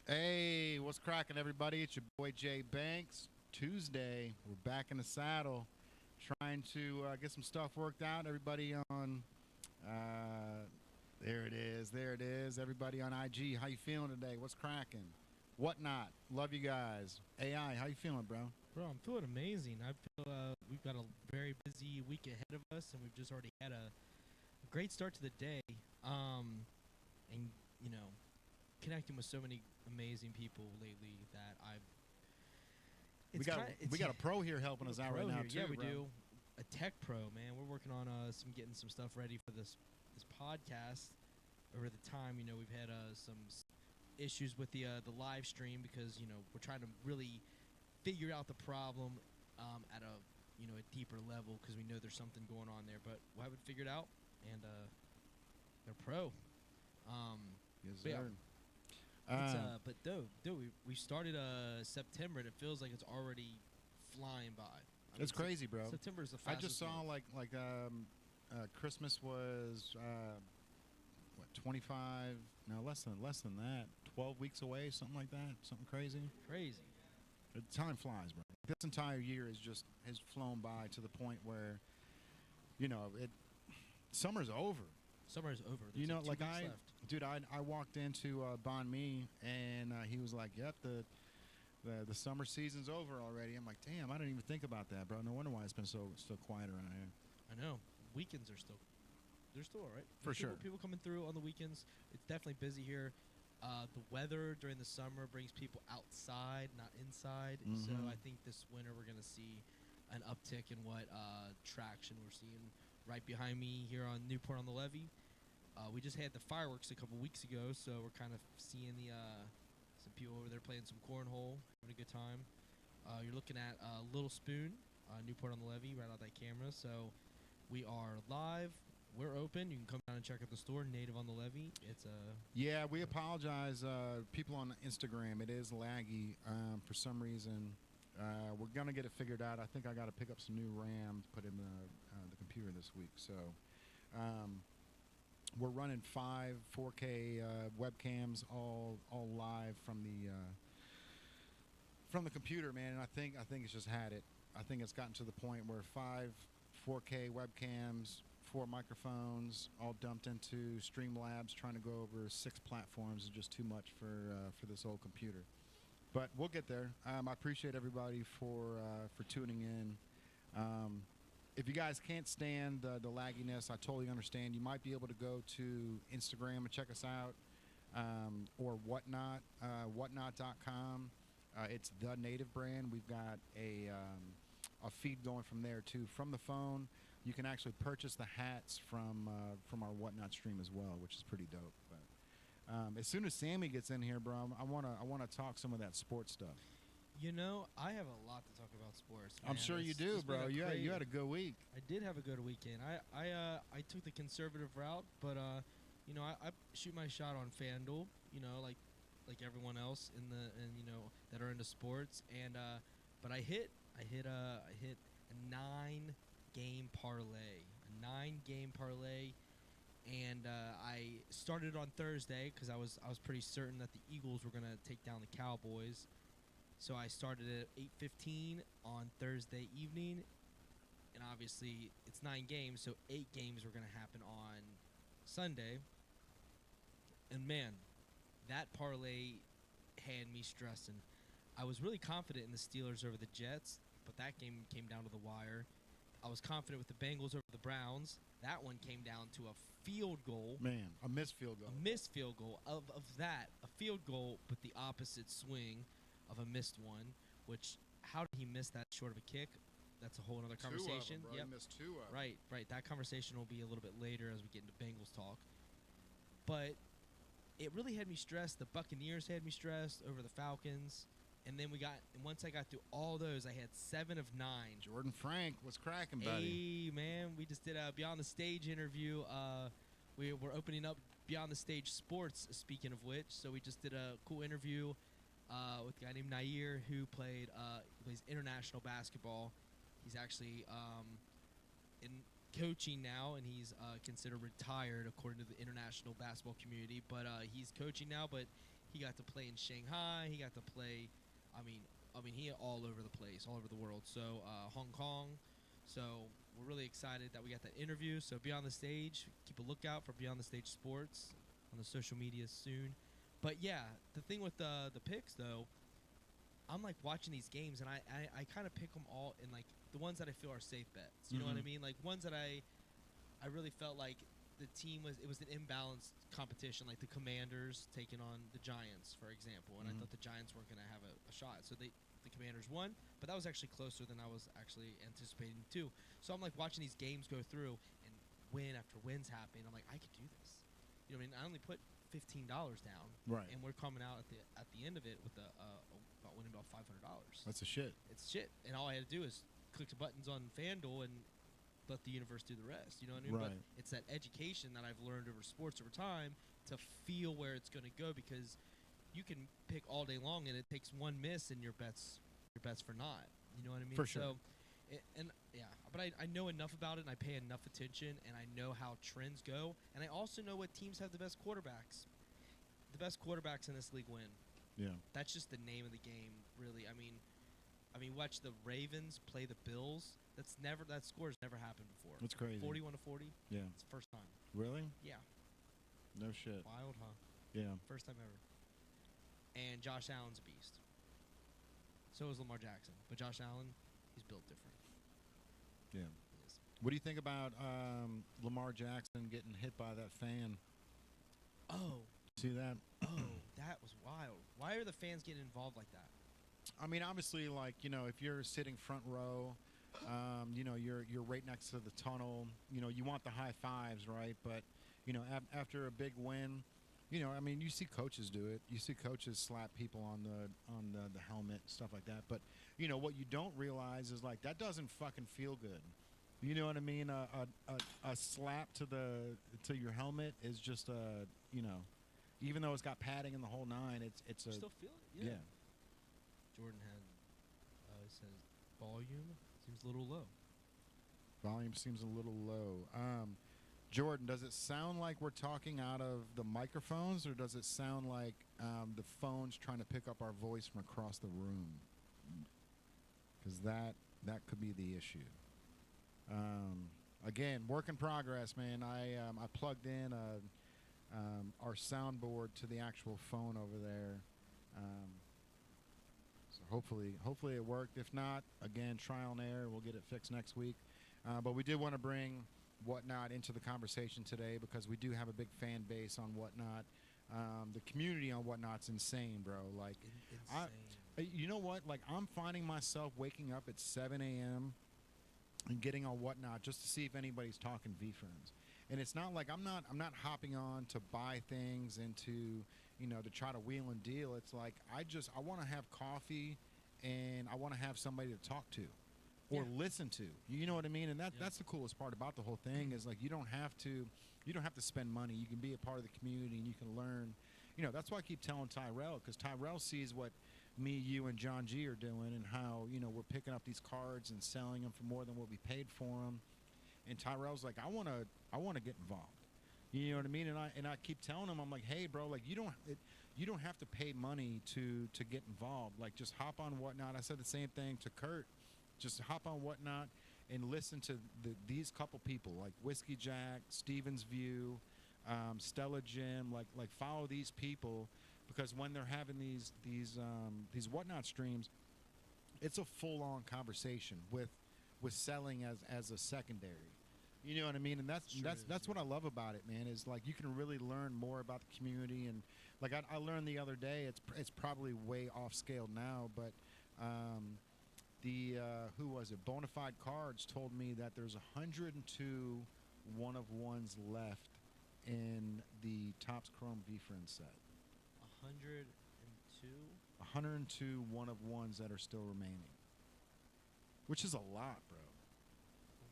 Hey, what's cracking, everybody? It's your boy Jay Banks. Tuesday, we're back in the saddle, trying to get some stuff worked out. Everybody on, there it is, Everybody on IG, how you feeling today? What's cracking? Whatnot? Love you guys. AI, how you feeling, bro? Bro, I'm feeling amazing. I feel we've got a very busy week ahead of us, and we've just already had a great start to the day. And you know, connecting with so many amazing people lately that We got a pro here helping us out right now too. Yeah, we bro. do. A tech pro, man. We're working on getting some stuff ready for this podcast. Over the time, we've had some issues with the live stream because we're trying to really figure out the problem at a a deeper level because we know there's something going on there, but we'll have it figured out. And they're pro. Yes, yeah. sir. But dude, we started September and it feels like it's already flying by. It's crazy, bro. September is the I fastest. just saw month. Christmas was 25? No, less than that. 12 weeks away, something like that. Something crazy. Crazy. Time flies, bro. This entire year has flown by to the point where, summer's over. Summer is over. There's like 2 weeks left. Dude, I walked into Bon Mi and he was like, "Yep, the summer season's over already." I'm like, "Damn, I didn't even think about that, bro. No wonder why it's been so quiet around here." I know. Weekends are still all right. For sure. People coming through on the weekends. It's definitely busy here. The weather during the summer brings people outside, not inside. Mm-hmm. So I think this winter we're going to see an uptick in what traction we're seeing right behind me here on Newport on the Levee. We just had the fireworks a couple weeks ago, so we're kind of seeing some people over there playing some cornhole, having a good time. You're looking at Little Spoon, Newport on the Levee, right out that camera. So we are live. We're open. You can come down and check out the store, Native on the Levee. It's Yeah, we apologize, people on Instagram. It is laggy for some reason. We're gonna get it figured out. I think I got to pick up some new RAM to put in the computer this week. So we're running 5 4K webcams all live from the computer, man. And I think it's just had it. I think it's gotten to the point where 5 4K webcams, 4 microphones, all dumped into Streamlabs, trying to go over 6 platforms is just too much for this old computer. But we'll get there. I appreciate everybody for tuning in. If you guys can't stand the lagginess, I totally understand. You might be able to go to Instagram and check us out, or Whatnot, whatnot.com. It's the Native brand. We've got a feed going from there too. From the phone, you can actually purchase the hats from our Whatnot stream as well, which is pretty dope. But as soon as Sammy gets in here, bro, I wanna talk some of that sports stuff. I have a lot to talk about sports, man. I'm sure you do, bro. You had a good week. I did have a good weekend. I took the conservative route, but I shoot my shot on FanDuel, like everyone else that are into sports, and but I hit a 9-game parlay. And I started on Thursday because I was pretty certain that the Eagles were gonna take down the Cowboys. So I started at 8:15 on Thursday evening, and obviously it's 9 games, so 8 games were gonna happen on Sunday. And man, that parlay had me stressing. I was really confident in the Steelers over the Jets, but that game came down to the wire. I was confident with the Bengals over the Browns. That one came down to a field goal. Man, a missed field goal. A missed field goal. Of that, a field goal, but the opposite swing of a missed one, which, how did he miss that short of a kick? That's a whole other conversation. 2 of them, bro. He missed 2 of them. Right. That conversation will be a little bit later as we get into Bengals talk. But it really had me stressed. The Buccaneers had me stressed over the Falcons. And then once I got through all those, I had 7 of 9. Jordan Frank, what's cracking, buddy? Hey, man, we just did a Beyond the Stage interview. We were opening up Beyond the Stage Sports, speaking of which. So we just did a cool interview with a guy named Nhyaire who plays international basketball. He's actually in coaching now, and he's considered retired according to the international basketball community. But he's coaching now, but He got to play in Shanghai. He got to play. I mean, he all over the place, all over the world. So Hong Kong. So we're really excited that we got that interview. So Beyond the Stage, keep a lookout for Beyond the Stage Sports on the social media soon. But yeah, the thing with the picks though, I'm like watching these games and I kind of pick them all in like the ones that I feel are safe bets. You know what I mean? Like ones that I really felt like the team was an imbalanced competition, like the Commanders taking on the Giants, for example. And I thought the Giants weren't going to have a shot. So the Commanders won, but that was actually closer than I was actually anticipating too. So I'm like watching these games go through and win after wins happening. I'm like, I could do this. You know what I mean? I only put $15 down, right? And we're coming out at the end of it with about winning about $500. That's a shit. It's shit, and all I had to do is click the buttons on FanDuel and let the universe do the rest. You know what I mean? Right. But it's that education that I've learned over sports over time to feel where it's going to go, because you can pick all day long and it takes one miss and your bets for naught. You know what I mean? For sure. So, but I know enough about it and I pay enough attention and I know how trends go, and I also know what teams have the best quarterbacks. The best quarterbacks in this league win. Yeah. That's just the name of the game, really. I mean, watch the Ravens play the Bills. That score's never happened before. That's crazy. 41-40. Yeah. It's the first time. Really? Yeah. No shit. Wild, huh? Yeah. First time ever. And Josh Allen's a beast. So is Lamar Jackson. But Josh Allen, he's built different. Yeah. He is. What do you think about Lamar Jackson getting hit by that fan? Oh. See that? Oh, that was wild. Why are the fans getting involved like that? I mean, obviously, like, you know, if you're sitting front row, you know, you're right next to the tunnel. You know, you want the high fives, right? But, you know, after a big win, you know, I mean, you see coaches do it. You see coaches slap people on the helmet, stuff like that. But, you know, what you don't realize is, like, that doesn't fucking feel good. You know what I mean? A slap to your helmet is just you know, even though it's got padding in the whole nine, it's You a still feel it? yeah. Jordan had, it says, volume seems a little low. Volume seems a little low. Jordan, does it sound like we're talking out of the microphones, or does it sound like the phone's trying to pick up our voice from across the room? Because that could be the issue. Again, work in progress, man. I plugged in our soundboard to the actual phone over there. So hopefully it worked. If not, again, trial and error. We'll get it fixed next week. But we did want to bring Whatnot into the conversation today because we do have a big fan base on Whatnot. The community on Whatnot's insane, bro. Like, Insane. you know what? Like, I'm finding myself waking up at 7 a.m. and getting on Whatnot just to see if anybody's talking V-Friends. And it's not like I'm not hopping on to buy things and to, you know, to try to wheel and deal. It's like I want to have coffee and I want to have somebody to talk to or listen to. You know what I mean? And that's the coolest part about the whole thing is, like, you don't have to spend money. You can be a part of the community and you can learn. You know, that's why I keep telling Tyrell, because Tyrell sees what me, you, and John G are doing and how, you know, we're picking up these cards and selling them for more than what we paid for them. And Tyrell's like, I want to get involved. You know what I mean? And I keep telling him, I'm like, hey, bro, like, you don't have to pay money to get involved. Like, just hop on Whatnot. I said the same thing to Kurt. Just hop on Whatnot and listen to these couple people, like Whiskey Jack, Stevens View, Stella Jim. Like follow these people, because when they're having these Whatnot streams, it's a full-on conversation with selling as a secondary. You know what I mean? And that's what I love about it, man, is like you can really learn more about the community. And like I learned the other day, it's probably way off scale now, but who was it? Bonafide Cards told me that there's 102 one-of-ones left in the Topps Chrome V-Friends set. 102? 102 one-of-ones that are still remaining, which is a lot, bro.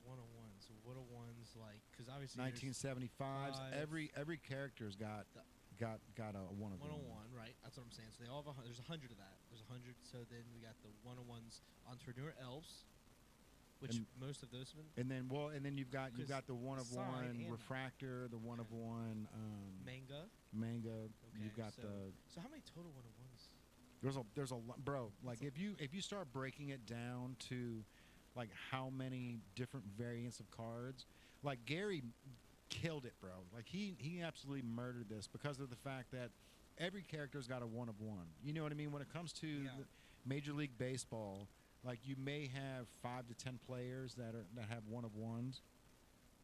One-on-ones. So what-on-ones, like, because obviously 1975s. Every character's got a one-of-one. One-on-one, right? That's what I'm saying. So they all have there's 100 of that. There's 100. So then we got the one-on-ones Entrepreneur Elves. which And- most of those have been And then you've got 'Cause the one of side one and- refractor, the one of one manga. manga. Okay, You've got So how many total 1-of-1s? there's a lot, bro. Like That's if you start breaking it down to like how many different variants of cards, like Gary killed it, bro. Like he absolutely murdered this because of the fact that every character's got a one of one. You know what I mean? When it comes to Yeah. Major League Baseball, like you may have 5 to 10 players that have one of ones.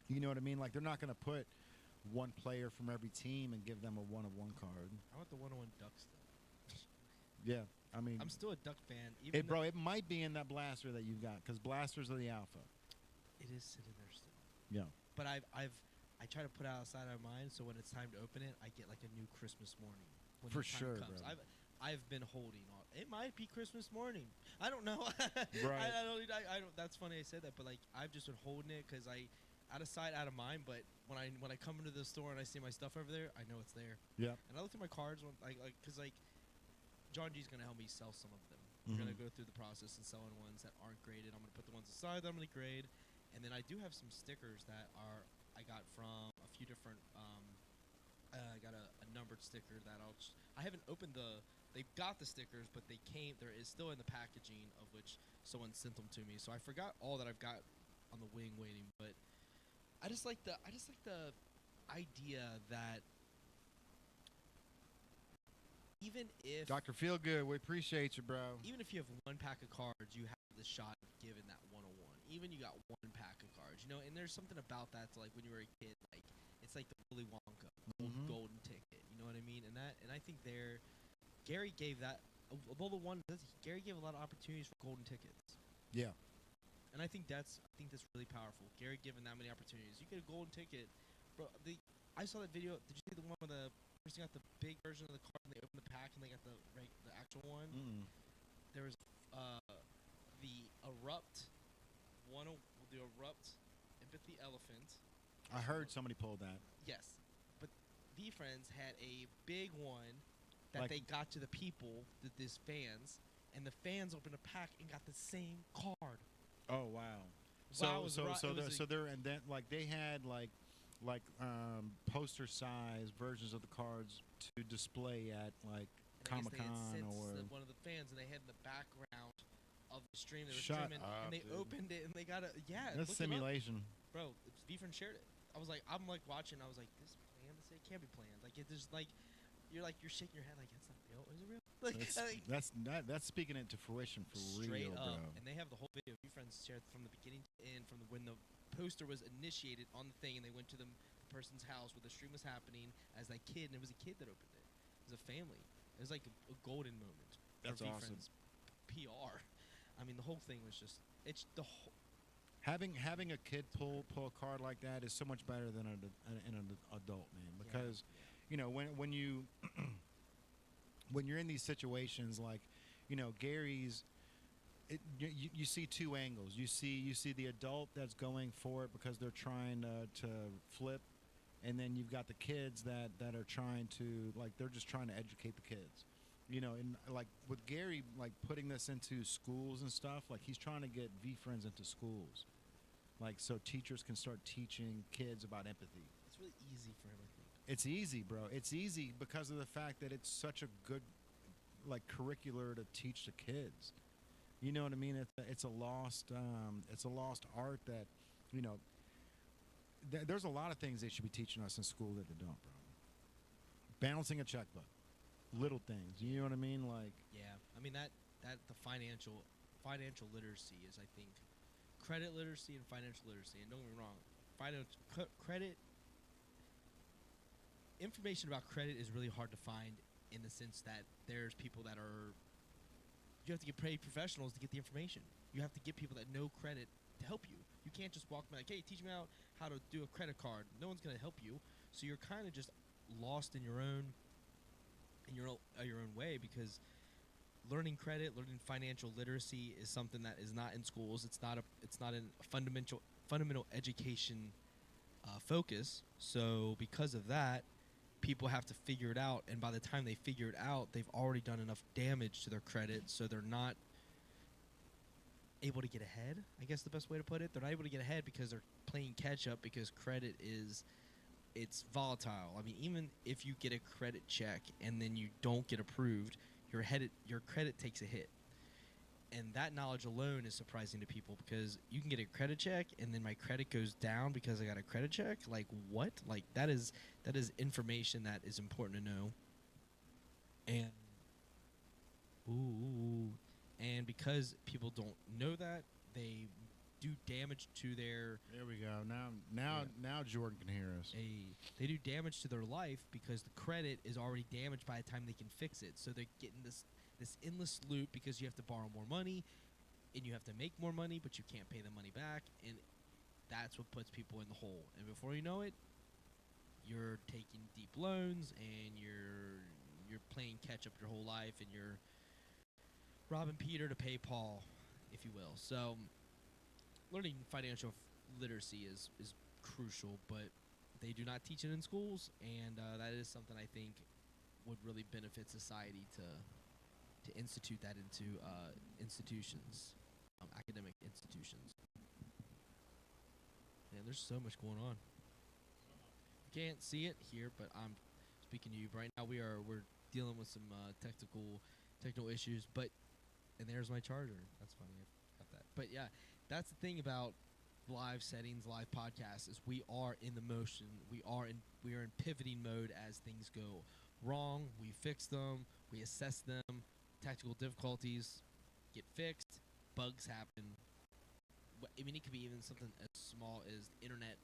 You know what I mean? Like they're not going to put one player from every team and give them a one of one card. I want the 1-of-1 Ducks though. Yeah, I mean, I'm still a Duck fan. it, bro. It might be in that blaster that you've got because blasters are the alpha. It is sitting there still. Yeah. But I try to put it outside of my mind, so when it's time to open it, I get like a new Christmas morning. When For the time sure, comes. bro. I've been holding on. It might be Christmas morning. I don't know. Right. I don't. That's funny I said that, but like I've just been holding it because out of sight, out of mind. But when I come into the store and I see my stuff over there, I know it's there. Yeah. And I looked at my cards because John G's gonna help me sell some of them. We're gonna go through the process and selling ones that aren't graded. I'm gonna put the ones aside that I'm gonna grade, and then I do have some stickers that I got from a few different. I got a numbered sticker that I haven't opened They've got the stickers, but there is still in the packaging of which someone sent them to me. So I forgot all that I've got on the wing waiting, but I just like the idea that even if Dr. Feelgood, we appreciate you, bro. even if you have one pack of cards, you have the shot of giving that 101. Even you got one pack of cards, and there's something about that to like when you were a kid, like it's like the Willy Wonka golden ticket. You know what I mean? And I think Gary gave that. Although Gary gave a lot of opportunities for golden tickets. Yeah. And I think that's really powerful. Gary giving that many opportunities. You get a golden ticket, bro. I saw that video. Did you see the one where the person got the big version of the card and they opened the pack and they got the actual one? There was the erupt empathy elephant. I heard somebody pulled that. Yes, but V-Friends had a big one that Like- they got to the people, these fans, and the fans opened a pack and got the same card. Oh wow. Wow, it was They're and then like they had like poster size versions of the cards to display at like And I guess Comic they had Con sensed or one of the fans, and they had in the background of the stream they were Shut streaming, up, and they dude. opened it and they got that's look 'em up. simulation. Bro, V-Friends shared it. I'm watching. I was like, this planned? It can't be planned. Like it just like you're shaking your head like that's not real. Is it real? Like That's speaking it to fruition for straight real, up. bro. And they have the whole video. V-Friends shared from the beginning to end, from when the poster was initiated on the thing, and they went to the person's house where the stream was happening as that kid, and it was a kid that opened it. It was a family. It was like a golden moment. That's for awesome. V-Friends PR. I mean, the whole thing was just Having a kid pull a card like that is so much better than an adult, man. Because when you when you're in these situations like Gary's, you see two angles. You see the adult that's going for it because they're trying to flip, and then you've got the kids that are trying to they're just trying to educate the kids. And like with Gary, like putting this into schools and stuff, like he's trying to get V-Friends into schools, like so teachers can start teaching kids about empathy. it's really easy for him, I think. It's easy, bro. It's easy because of the fact that it's such a good curricular to teach the kids. You know what I mean? It's a lost art that there's a lot of things they should be teaching us in school that they don't, bro. Balancing a checkbook. Little things, you know what I mean? Like, Yeah, I mean that the financial literacy is, I think, credit literacy and financial literacy. And don't get me wrong, credit information about credit is really hard to find in the sense that there's people that you have to get paid professionals to get the information. You have to get people that know credit to help you. You can't just walk by like, hey, teach me out how to do a credit card. No one's gonna help you, so you're kind of just lost in your own way, because learning credit, learning financial literacy is something that is not in schools. It's not a fundamental education focus. So because of that, people have to figure it out, and by the time they figure it out, they've already done enough damage to their credit, so they're not able to get ahead. I guess the best way to put it. They're not able to get ahead because they're playing catch up because credit is it's volatile. I mean, even if you get a credit check and then you don't get approved, your credit takes a hit. And that knowledge alone is surprising to people because you can get a credit check and then my credit goes down because I got a credit check. Like what? Like that is information that is important to know. And and because people don't know that, they do damage to their. There we go. Now Jordan can hear us. They do damage to their life because the credit is already damaged by the time they can fix it. So they're getting this endless loop because you have to borrow more money and you have to make more money, but you can't pay the money back, and that's what puts people in the hole. And before you know it, you're taking deep loans and you're playing catch up your whole life, and you're robbing Peter to pay Paul, if you will. So learning financial literacy is crucial, but they do not teach it in schools, and that is something I think would really benefit society to institute that into institutions, academic institutions. Man, there's so much going on. You can't see it here, but I'm speaking to you right now. We're dealing with some technical issues, and there's my charger. That's funny. I got that. But yeah, that's the thing about live settings, live podcasts, is we are in the motion. We are in pivoting mode as things go wrong. We fix them. We assess them. Tactical difficulties get fixed. Bugs happen. I mean, it could be even something as small as the internet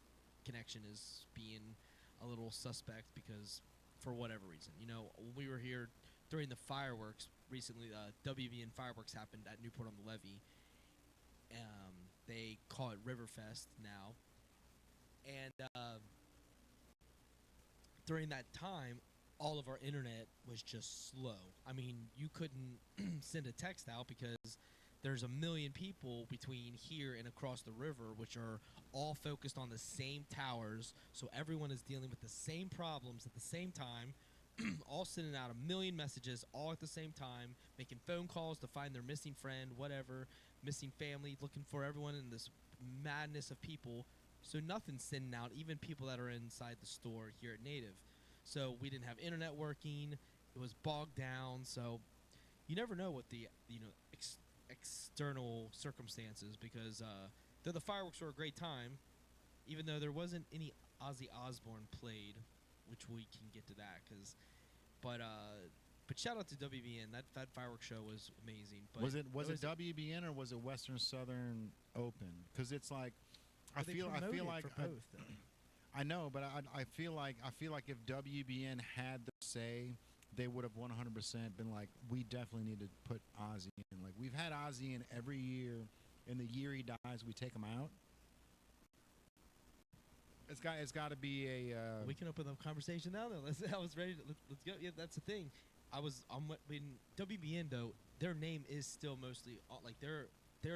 connection is being a little suspect because for whatever reason. You know, when we were here during the fireworks recently, WBN fireworks happened at Newport on the Levee. They call it Riverfest now. And during that time, all of our internet was just slow. I mean, you couldn't send a text out because there's a million people between here and across the river, which are all focused on the same towers. So everyone is dealing with the same problems at the same time, all sending out a million messages all at the same time, making phone calls to find their missing friend, whatever, missing family, looking for everyone in this madness of people. So nothing's sending out, even people that are inside the store here at Native. So we didn't have internet working. It was bogged down. So you never know what the external circumstances, because though the fireworks were a great time, even though there wasn't any Ozzy Osbourne played, which we can get to that, but shout out to WBN. That fireworks show was amazing. But was it WBN or was it Western Southern Open? Because it's like I feel like for both. I know, but I feel like if WBN had their say, they would have 100% been like, we definitely need to put Ozzy in. Like, we've had Ozzy in every year. In the year he dies, we take him out. It's got to be a. We can open up conversation now. Though I was ready. Let's go. Yeah, that's the thing. When WBN though, their name is still mostly like they're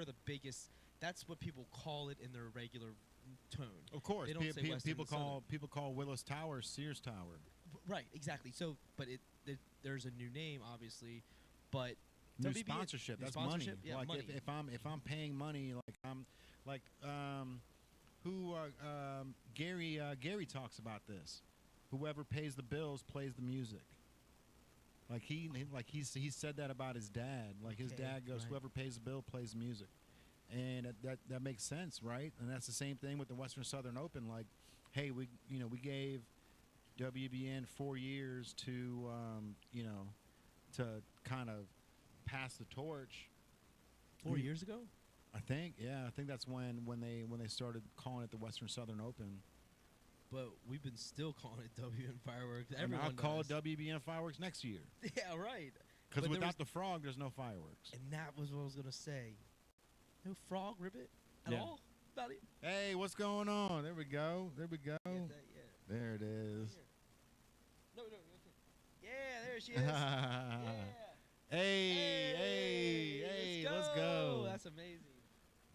the biggest. That's what people call it in their regular tone. Of course, they don't say people call Willis Tower Sears Tower. Right, exactly. So, but there's a new name, obviously, but new WBN, sponsorship. That's sponsorship, money. Yeah, like money. if I'm paying money, Gary talks about this. Whoever pays the bills plays the music. Like he said that about his dad. Like his dad goes, right. Whoever pays the bill plays the music. And that makes sense, right? And that's the same thing with the Western Southern Open. Like, hey, we gave WBN 4 years to to kind of pass the torch. 4 years ago? I think that's when they started calling it the Western Southern Open. But we've been still calling it WBN Fireworks. I'll call it WBN Fireworks next year. Yeah, right. Because without the frog, there's no fireworks. And that was what I was gonna say. No frog ribbit at all about it. Hey, what's going on? There we go. There it is. No. Yeah, there she is. Yeah. Hey, let's go. That's amazing.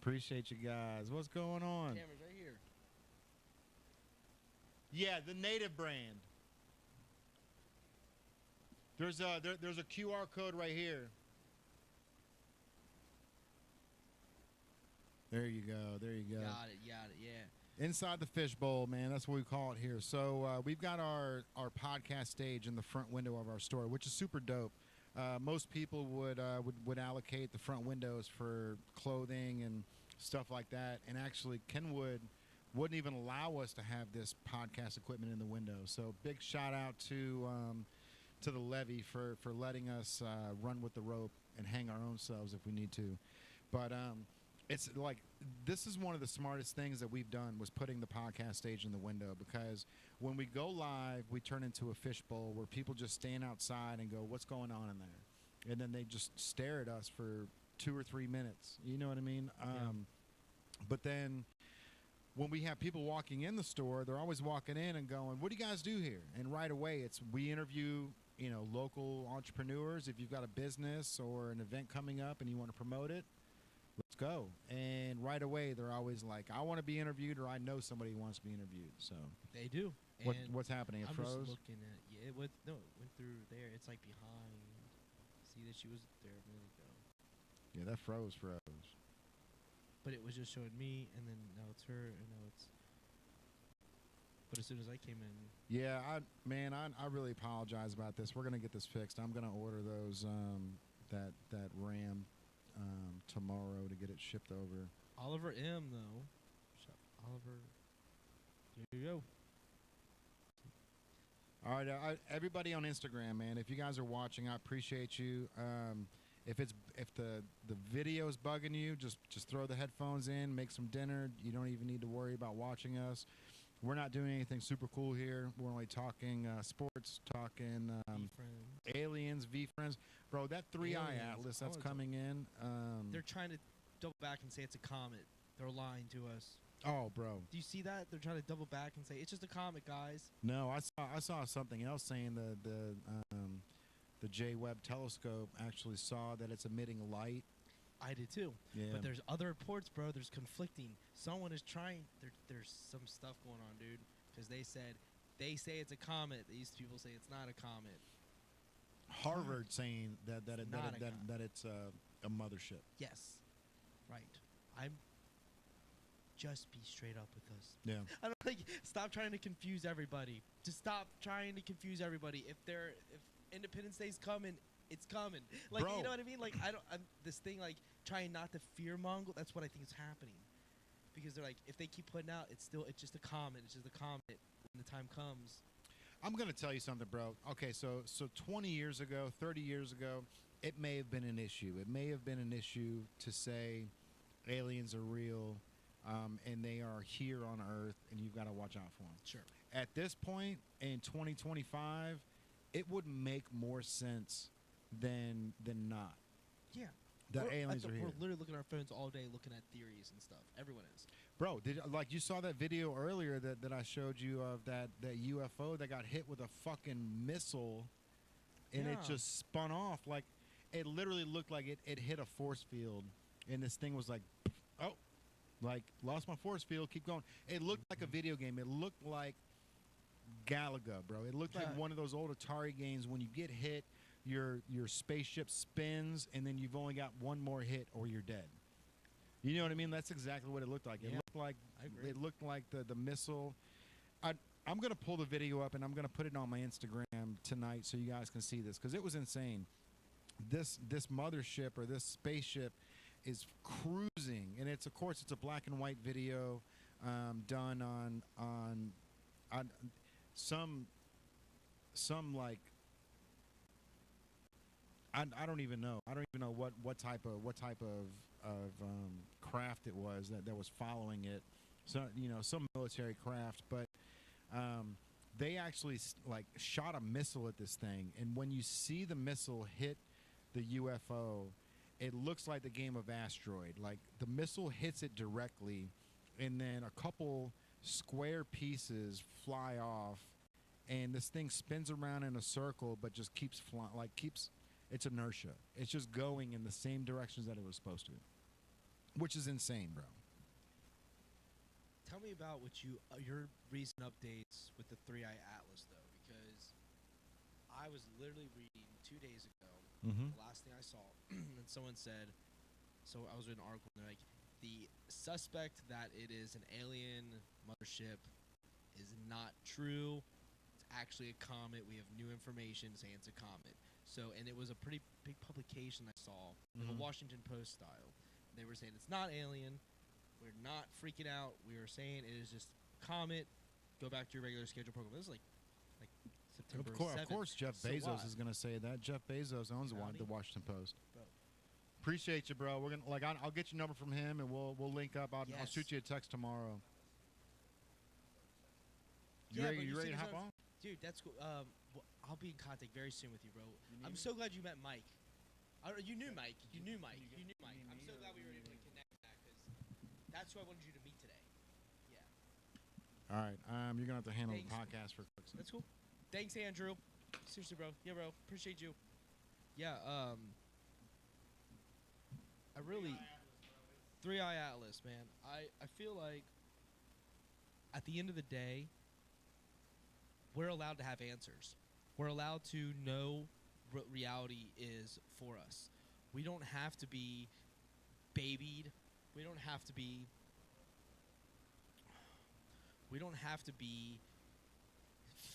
Appreciate you guys. What's going on? Camera's right here. Yeah, the Native brand. There's a QR code right here. There you go. There you go. Got it. Yeah. Inside the fishbowl, man. That's what we call it here. So we've got our podcast stage in the front window of our store, which is super dope. Most people would allocate the front windows for clothing and stuff like that, and actually Kenwood wouldn't even allow us to have this podcast equipment in the window. So big shout out to the Levy for letting us run with the rope and hang our own selves if we need to. But it's like this is one of the smartest things that we've done was putting the podcast stage in the window, because when we go live, we turn into a fishbowl where people just stand outside and go, "What's going on in there?" And then they just stare at us for 2 or 3 minutes. You know what I mean? But then when we have people walking in the store, they're always walking in and going, "What do you guys do here?" And right away, we interview, local entrepreneurs. If you've got a business or an event coming up and you want to promote it, let's go. And right away, they're always like, "I want to be interviewed," or "I know somebody who wants to be interviewed." So they do. What's happening? It I'm froze? just looking at it went through there. It's like behind. See that she was there a minute ago. Yeah, that froze. But it was just showing me, and then now it's her, and now it's. But as soon as I came in. Yeah, I really apologize about this. We're gonna get this fixed. I'm gonna order those that RAM tomorrow to get it shipped over. Oliver M though. Oliver. There you go. All right, everybody on Instagram, man. If you guys are watching, I appreciate you. If the video is bugging you, just throw the headphones in, make some dinner. You don't even need to worry about watching us. We're not doing anything super cool here. We're only talking sports, talking aliens, V-Friends. Bro, that 3-eye atlas that's coming in. They're trying to double back and say it's a comet. They're lying to us. Oh, bro. Do you see that? They're trying to double back and say it's just a comet, guys. No, I saw something else saying the J-Webb telescope actually saw that it's emitting light. I did too. Yeah. But there's other reports, bro. There's conflicting. Someone is trying. There's some stuff going on, dude. Because they say it's a comet. These people say it's not a comet. Harvard saying that it's a mothership. Yes. Right. Just be straight up with us. Yeah. I don't stop trying to confuse everybody. Just stop trying to confuse everybody. If Independence Day's coming, it's coming. Like, bro. You know what I mean? Like, this thing, like, trying not to fear mongle, that's what I think is happening. Because they're like, if they keep putting out, it's just a comet. It's just a comet when the time comes. I'm going to tell you something, bro. Okay, so 20 years ago, 30 years ago, it may have been an issue. It may have been an issue to say aliens are real, and they are here on Earth, and you've got to watch out for them. Sure. At this point, in 2025, it would make more sense than not. Yeah. That aliens are here. We're literally looking at our phones all day looking at theories and stuff. Everyone is. Bro, you saw that video earlier that I showed you of that UFO that got hit with a fucking missile, and it just spun off. Like, it literally looked like it hit a force field, and this thing was like, oh, like, lost my force field, keep going. It looked like a video game. It looked like Galaga, bro. It looked like one of those old Atari games when you get hit, your spaceship spins, and then you've only got one more hit or you're dead. You know what I mean? That's exactly what it looked like. It looked like the missile. I'm going to pull the video up, and I'm going to put it on my Instagram tonight so you guys can see this, because it was insane. This mothership or this spaceship is cruising, and it's a black and white video done on some like I don't even know. I don't even know what type of craft it was that was following it. So some military craft, but they actually shot a missile at this thing, and when you see the missile hit the UFO, it looks like the game of Asteroid. Like, the missile hits it directly, and then a couple square pieces fly off, and this thing spins around in a circle, but just keeps flying. It's inertia. It's just going in the same directions that it was supposed to, which is insane, bro. Tell me about your recent updates with the 3-eye atlas, though, because I was literally reading 2 days ago. Mm-hmm. The last thing I saw, and someone said, so I was reading an article, and they're like, the suspect that it is an alien mothership is not true. It's actually a comet. We have new information saying it's a comet. So, and it was a pretty big publication I saw, like a Washington Post style. They were saying it's not alien. We're not freaking out. We are saying it is just comet. Go back to your regular schedule program. This is like September 7th. Of course, Jeff Bezos is going to say that. Jeff Bezos owns the Washington Post. Bro. Appreciate you, bro. We're gonna I'll get your number from him, and we'll link up. I'll shoot you a text tomorrow. You ready to hop on? Dude, that's cool. I'll be in contact very soon with you, bro. I'm so glad you met Mike. You knew Mike. You knew Mike. I'm so glad we were able to connect that because that's who I wanted you to meet today. Yeah. All right. You're gonna have to handle the podcast for quick. That's cool. Thanks, Andrew. Seriously, bro. Yeah, bro. Appreciate you. Yeah. I really 3-Eye Atlas, man. I feel like at the end of the day, we're allowed to have answers. We're allowed to know what reality is for us. We don't have to be babied. We don't have to be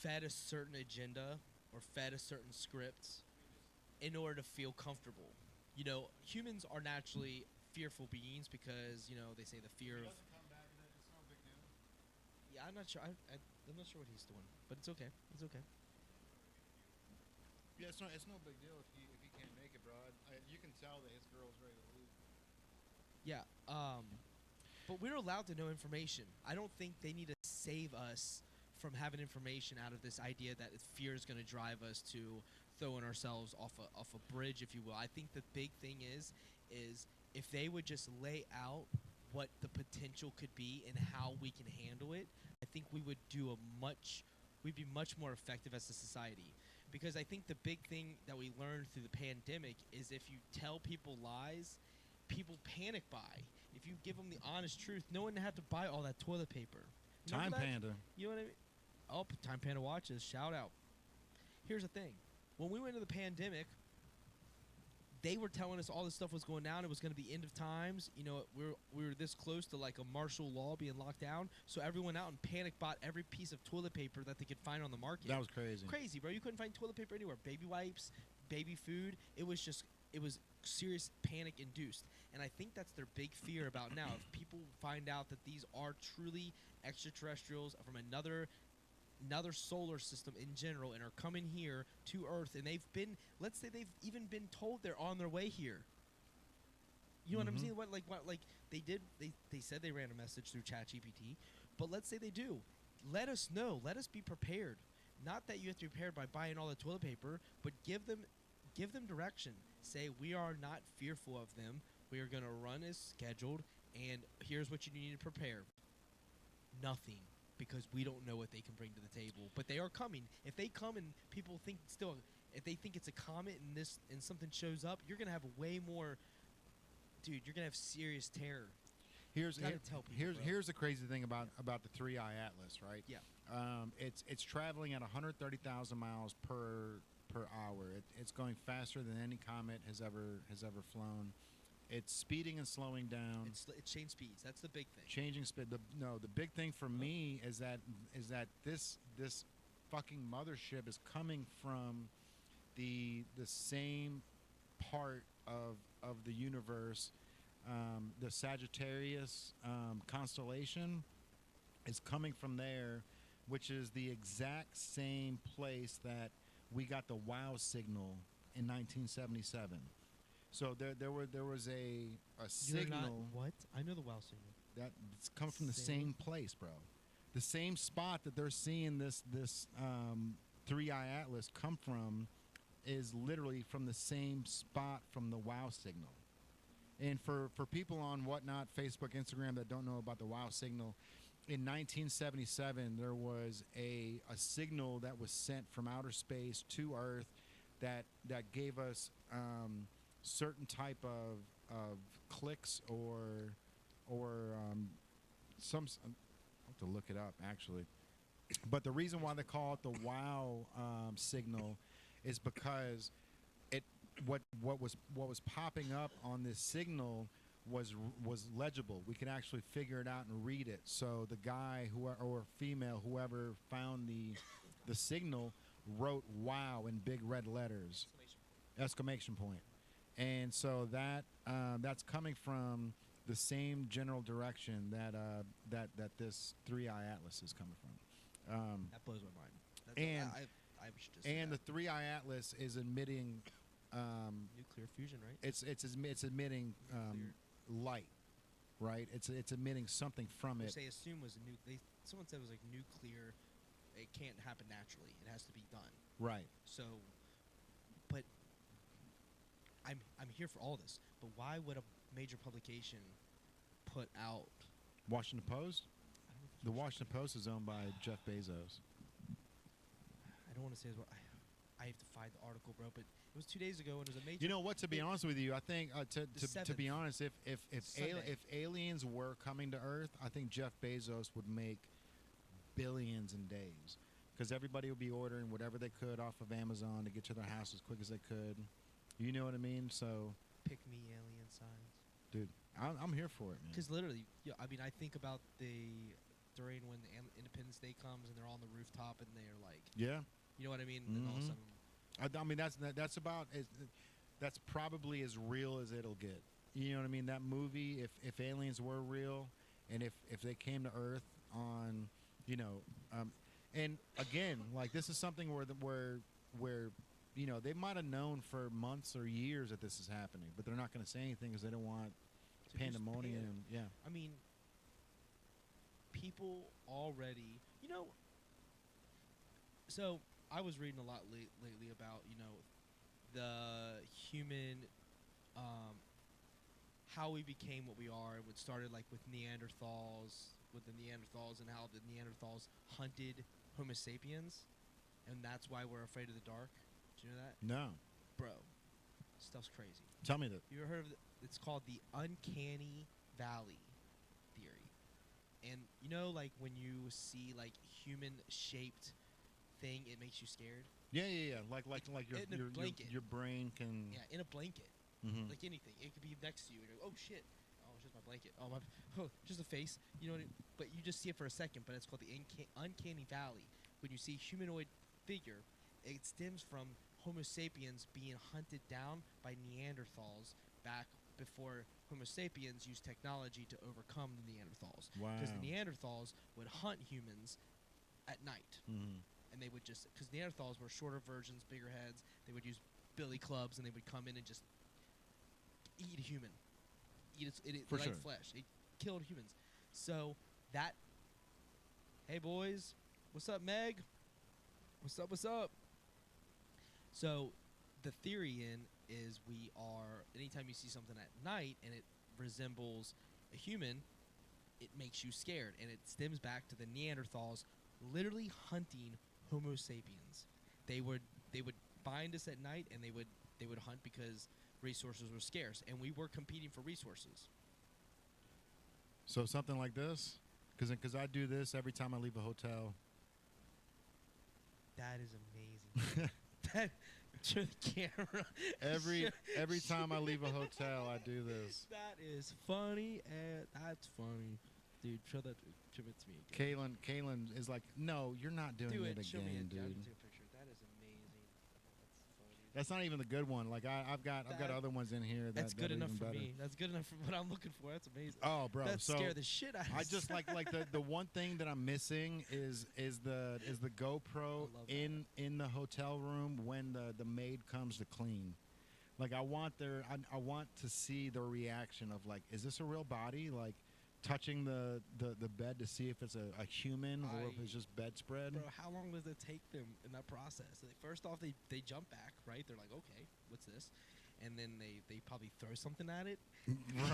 fed a certain agenda or fed a certain script in order to feel comfortable. You know, humans are naturally fearful beings because, you know, they say the fear of... Yeah, I'm not sure. I'm not sure what he's doing, but it's okay. It's okay. Yeah, it's no big deal if he can't make it, bro. You can tell that his girl's ready to leave. Yeah, but we're allowed to know information. I don't think they need to save us from having information out of this idea that fear is going to drive us to throwing ourselves off a bridge, if you will. I think the big thing is if they would just lay out what the potential could be and how we can handle it, I think we'd be much more effective as a society. Because I think the big thing that we learned through the pandemic is if you tell people lies, people panic buy. If you give them the honest truth, no one had to buy all that toilet paper. Time Panda. You know what I mean? Oh, Time Panda watches. Shout out. Here's the thing. When we went into the pandemic, they were telling us all this stuff was going down. It was going to be end of times. You know, we were this close to like a martial law being locked down. So everyone out and panic bought every piece of toilet paper that they could find on the market. That was crazy. Crazy, bro. You couldn't find toilet paper anywhere. Baby wipes, baby food. It was serious panic induced. And I think that's their big fear about now. If people find out that these are truly extraterrestrials from another solar system in general and are coming here to Earth, and let's say they've even been told they're on their way here. You know what I'm saying? Like they said they ran a message through ChatGPT, but let's say they do. Let us know. Let us be prepared. Not that you have to be prepared by buying all the toilet paper, but give them direction. Say we are not fearful of them. We are going to run as scheduled, and here's what you need to prepare. Nothing. Because we don't know what they can bring to the table, but they are coming. If they come and people think if they think it's a comet and something shows up, you're gonna have way more. Dude, you're gonna have serious terror. Here's the crazy thing about the 3-Eye Atlas, right? Yeah. It's traveling at 130,000 miles per hour. It's going faster than any comet has ever flown. It's speeding and slowing down. It's change speeds. That's the big thing. Changing speed. The big thing for me is that this fucking mothership is coming from the same part of the universe. The Sagittarius constellation is coming from there, which is the exact same place that we got the WOW signal in 1977. So there was a signal. What? I know the WOW signal. That it's coming from the same place, bro. The same spot that they're seeing this 3-Eye Atlas come from is literally from the same spot from the WOW signal. And for people on whatnot, Facebook, Instagram that don't know about the WOW signal, in 1977 there was a signal that was sent from outer space to Earth that gave us certain type of clicks or some. I'll have to look it up actually, but the reason why they call it the WOW signal is because what was popping up on this signal was legible. We could actually figure it out and read it. So the guy or female, whoever found the signal, wrote "wow" in big red letters, exclamation point. And so that's coming from the same general direction that this 3-eye atlas is coming from. That blows my mind. And I should just say and the that. 3-eye atlas is emitting. Nuclear fusion, right? It's emitting light, right? It's emitting something from Which it. they assume was someone said it was like nuclear. It can't happen naturally. It has to be done. Right. So, but I'm here for all this. But why would a major publication put out? Washington Post. I don't know if The Washington Post is owned by Jeff Bezos. I don't want to say as well. I have to find the article, bro. But it was 2 days ago, and it was a major. You know what? To be honest with you, I think to be 7th. honest, if Sunday. aliens were coming to Earth, I think Jeff Bezos would make billions in days, because everybody would be ordering whatever they could off of Amazon to get to their house as quick as they could. You know what I mean? So, Pick me alien signs. dude, I'm here for it, man. Because literally, I mean, I think about during when the Independence Day comes and they're on the rooftop and they're like, Yeah. you know what I mean? And all of a sudden, I mean, that's about that's probably as real as it'll get. You know what I mean? That movie, if aliens were real, and if they came to Earth on, and again, like, this is something where they might have known for months or years that this is happening, but they're not going to say anything because they don't want So who's pandemonium. panic? Yeah. I mean, people already, so I was reading a lot lately about, the human, how we became what we are. It started like with Neanderthals, and how the Neanderthals hunted Homo sapiens, and that's why we're afraid of the dark. Do you know that? No. Bro, stuff's crazy. Tell me that. You ever heard of it's called the uncanny valley theory. And like when you see like human shaped thing, it makes you scared. Yeah. Like in a blanket. your brain can. Yeah, in a blanket. Mhm. Like anything. It could be next to you and you're like, oh shit. Oh, it's just my blanket. Oh, just a face. You know what but you just see it for a second, but it's called the uncanny valley. When you see humanoid figure, it stems from Homo sapiens being hunted down by Neanderthals back before Homo sapiens used technology to overcome the Neanderthals. Wow. Because the Neanderthals would hunt humans at night. Mhm. And they would because Neanderthals were shorter versions, bigger heads. They would use billy clubs, and they would come in and just eat a human. Eat For like sure. flesh. It killed humans. So that, hey boys, what's up, Meg? What's up? So the theory is anytime you see something at night and it resembles a human, it makes you scared. And it stems back to the Neanderthals literally hunting Homo sapiens. They would find us at night and they would hunt because resources were scarce, and we were competing for resources. So something like this, because I do this every time I leave a hotel. That is amazing. That to the camera. Every time I leave a hotel, I do this. That is funny, and that's funny, dude. Show it to me again. Kaylin is like, no, you're not doing Do it it. Show me again, it. I'll dude. take a picture. That is amazing. That's funny. That's not even the good one. Like I've got other ones in here. That's good that are enough even for better. me. That's good enough for what I'm looking for. That's amazing. Oh, bro. That so scared the shit out of me. I just like the one thing that I'm missing is the GoPro I love that. in the hotel room when the maid comes to clean. Like I want to see the reaction of like, is this a real body? Like touching the bed to see if it's a human or if it's just bedspread. Bro, how long does it take them in that process? First off, they jump back, right? They're like, okay, what's this? And then they probably throw something at it.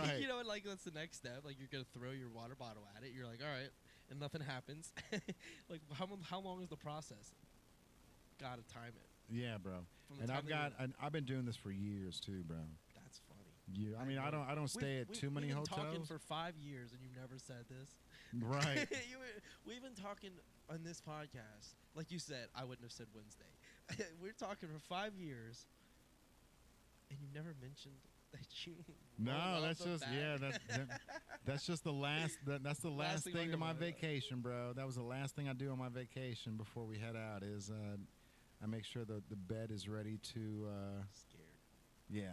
Right. You know, and like that's the next step. Like you're gonna throw your water bottle at it. You're like, all right, and nothing happens. Like how long is the process? Gotta time it. Yeah, bro. From the And time I've been doing this for years too, bro. That's funny. I mean, I don't stay at too many we've been hotels. talking for 5 years and you've never said this. Right. We've been talking on this podcast. Like you said, I wouldn't have said Wednesday. We're talking for 5 years, and you never mentioned that you No, rolled that's off the just back? that's just the last that's the last thing on thing to your my mind. vacation, bro. That was the last thing I do on my vacation before we head out. Is I make sure the bed is ready to. Scared, Yeah.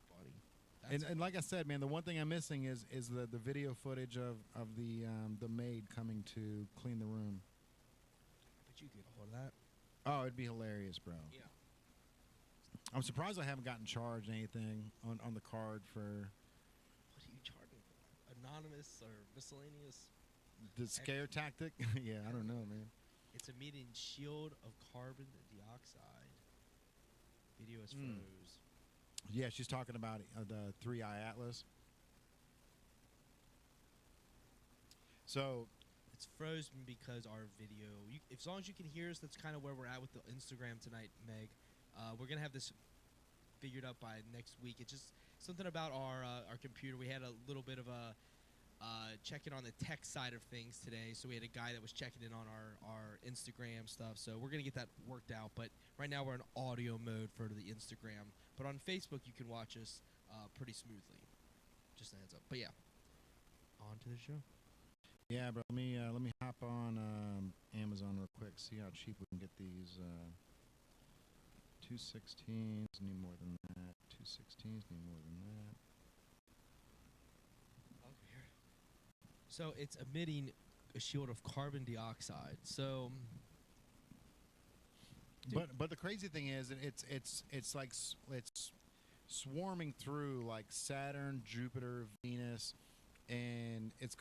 buddy. And like I said, man, the one thing I'm missing is the video footage of the maid coming to clean the room. But you get a hold of that. Oh, it'd be hilarious, bro. Yeah. I'm surprised I haven't gotten charged anything on the card for What are you charging for? Anonymous or miscellaneous? the scare tactic. Yeah, I don't know, man. It's a meeting shield of carbon dioxide. Video is froze. Yeah, she's talking about the 3-eye atlas. So It's frozen because our video. As long as you can hear us, that's kind of where we're at with the Instagram tonight, Meg. We're gonna have this figured out by next week. It's just something about our computer. We had a little bit of a checking on the tech side of things today. So we had a guy that was checking in on our Instagram stuff. So we're gonna get that worked out. But right now we're in audio mode for the Instagram. But on Facebook you can watch us pretty smoothly. Just a heads up. But yeah, on to the show. yeah, bro. Let me hop on Amazon real quick. See how cheap we can get these. 216s need more than that. 216s need more than that. So it's emitting a shield of carbon dioxide. So, but the crazy thing is, it's like it's swarming through like Saturn, Jupiter, Venus, and it's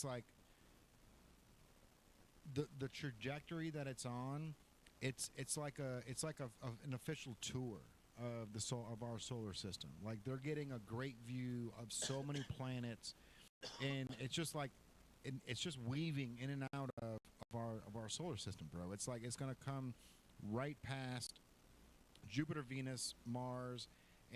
like the trajectory that it's on. It's like an official tour of of our solar system. Like they're getting a great view of so many planets, and it's just like it's just weaving in and out of our solar system, bro. It's like it's gonna come right past Jupiter, Venus, Mars,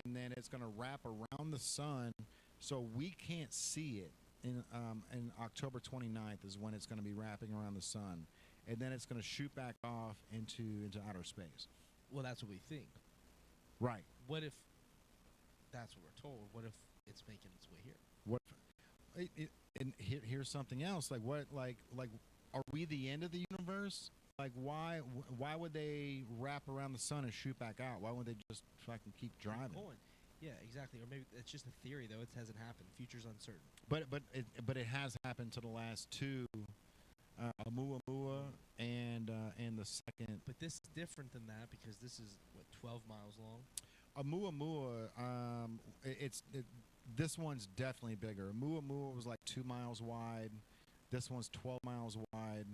and then it's gonna wrap around the sun, so we can't see it. In October 29th is when it's going to be wrapping around the sun, and then it's going to shoot back off into outer space. well, that's what we think. Right. What if that's what we're told? What if it's making its way here? What? And here's something else. Like what? Like are we the end of the universe? Like why would they wrap around the sun and shoot back out? Why wouldn't they just fucking keep driving? Going. Yeah, exactly. Or maybe it's just a theory, though. It hasn't happened. Future's uncertain. But it has happened to the last two, Oumuamua and the second. But this is different than that because this is what 12 miles long. Oumuamua, this one's definitely bigger. Oumuamua was like 2 miles wide. This one's 12 miles wide.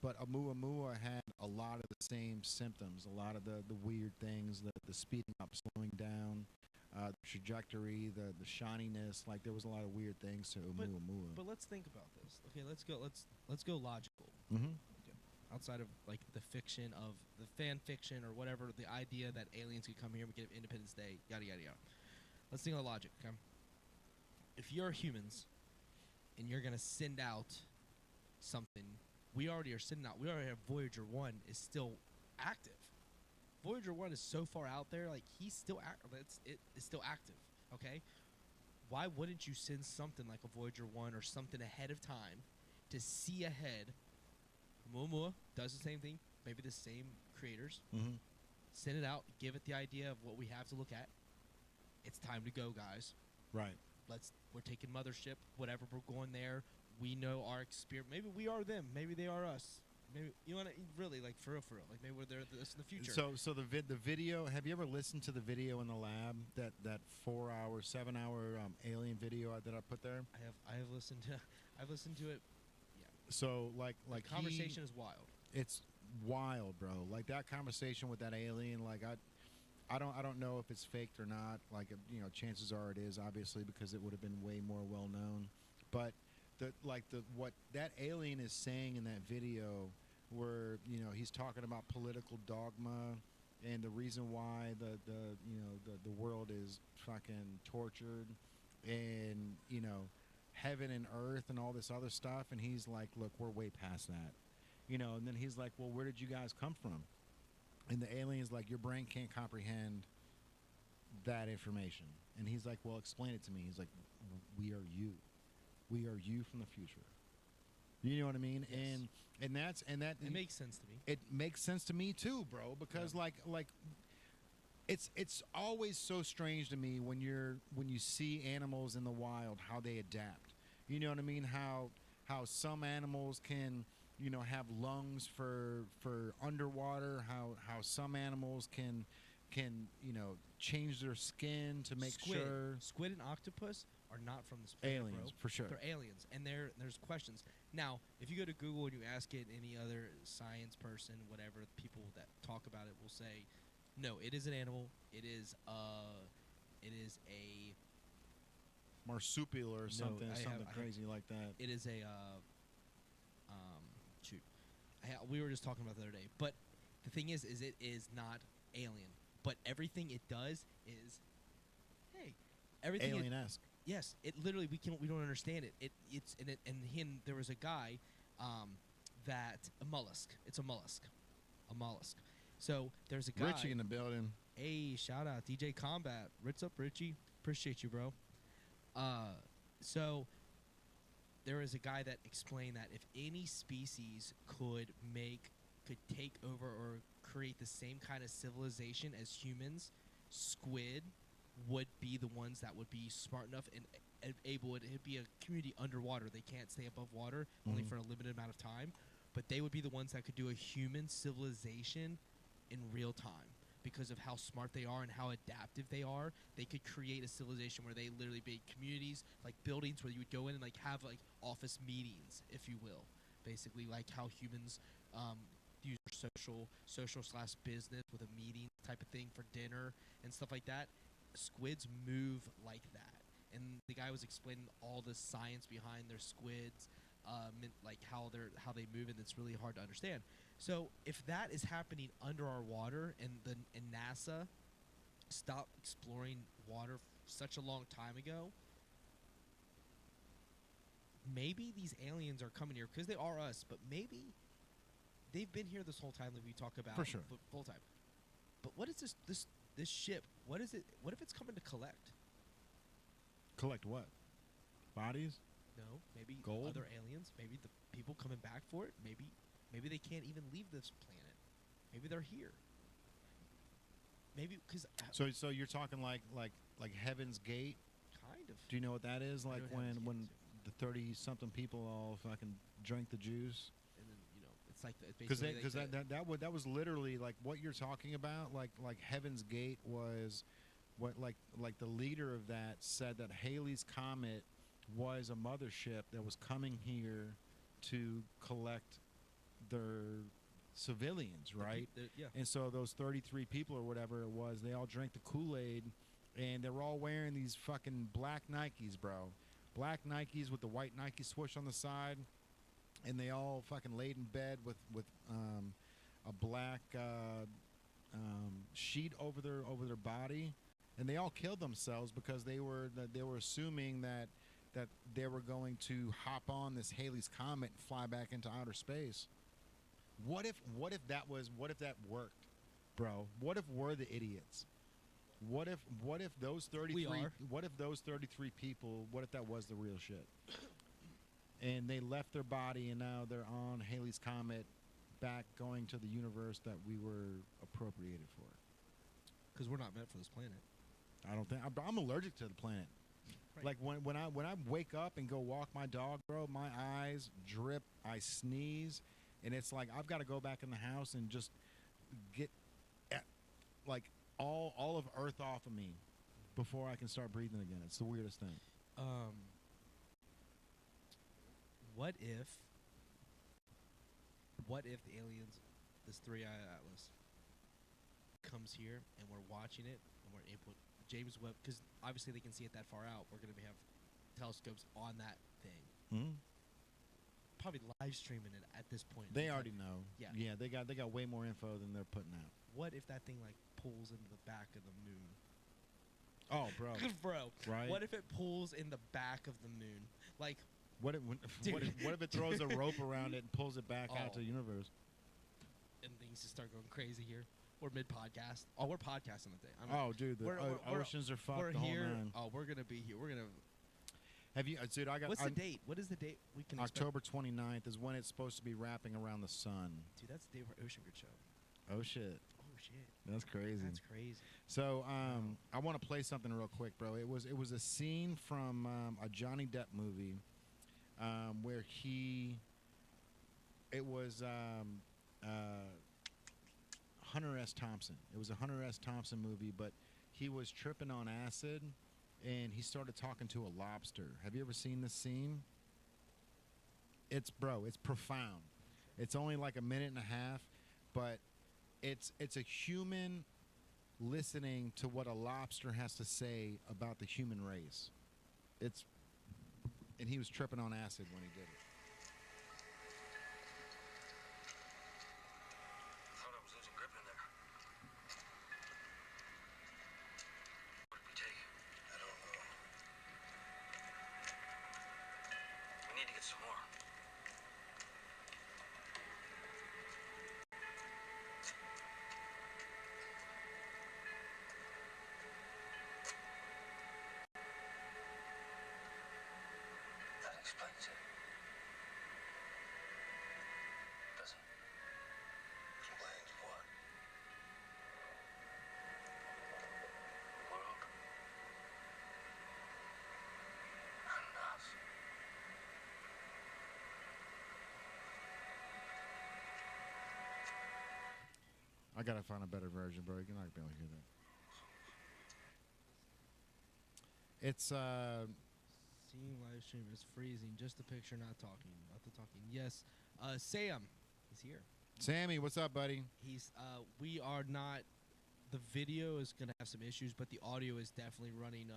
But Oumuamua had a lot of the same symptoms, a lot of the weird things, the speeding up, slowing down, the trajectory, the shininess. Like there was a lot of weird things to Oumuamua. But let's think about this. Okay, let's go logical. Mm-hmm. Outside of like the fiction of the fan fiction or whatever, the idea that aliens could come here and we could have Independence Day, yada yada yada. Let's think of logic. Okay, if you're humans and you're gonna send out something. We already are sitting out. We already have Voyager 1 is still active. Voyager 1 is so far out there, like he's still it is still active. Okay, why wouldn't you send something like a Voyager 1 or something ahead of time to see ahead? Oumuamua does the same thing. Maybe the same creators. Mm-hmm. Send it out. Give it the idea of what we have to look at. It's time to go, guys. Right. We're taking Mothership. Whatever, we're going there. We know our experience. Maybe we are them. Maybe they are us. Maybe you want to really like for real. Like maybe we're there this in the future. So the video. Have you ever listened to the video in the lab? That 4-hour, 7-hour alien video that I put there. I have listened to. I've listened to it. Yeah. So like the conversation is wild. It's wild, bro. Like that conversation with that alien. Like I don't know if it's faked or not. Like chances are it is, obviously, because it would have been way more well known. But what that alien is saying in that video, where he's talking about political dogma and the reason why the world is fucking tortured, and heaven and earth and all this other stuff, and he's like, look, we're way past that, and then he's like, well, where did you guys come from? And the alien's like, your brain can't comprehend that information. And he's like, well, explain it to me. He's like, we are you. We are you from the future. You know what I mean? Yes. It makes sense to me. It makes sense to me too, bro, because like it's always so strange to me when you see animals in the wild, how they adapt. You know what I mean? How some animals can, have lungs for underwater, how some animals can change their skin to make sure. Squid and octopus are not from this planet, Aliens, bro. for sure. They're aliens, and there's questions. Now, if you go to Google and you ask it, any other science person, whatever, people that talk about it will say, no, it is an animal. It is a Marsupial or something, something I crazy like that. It is a shoot. We were just talking about the other day, but the thing is it is not alien. But everything it does is, hey, everything Alien-esque. Yes, it literally we don't understand it. There was a guy, that a mollusk. It's a mollusk. So there's a guy. Richie in the building. Hey, shout out DJ Combat. What's up, Richie? Appreciate you, bro. So there is a guy that explained that if any species could take over or create the same kind of civilization as humans, squid would be the ones that would be smart enough and able. It'd be a community underwater. They can't stay above water only for a limited amount of time, but they would be the ones that could do a human civilization in real time. Because of how smart they are and how adaptive they are, they could create a civilization where they literally be communities, like buildings where you would go in and like have like office meetings, if you will. Basically, like how humans use social/business with a meeting type of thing for dinner and stuff like that. Squids move like that, and the guy was explaining all the science behind their squids, like how they move, and it's really hard to understand. So if that is happening under our water, and NASA stopped exploring water such a long time ago, maybe these aliens are coming here because they are us, but maybe they've been here this whole time that we talk about. For sure. Full time. But what is this ship? What is it? What if it's coming to collect? Collect what? Bodies? No, maybe Gold? other aliens. Maybe the people coming back for it. Maybe they can't even leave this planet. Maybe they're here. Maybe because So you're talking like Heaven's Gate? kind of. Do you know what that is? I Like know Heaven's when Gate, the 30-something people all fucking drank the juice? And then it's like Because basically that was literally like what you're talking about. Like Heaven's Gate was what like the leader of that said that Halley's Comet was a mothership that was coming here to collect their civilians, right? Yeah. And so those 33 people or whatever it was, they all drank the Kool-Aid, and they were all wearing these fucking black Nikes, bro. Black Nikes with the white Nike swoosh on the side, and they all fucking laid in bed with a black sheet over their body, and they all killed themselves because they were assuming that they were going to hop on this Halley's Comet and fly back into outer space. What if that worked, bro? What if we're the idiots? What if those 33 We are. What if those 33 people, what if that was the real shit? And they left their body and now they're on Halley's Comet back going to the universe that we were appropriated for. Because we're not meant for this planet. I don't think I'm allergic to the planet. Right. Like when I wake up and go walk my dog, bro, my eyes drip, I sneeze, and it's like I've got to go back in the house and just get like all of Earth off of me before I can start breathing again. It's the weirdest thing. What if the aliens, this 3-eye atlas, comes here and we're watching it and we're able James Webb, because obviously they can see it that far out. We're going to have telescopes on that thing. Hmm? Probably live streaming it at this point. They already know. Yeah. Yeah, they got way more info than they're putting out. What if that thing like pulls into the back of the moon? Oh, bro. Bro, Right? what if it pulls in the back of the moon? Like, What if it throws a rope around it and pulls it back out Oh. to the universe? and things just start going crazy here. We're mid podcast. Oh, we're podcasting today. Oh, dude, the we're- oceans are fucked. We're The whole here. nine. Oh, we're gonna be here. We're gonna. Have you, dude? I got. What's the date? What is the date we can expect? October 29th is when it's supposed to be wrapping around the sun. Dude, that's the day where Ocean could show. Oh shit, Oh shit. that's crazy. That's crazy. So, I want to play something real quick, bro. It was a scene from a Johnny Depp movie, where it was Hunter S. Thompson. It was a Hunter S. Thompson movie, but he was tripping on acid, and he started talking to a lobster. Have you ever seen this scene? It's profound. It's only like a minute and a half, but it's a human listening to what a lobster has to say about the human race. And he was tripping on acid when he did it. Thought I was losing grip in there. What did we take? I don't know. We need to get some more. That explains it. Doesn't. Explains what? The world. And us. I gotta find a better version, bro. You're not gonna be able to hear that. It's Seeing live stream is freezing. Just a picture, not talking. Not the talking. Yes. Sam. He's here. Sammy. What's up, buddy? He's. We are not. The video is gonna have some issues, but the audio is definitely running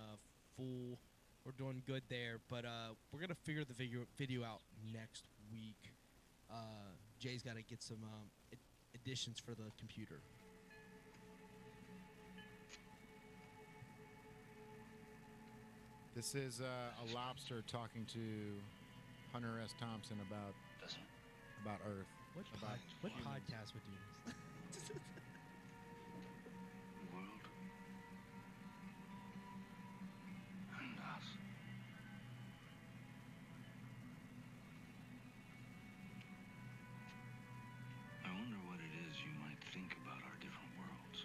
full. We're doing good there, but we're gonna figure the video out next week. Jay's got to get some additions for the computer. This is a lobster talking to Hunter S. Thompson about Earth. What About what humans. podcast would do this? The world. And us. I wonder what it is you might think about our different worlds.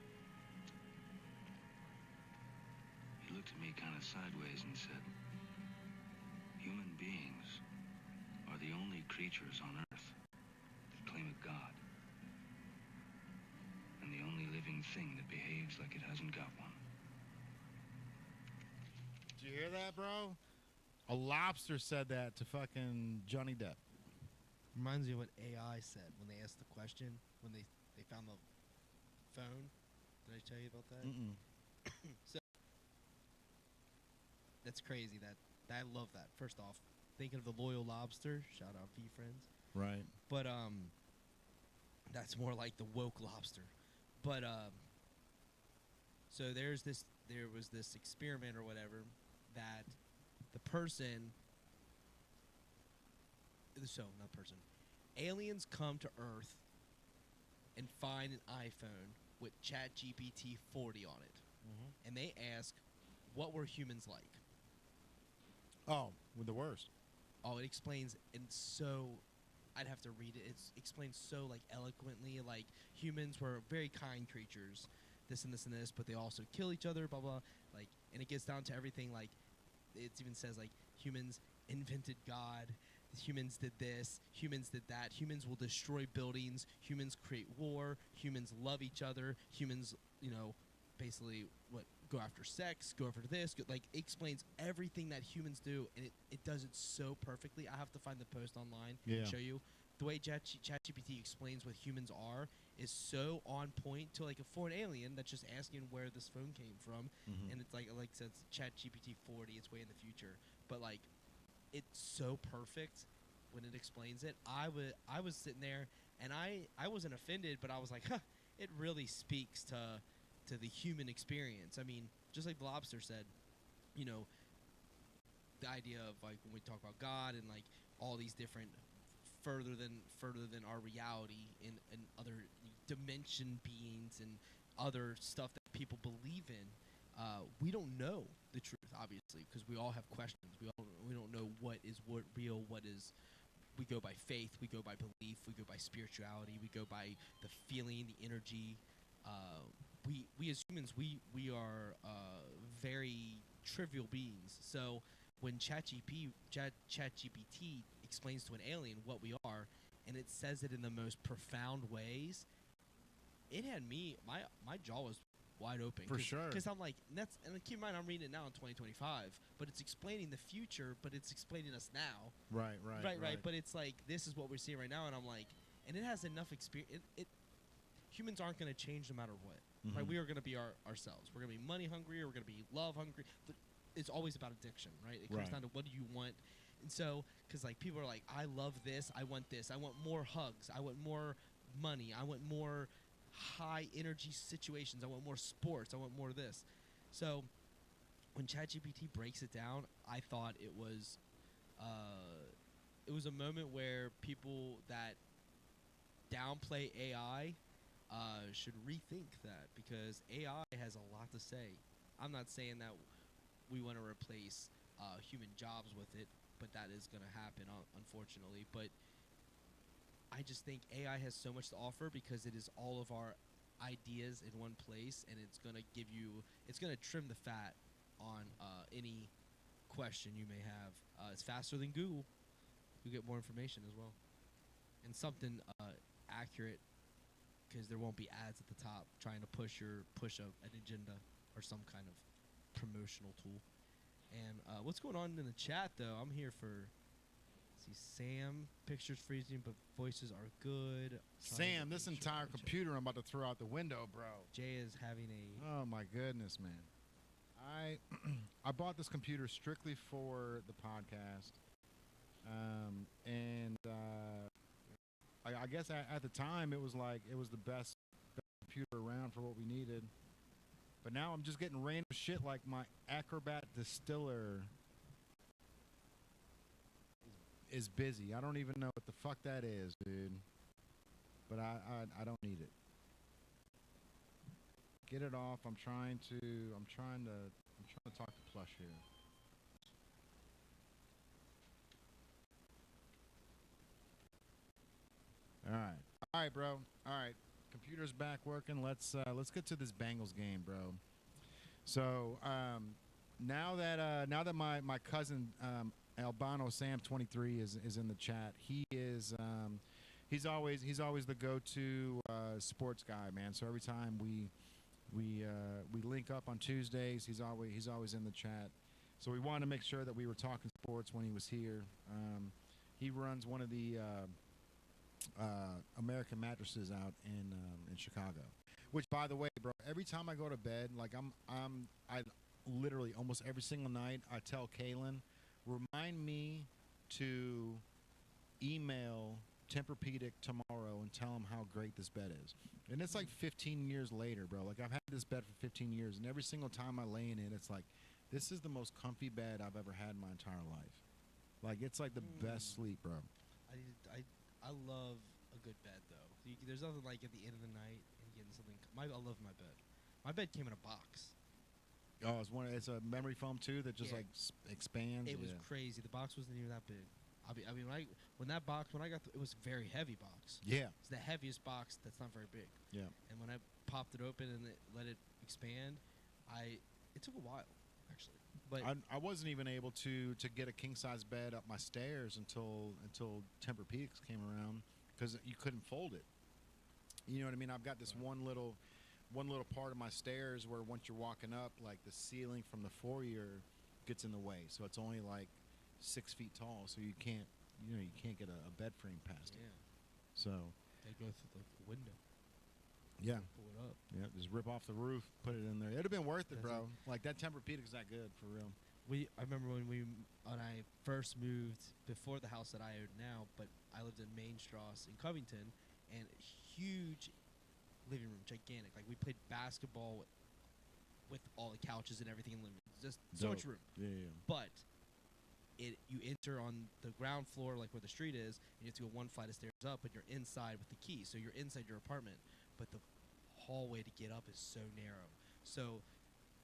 He looked at me kind of sideways and said, "Human beings are the only creatures on Earth that claim a god. And the only living thing that behaves like it hasn't got one." Did you hear that, bro? A lobster said that to fucking Johnny Depp. Reminds me of what AI said when they asked the question when they found the phone. Did I tell you about that? Mm-mm. So that's crazy. That I love that. First off, thinking of the loyal lobster. Shout out V friends. Right. But that's more like the woke lobster. But so there was this experiment or whatever that the person. So not person. Aliens come to Earth and find an iPhone with ChatGPT 40 on it, and they ask, "What were humans like?" Oh, with the worst. Oh, it explains, and so I'd have to read it. It explains so like eloquently, like humans were very kind creatures, this and this and this, but they also kill each other, blah blah. Like, and it gets down to everything. Like, it even says like humans invented God. Humans did this. Humans did that. Humans will destroy buildings. Humans create war. Humans love each other. Humans, basically go after sex, go after this. Like, it explains everything that humans do, and it does it so perfectly. I have to find the post online Yeah. and show you. The way ChatGPT explains what humans are is so on point to like a foreign alien that's just asking where this phone came from, Mhm. and it's like I said, it's ChatGPT 40. It's way in the future, but like it's so perfect when it explains it. I was sitting there and I wasn't offended, but I was like, huh, it really speaks to the human experience. I mean, just like the lobster said, the idea of like when we talk about God and like all these different further than our reality in other dimension beings and other stuff that people believe in. We don't know the truth, obviously, because we all have questions. We don't know what is real, what is. We go by faith, we go by belief, we go by spirituality, we go by the feeling, the energy. We as humans, we are very trivial beings. So when ChatGPT explains to an alien what we are, and it says it in the most profound ways, it had me, my jaw was wide open. For sure. Because I'm like, and keep in mind, I'm reading it now in 2025, but it's explaining the future, but it's explaining us now. Right. But it's like, this is what we're seeing right now, and I'm like, and it has enough experience. Humans aren't going to change no matter what. Mm-hmm. Right? We are going to be ourselves. We're going to be money hungry, or we're going to be love hungry. But it's always about addiction, right? It comes down to what do you want. And so, because like people are like, I love this, I want this, I want more hugs, I want more money, I want more high energy situations, I want more sports, I want more of this. So when ChatGPT breaks it down, I thought it was a moment where people that downplay AI should rethink that, because AI has a lot to say. I'm not saying that we want to replace human jobs with it, but that is going to happen, unfortunately. But I just think AI has so much to offer, because it is all of our ideas in one place, and it's going to trim the fat on any question you may have. It's faster than Google. You get more information as well, and something accurate, because there won't be ads at the top trying to push an agenda or some kind of promotional tool. And what's going on in the chat, though? I'm here for. See, Sam, pictures freezing, but voices are good. Sam, this entire computer I'm about to throw out the window, bro. Jay is having a. Oh my goodness, man! I bought this computer strictly for the podcast, and I guess at the time it was the best computer around for what we needed. But now I'm just getting random shit like my Acrobat distiller is busy. I don't even know what the fuck that is, dude. But I don't need it. Get it off. I'm trying to talk to Plush here. All right, bro. All right. Computer's back working. Let's get to this Bengals game, bro. So now that my cousin Albano Sam 23 is in the chat, he's always the go-to sports guy, man. So every time we link up on Tuesdays, he's always in the chat. So we wanted to make sure that we were talking sports when he was here. He runs one of the American mattresses out in Chicago. Which, by the way, bro, every time I go to bed, like I literally almost every single night I tell Kaylin, remind me to email Tempur-Pedic tomorrow and tell him how great this bed is. And it's like 15 years later, bro. Like I've had this bed for 15 years, and every single time I lay in it, it's like, this is the most comfy bed I've ever had in my entire life. Like it's like the best sleep, bro. I love a good bed, though. There's nothing like at the end of the night and getting something. I love my bed. My bed came in a box. Oh, it's a memory foam too that just expands. It was crazy. The box wasn't even that big. When I got it was a very heavy box. Yeah. It's the heaviest box that's not very big. Yeah. And when I popped it open and let it expand, it took a while, actually. But I wasn't even able to get a king size bed up my stairs until Tempur-Pedic came around, because you couldn't fold it. You know what I mean? I've got this one little part of my stairs where once you're walking up, like the ceiling from the foyer gets in the way, so it's only like 6 feet tall, so you can't get a bed frame past it. So they go through the window. Yeah. Pull it up. Yeah, just rip off the roof, put it in there. It'd have been worth it, bro. Like that Tempur-Pedic is that good, for real. I remember when I first moved, before the house that I own now, but I lived in Main Strasse in Covington, and huge living room, gigantic. Like we played basketball with all the couches and everything in the living room. Just so much room. Yeah. But you enter on the ground floor, like where the street is, and you have to go one flight of stairs up, but you're inside with the key, so you're inside your apartment. But the hallway to get up is so narrow. So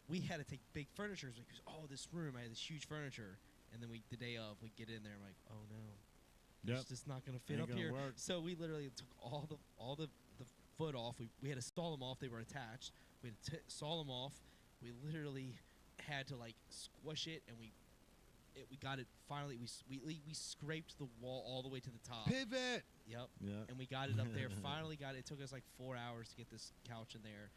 we had to take big furniture because this room, I had this huge furniture, and then the day of, we get in there, I'm like, oh no, it's just not gonna fit Ain't up gonna here. work. So we literally took all the foot off. We had to saw them off. They were attached. We had to saw them off. We literally had to like squish it, and we got it finally. We scraped the wall all the way to the top. Pivot. Yep. Yeah. And we got it up there. Finally got it. It took us like 4 hours to get this couch in there.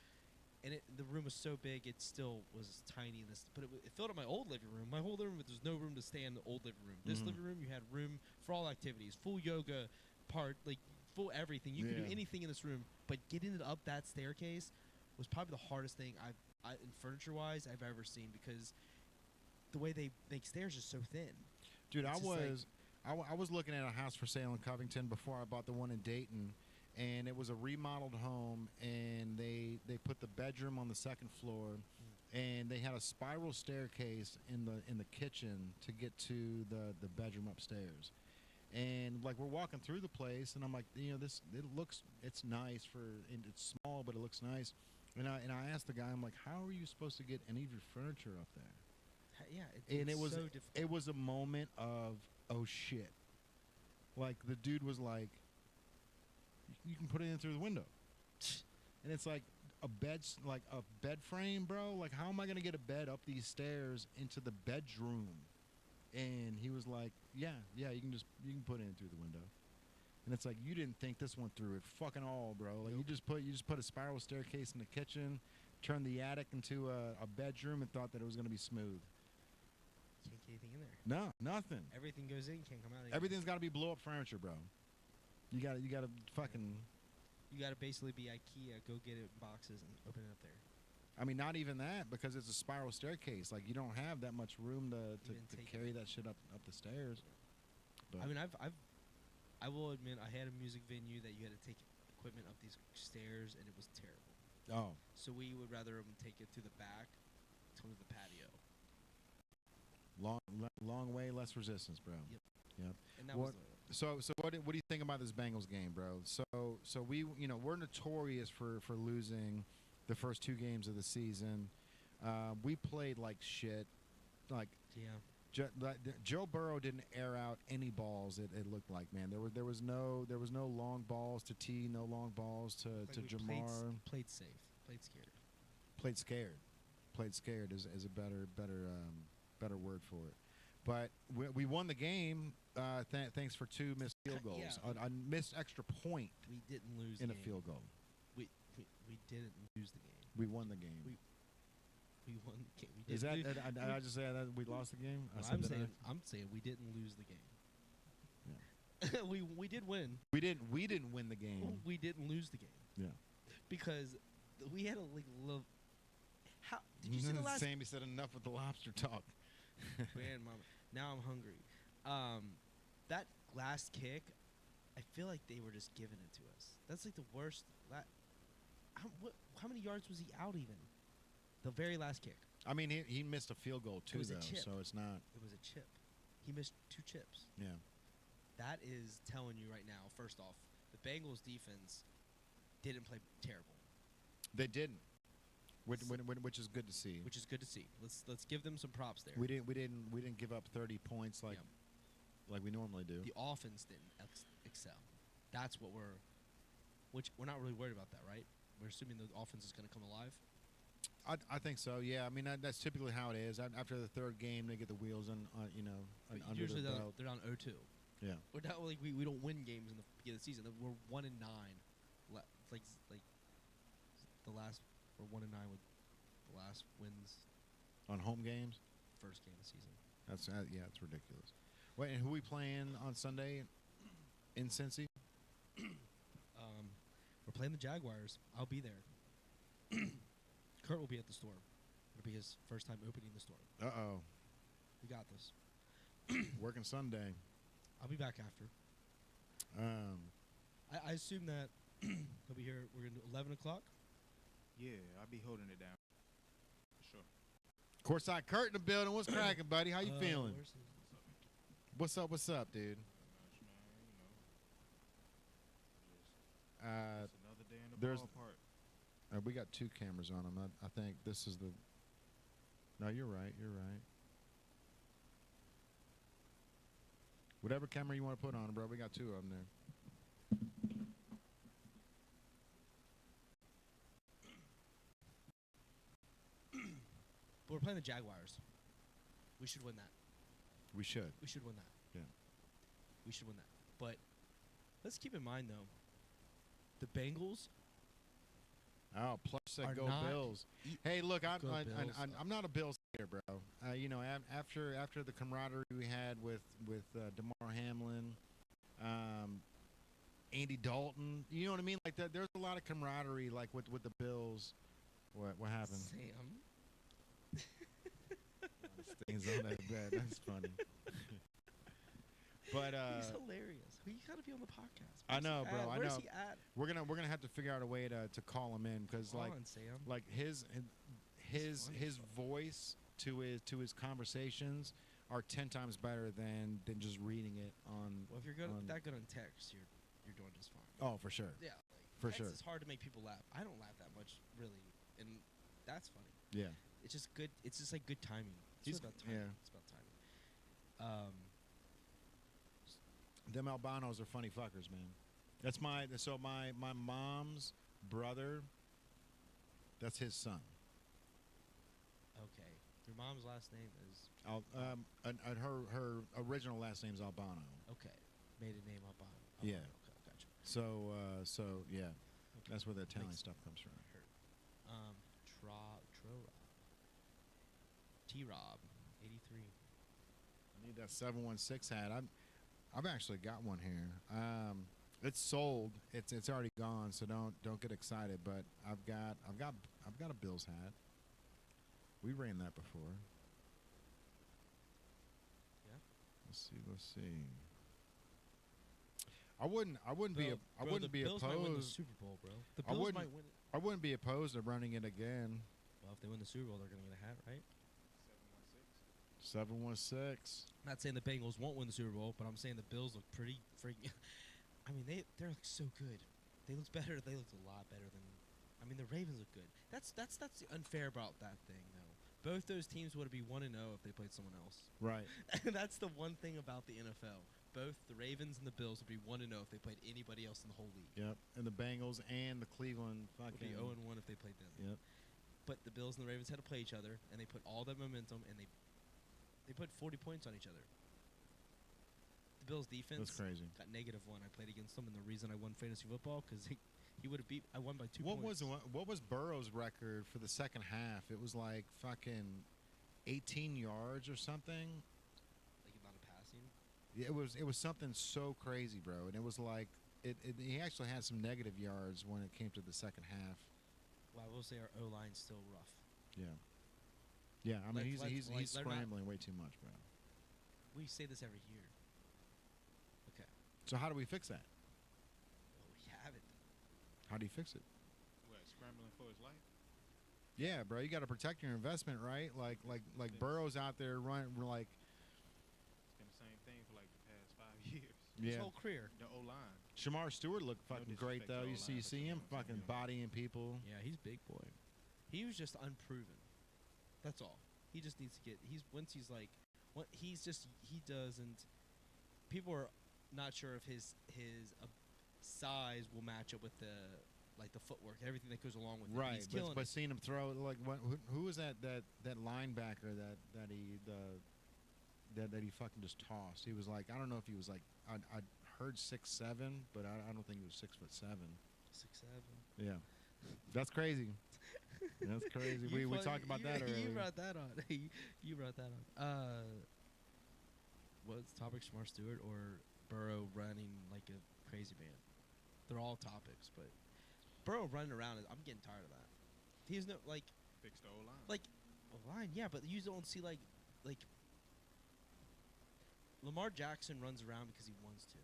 And the room was so big, it still was tiny. But it filled up my old living room. My whole living room, there's no room to stay in the old living room. This living room, you had room for all activities, full yoga part, like full everything. You could do anything in this room. But getting it up that staircase was probably the hardest thing in furniture-wise, I've ever seen, because the way they make stairs is so thin. Dude, I was looking at a house for sale in Covington before I bought the one in Dayton, and it was a remodeled home, and they put the bedroom on the second floor, and they had a spiral staircase in the kitchen to get to the bedroom upstairs. And like we're walking through the place, and I'm like, it's nice and it's small, but it looks nice. And I asked the guy, I'm like, how are you supposed to get any of your furniture up there? Yeah, And it was so difficult. it was a moment of, oh shit. Like the dude was like, you can put it in through the window. And it's like a bed frame, bro. Like, how am I gonna get a bed up these stairs into the bedroom? And he was like, yeah, you can put it in through the window. And it's like, you didn't think this went through it fucking all, bro. Like, Nope. you just put a spiral staircase in the kitchen, turned the attic into a bedroom, and thought that it was gonna be smooth. Can't get anything in there. No, nothing. Everything goes in, can't come out. Again. Everything's got to be blow up furniture, bro. You got to fucking. You got to basically be IKEA, go get it in boxes and open it up there. I mean, not even that, because it's a spiral staircase. Like, you don't have that much room to carry that shit up the stairs. But I mean, I will admit, I had a music venue that you had to take equipment up these stairs, and it was terrible. Oh. So we would rather take it to the back, to the patio. Long way, less resistance, bro. Yep. And that What- was So what do you think about this Bengals game, bro? So we're notorious for losing the first 2 games of the season. We played like shit. Like, yeah. Joe Burrow didn't air out any balls. It looked like, man. There was no long balls to T, no long balls to We Jamar. Played safe, played scared. Played scared is a better word for it. But we won the game thanks for 2 missed field goals. Yeah. A missed extra point We didn't lose in the a game. field goal. We didn't lose the game. We won the game. We won the game. We Is didn't that? lose- I just say that we lost the game? No, I'm saying we didn't lose the game. Yeah. we did win. We didn't win the game. We didn't lose the game. Yeah. Because we had a love. How did you see the last? Sammy said enough with the lobster talk. Man, mama. Now I'm hungry. That last kick, I feel like they were just giving it to us. That's like the worst. How many yards was he out even? The very last kick. I mean, he missed a field goal too, was a though. chip. So it's not. It was a chip. He missed 2 chips. Yeah. That is telling you right now. First off, the Bengals defense didn't play terrible. They didn't. Which is good to see. Which is good to see. Let's give them some props there. We didn't give up 30 points like we normally do. The offense didn't excel. That's what we're not really worried about that, right? We're assuming the offense is going to come alive. I think so. Yeah. I mean, that's typically how it is. After the 3rd game, they get the wheels under Usually their belt. they're down 0-2. Yeah. We're not like we don't win games in the beginning of the season. We're 1-9. Like the last. We're 1-9 with the last wins. On home games. First game of the season. That's it's ridiculous. Wait, and who we playing on Sunday in Cincy? We're playing the Jaguars. I'll be there. Kurt will be at the store. It'll be his first time opening the store. Uh-oh. We got this. Working Sunday. I'll be back after. I assume that he'll be here. We're going to do 11 o'clock. Yeah, I'll be holding it down. For sure. Courtside Kurt in the building. What's cracking, buddy? How you feeling? What's up? What's up, dude? Much, man, Uh, just another day in the there's- ballpark. we got 2 cameras on them. I think this is the. No, you're right. You're right. Whatever camera you want to put on, bro. We got 2 of them there. But we're playing the Jaguars. We should win that. We should. We should win that. Yeah. We should win that. But let's keep in mind, though, the Bengals. Oh, plus Are that go not Bills. e- Hey, look, I'm Go Bills. I'm not a Bills hater, bro. You know, after the camaraderie we had with DeMar Hamlin, Andy Dalton, you know what I mean? Like there's a lot of camaraderie, like with the Bills. What happened? Sam. Things on that bed. That's funny. But He's hilarious. You got to be on the podcast. I know, bro. I Where's know. he at? We're gonna have to figure out a way to call him in because Come like on, Sam. his funny, voice to his conversations are 10 times better than just reading it on. Well, if you're good, on- that good on text, you're doing just fine. Oh, for sure. Yeah, For text sure. It's hard to make people laugh. I don't laugh that much, really, and that's funny. Yeah. It's just good. It's just like good timing. It's He's- about timing. yeah. It's about timing. Them albinos are funny fuckers, man. That's my mom's brother. That's his son. Okay. Your mom's last name is And her original last name's Albano. okay. Maiden name Albano. Yeah. Okay, gotcha. So yeah, Okay. that's where the Italian Makes- stuff comes from. Heard. T-Rob, 83. I need that 716 hat. I've actually got one here. It's sold. It's already gone. So don't get excited. But I've got a Bills hat. We ran that before. Yeah. Let's see. I wouldn't be Bills might win the opposed. Super Bowl, bro. The I Bills wouldn't- might win it. I wouldn't be opposed to running it again. Well, if they win the Super Bowl, they're gonna get a hat, right? 716. I'm not saying the Bengals won't win the Super Bowl, but I'm saying the Bills look pretty freaking. I mean, they're like so good. They look better. They look a lot better than. I mean, the Ravens look good. That's unfair about that thing, though. Both those teams would be 1-0 if they played someone else. Right. That's the one thing about the NFL. Both the Ravens and the Bills would be 1-0 if they played anybody else in the whole league. Yep. And the Bengals and the Cleveland Would be fucking. 0-1 if they played them. Yep. But the Bills and the Ravens had to play each other, and they put all that momentum, and they put 40 points on each other. The Bills' defense That's crazy. got -1. I played against them, and the reason I won fantasy football because he would have beat. I won by 2 What points. was Burrow's record for the second half? It was like fucking 18 yards or something. Like amount of passing? Yeah, it was something so crazy, bro. And it was like he actually had some negative yards when it came to the second half. Well, I will say our O-line's still rough. Yeah. Yeah, I mean Like, he's they're not- scrambling way too much, bro. We say this every year. Okay. So how do we fix that? Well, we have it. How do you fix it? What, scrambling for his life? Yeah, bro, you got to protect your investment, right? Like Burrow's out there running like It's been the same thing for like the past 5 years. His yeah. whole career. The O-line. Shamar Stewart looked fucking great disrespect though. to You O-line, but see you him know what I'm fucking saying? bodying people. Yeah, he's big boy. He was just unproven. That's all. He just needs to get. He doesn't. People are not sure if his size will match up with the footwork, everything that goes along with it. Right, He's killing but it. seeing him throw like who was that linebacker that he fucking just tossed? He was like, I don't know if he was like I heard 6'7", but I don't think he was 6'7". 6'7". Yeah, that's crazy. That's crazy. We talked about that earlier. You brought that on. You brought that on. What's the topic? Shamar Stewart or Burrow running like a crazy man? They're all topics, but Burrow running around, I'm getting tired of that. He's no like Fix the O-line. like a line, yeah, but you don't see like Lamar Jackson runs around because he wants to.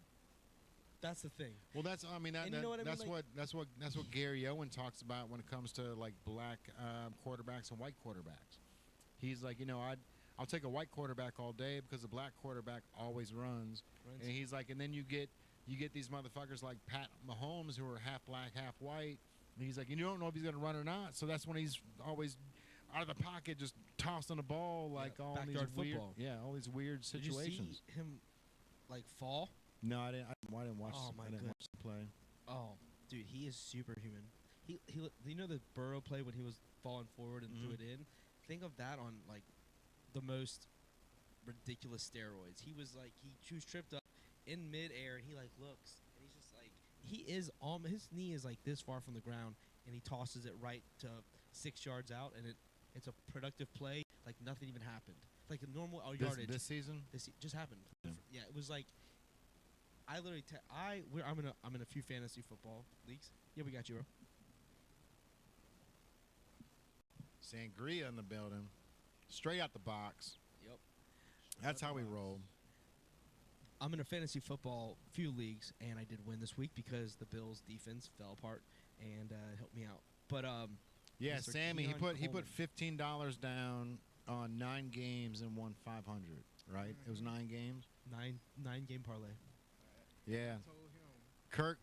That's the thing. Well, that's And you know what I mean? that's what Gary Owen talks about when it comes to like black quarterbacks and white quarterbacks. He's like, I'll I'll take a white quarterback all day because the black quarterback always runs. And he's like, and then you get these motherfuckers like Pat Mahomes who are half black, half white. And he's like, you don't know if he's going to run or not. So that's when he's always out of the pocket, just tossing the ball like all these weird, football. all these weird situations. Did you see him like fall? No, I didn't. I didn't watch. Oh my I didn't watch the play. Oh, dude, he is superhuman. He you know the Burrow play when he was falling forward and threw it in? Think of that on like the most ridiculous steroids. He was like he was tripped up in midair and he like looks and he's just like he is on his knee is like this far from the ground and he tosses it right to 6 yards out and it's a productive play like nothing even happened. Like a normal yardage. This season? This just happened. Yeah. It was like I literally I'm in a few fantasy football leagues. Yeah, we got you, bro. Sangria in the building. Straight out the box. Yep. That's how we roll. I'm in a fantasy football few leagues, and I did win this week because the Bills' defense fell apart and helped me out. But yeah, Mr. Sammy, Keon he put Coleman. $15 down on 9 games and won 500. Right? It was 9 games. Nine game parlay. Yeah. I told him.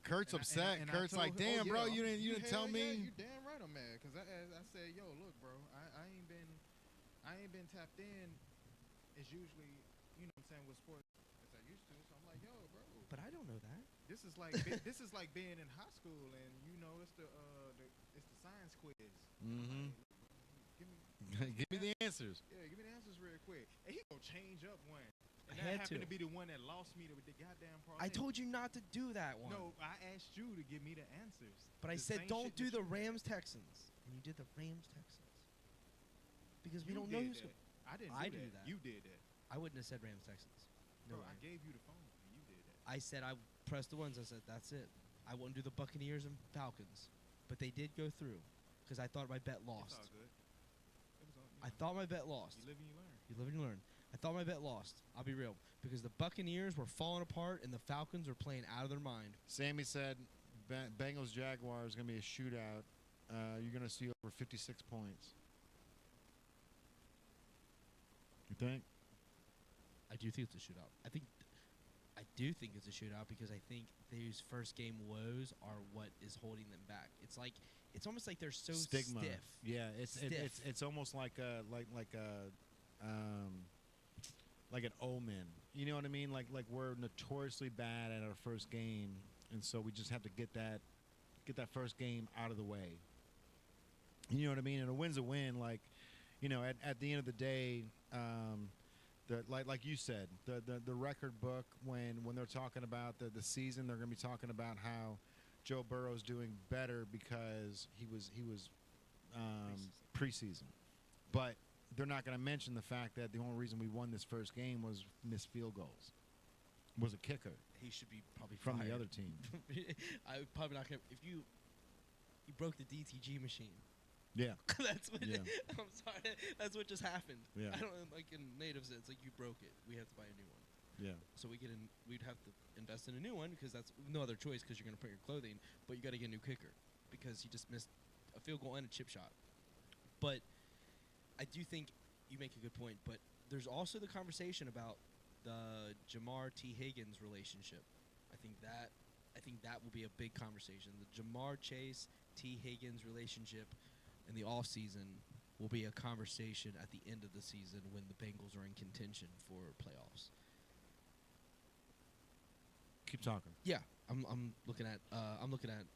Kurt's upset. And I Kurt's told like, him, damn, bro, you didn't tell hell me. Yeah, you damn right I'm mad. Because I said, yo, look, bro, I ain't been tapped in. It's usually, you know what I'm saying, with sports as I used to. So I'm like, yo, bro. But I don't know that. This is like this is like being in high school and you know it's the science quiz. Mm-hmm. Like, Give me the answers. Yeah, give me the answers real quick. And he gonna change up one. And I had that happened to. to be the one that lost me with the goddamn parlay. I told you not to do that one. No, I asked you to give me the answers. But I The said same don't shit do that the you did. Rams Texans, and you did the Rams Texans because we You don't know did who's. that. I didn't. I do do that. that. You did that. I wouldn't have said Rams Texans. No Bro, way. I gave you the phone and you did that. I said I pressed the ones. I said that's it. I wouldn't do the Buccaneers and Falcons, but they did go through because I thought my bet It's lost. all good. It was all, I thought my bet lost. You live and you learn. You live and you learn. I thought my bet lost. I'll be real because the Buccaneers were falling apart and the Falcons were playing out of their mind. Sammy said Bengals Jaguars is going to be a shootout. You're going to see over 56 points. You think? I do think it's a shootout. I do think it's a shootout because I think these first game woes are what is holding them back. It's almost like they're so Stigma. stiff. Yeah, Stiff. it's almost like like an omen. You know what I mean? Like we're notoriously bad at our first game, and so we just have to get that first game out of the way. You know what I mean? And a win's a win. Like, you know, at the end of the day, like you said, the record book when they're talking about the season, they're going to be talking about how Joe Burrow's doing better because he was preseason. But they're not going to mention the fact that the only reason we won this first game was missed field goals. Was a kicker He should be probably from fired. the other team. I would probably not gonna. If you broke the DTG machine. Yeah. That's what. Yeah. I'm sorry. That's what just happened. Yeah. I don't like in natives. It's like you broke it. We have to buy a new one. Yeah. So we'd have to invest in a new one because that's no other choice because you're gonna put your clothing. But you got to get a new kicker because he just missed a field goal and a chip shot. But I do think you make a good point. But there's also the conversation about the Jamar T. Higgins relationship. I think that will be a big conversation. The Jamar Chase T. Higgins relationship in the off season will be a conversation at the end of the season when the Bengals are in contention for playoffs. Keep talking. Yeah, I'm looking at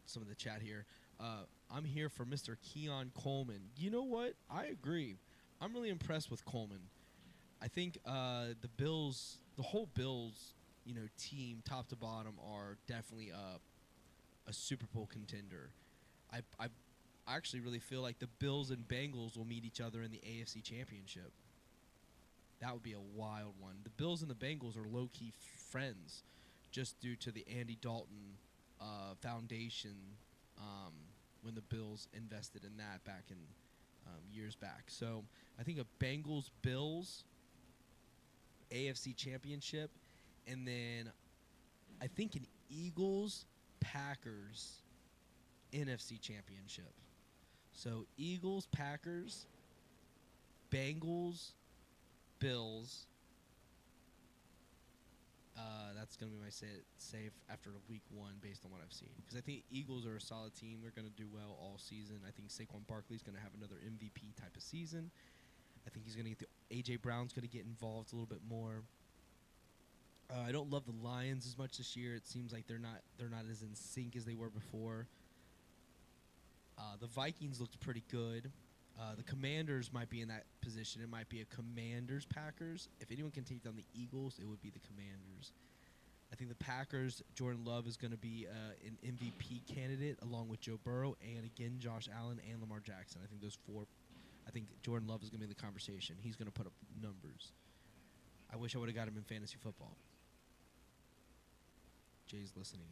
some of the chat here. I'm here for Mr. Keon Coleman. You know what? I agree. I'm really impressed with Coleman. I think the Bills, the whole Bills, team, top to bottom, are definitely a Super Bowl contender. I actually really feel like the Bills and Bengals will meet each other in the AFC Championship. That would be a wild one. The Bills and the Bengals are low-key friends just due to the Andy Dalton foundation when the Bills invested in that back in years back. So I think a Bengals-Bills AFC Championship, and then I think an Eagles-Packers NFC Championship. So Eagles, Packers, Bengals, Bills. That's going to be my safe after week 1 based on what I've seen. Because I think Eagles are a solid team. They're going to do well all season. I think Saquon Barkley's going to have another MVP type of season. I think he's going to get A.J. Brown's going to get involved a little bit more. I don't love the Lions as much this year. It seems like they're not as in sync as they were before. The Vikings looked pretty good. The Commanders might be in that position. It might be a Commanders-Packers. If anyone can take down the Eagles, it would be the Commanders. I think the Packers, Jordan Love is going to be an MVP candidate along with Joe Burrow and, again, Josh Allen and Lamar Jackson. I think those four. I think Jordan Love is going to be in the conversation. He's going to put up numbers. I wish I would have got him in fantasy football. Jay's listening.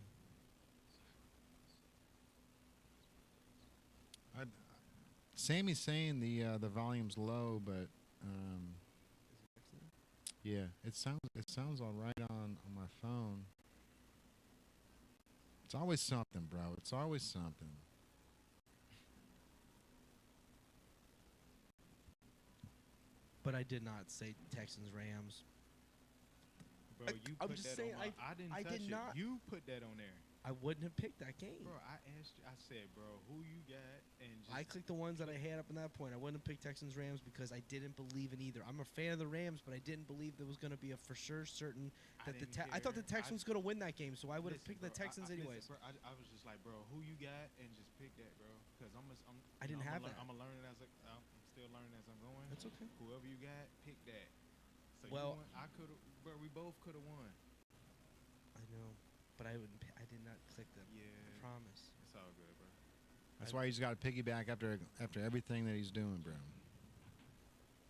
Sammy's saying the volume's low, but yeah, it sounds all right on my phone. It's always something, bro. It's always something. But I did not say Texans Rams. Bro, you I'm put just that saying, on my, I didn't I touch did it. not. You put that on there. I wouldn't have picked that game. Bro, I asked you, I said, bro, who you got? And just I clicked the ones that I had up in that point. I wouldn't have picked Texans Rams because I didn't believe in either. I'm a fan of the Rams, but I didn't believe there was going to be a for sure certain that I thought the Texans going to win that game, so I would have picked the Texans anyways. Listen, bro, I was just like, bro, who you got? And just pick that, bro. Because I didn't have that. I'm learning as I'm still learning as I'm going. That's okay. Whoever you got, pick that. So well, you won, I could have, bro. We both could have won. I know, but I did not click them. Yeah, I promise. It's all good, bro. That's why he's got to piggyback after everything that he's doing, bro.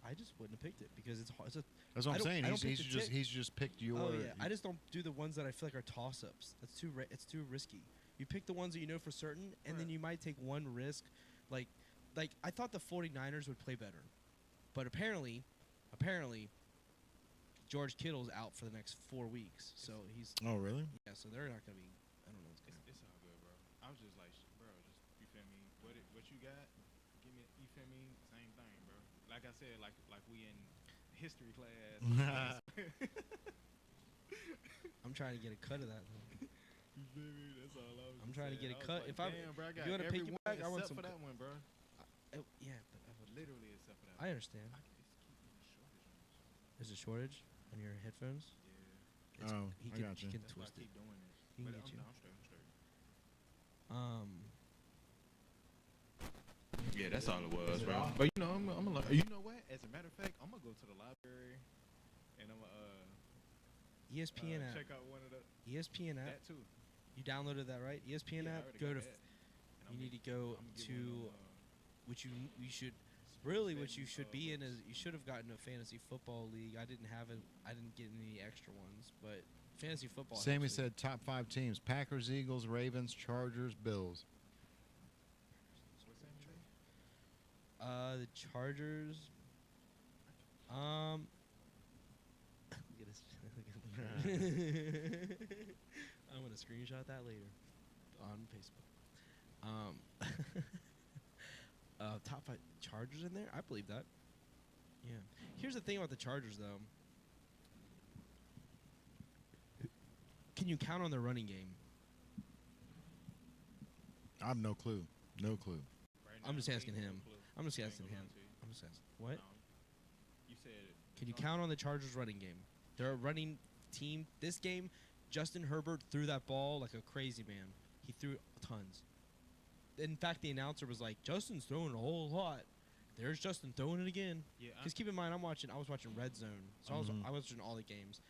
I just wouldn't have picked it because it's hard. That's what I'm saying. He's just picked your. Oh yeah, I just don't do the ones that I feel like are toss-ups. It's too risky. You pick the ones that you know for certain, and then you might take one risk. Like I thought the 49ers would play better, but apparently, George Kittle's out for the next 4 weeks. So he's. Oh really? Yeah. So they're not gonna be. I don't know what's gonna happen. It's all good, bro. I was just like, bro, just you feel me? What you got? Give me. You feel me? Same thing, bro. Like I said, like we in history class. I'm trying to get a cut of that. You feel me? That's all I was. I'm trying to get a cut. Like, if I'm, damn, bro, I got you want to pick every it back? one I want except some. for that one, bro. Yeah, but I would. Literally except for that. I understand. I can just keep getting shortage on this. There's a shortage on your headphones. Yeah. Oh, he I can, got you. He can That's why twist I it. keep doing this. He can But get you. no, I'm straight. I'm straight. Yeah, that's all it was, bro. But you know, I'm gonna. You know what? As a matter of fact, I'm gonna go to the library, and I'm gonna ESPN app. check out one of the ESPN app. that too. You downloaded that, right? ESPN Yeah, I app. already Go got to. that. And You I'm need to gonna- go I'm gonna to give one of which you should. them, Really, what you betting, should be in books. is you should have gotten a fantasy football league. I didn't have it. I didn't get any extra ones, but fantasy football. Sammy helps you. said top 5 teams: Packers, Eagles, Ravens, Chargers, Bills. What's that mean? The Chargers. Look at this. I'm gonna screenshot that later on Facebook. Top 5 Chargers in there? I believe that. Yeah. Here's the thing about the Chargers, though. Can you count on their running game? I have no clue. No clue. Right I'm now, just ain't asking no him. clue. I'm just I ain't asking gonna him. lie to you. I'm just asking. What? You said it. Can you count on the Chargers running game? They're a running team. This game, Justin Herbert threw that ball like a crazy man. He threw tons. In fact, the announcer was like, "Justin's throwing a whole lot." There's Justin throwing it again. Yeah. Because keep in mind, I was watching Red Zone, so Mhm. I was watching all the games.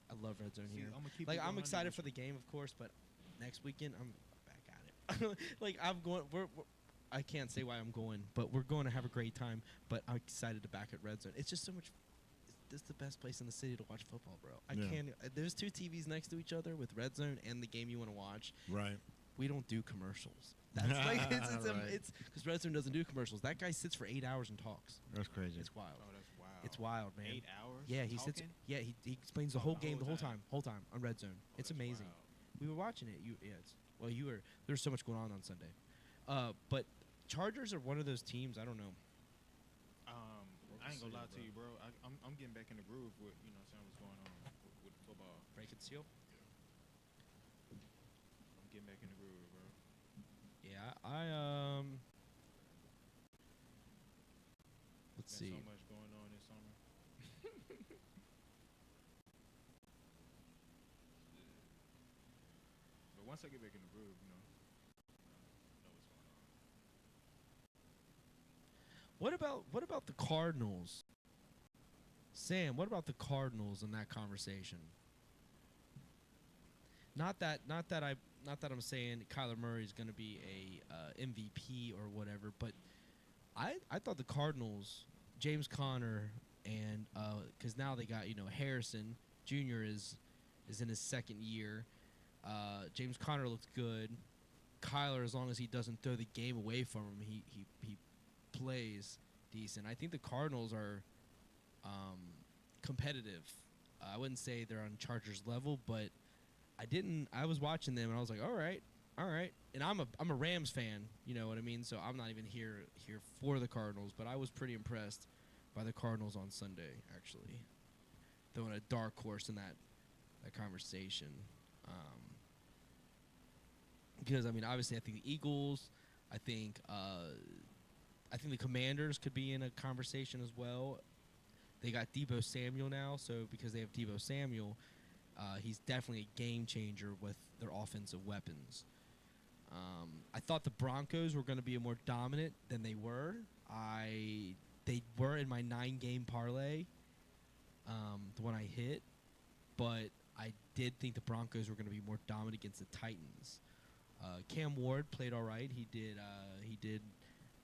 I love Red Zone here. I'm gonna keep Like it I'm 100 excited with for the you. game, of course, but next weekend I'm back at it. Like I'm going. I can't say why I'm going, but we're going to have a great time. But I'm excited to back at Red Zone. It's just so much. This is the best place in the city to watch football, bro. I Yeah. can't. There's 2 TVs next to each other with Red Zone and the game you want to watch. Right. We don't do commercials. That's like Right. it's because Red Zone doesn't do commercials. That guy sits for 8 hours and talks. That's crazy. It's wild. Oh, that's wild. It's wild, man. 8 hours. Yeah, he sits. talking? Yeah, he explains the Oh, whole the game whole the whole time on Red Zone. Oh, It's that's amazing. wild. We were watching it. You were. There's so much going on Sunday. But Chargers are one of those teams. I don't know. I I ain't gonna See lie it, to you, bro. I'm getting back in the groove with what's going on with football. Break and seal. I'm getting back in the groove, bro. Yeah, let's Been see. so much going on this summer. But once I get back in the groove, know what's going on. What about the Cardinals? Sam, what about the Cardinals in that conversation? Not that I'm saying Kyler Murray is going to be a MVP or whatever, but I thought the Cardinals, James Conner, and because now they got Harrison Jr. is in his second year. James Conner looks good. Kyler, as long as he doesn't throw the game away from him, he plays decent. I think the Cardinals are competitive. I wouldn't say they're on Chargers level, but I was watching them and I was like, all right. And I'm a Rams fan, you know what I mean? So I'm not even here for the Cardinals, but I was pretty impressed by the Cardinals on Sunday, actually. Throwing a dark horse in that conversation. Because I mean, obviously I think the Eagles, I think the Commanders could be in a conversation as well. They got Deebo Samuel now, so because they have Deebo Samuel, he's definitely a game changer with their offensive weapons. I thought the Broncos were going to be more dominant than they were. They were in my 9-game parlay, the one I hit, but I did think the Broncos were going to be more dominant against the Titans. Cam Ward played all right. He did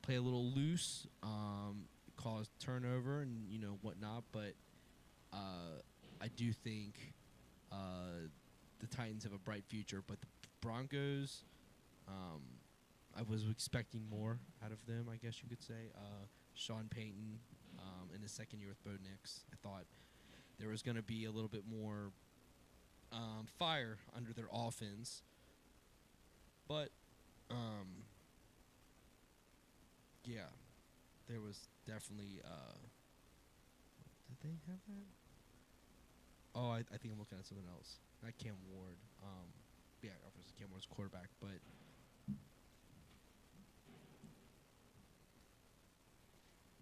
play a little loose, caused turnover and whatnot, but I do think the Titans have a bright future. But the Broncos, I was expecting more out of them, I guess you could say. Sean Payton in his second year with Bo Nix, I thought there was going to be a little bit more fire under their offense. But, yeah, there was definitely, did they have that? Oh, I think I'm looking at something else. Not Cam Ward. Yeah, obviously Cam Ward's quarterback, but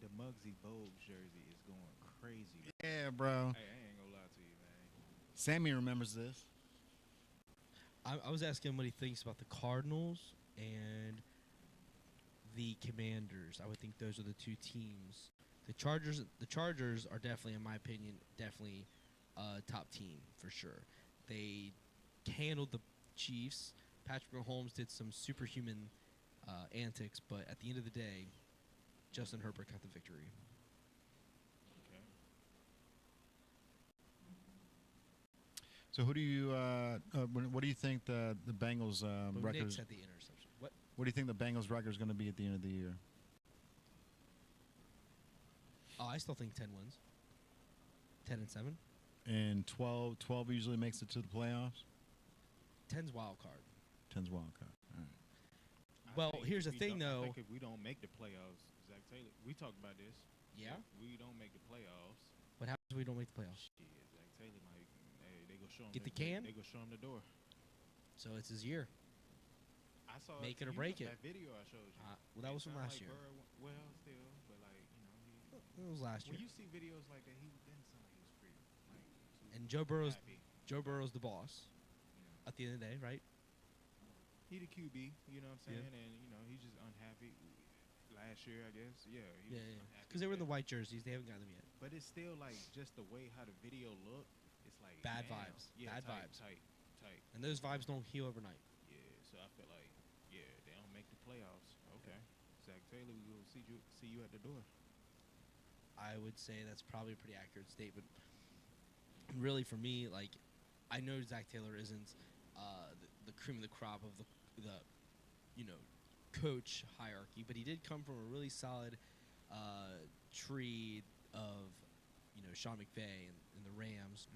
The Muggsy Bogues jersey is going crazy. Yeah, bro. Hey, I ain't gonna lie to you, man. Sammy remembers this. I was asking him what he thinks about the Cardinals and the Commanders. I would think those are the two teams. The Chargers are definitely, in my opinion, top team for sure. They handled the Chiefs. Patrick Mahomes did some superhuman antics, but at the end of the day, Justin Herbert got the victory. Okay. So who do you what do you think the Bengals But record? Knicks had the interception. What do you think the Bengals record is going to be at the end of the year? Oh, I still think 10 wins. 10-7. And 12 usually makes it to the playoffs. 10's wild card. 10's wild card. All right. Well, think here's if the we thing, don't- though. I think if we don't make the playoffs, Zach Taylor, we talked about this. Yeah? If we don't make the playoffs, What happens if we don't make the playoffs? shit, Zach Taylor might. They go show him. Get the can? They go show him the door. So it's his year. I saw. Make it or you break know it. That video I showed you. Well, that was from Sound last year. Well, still, but like It was last when year. you see videos like that, he didn't sound like he was pretty. Like, And Joe Burrow's happy, the boss you know. at the end of the day, right? He the QB, you know what I'm Yeah. saying, and he's just unhappy. Last year, I guess, he was unhappy Because they were in the with it. white jerseys. They haven't gotten them yet. But it's still like just the way how the video looked. It's like Bad damn. vibes. Yeah, Bad tight, vibes. Tight. And those vibes don't heal overnight. Yeah, so I feel like they don't make the playoffs. Okay, Zach Taylor, we will see you at the door. I would say that's probably a pretty accurate statement. And really, for me, like, I know Zach Taylor isn't the cream of the crop of the coach hierarchy, but he did come from a really solid tree of Sean McVay and the Rams,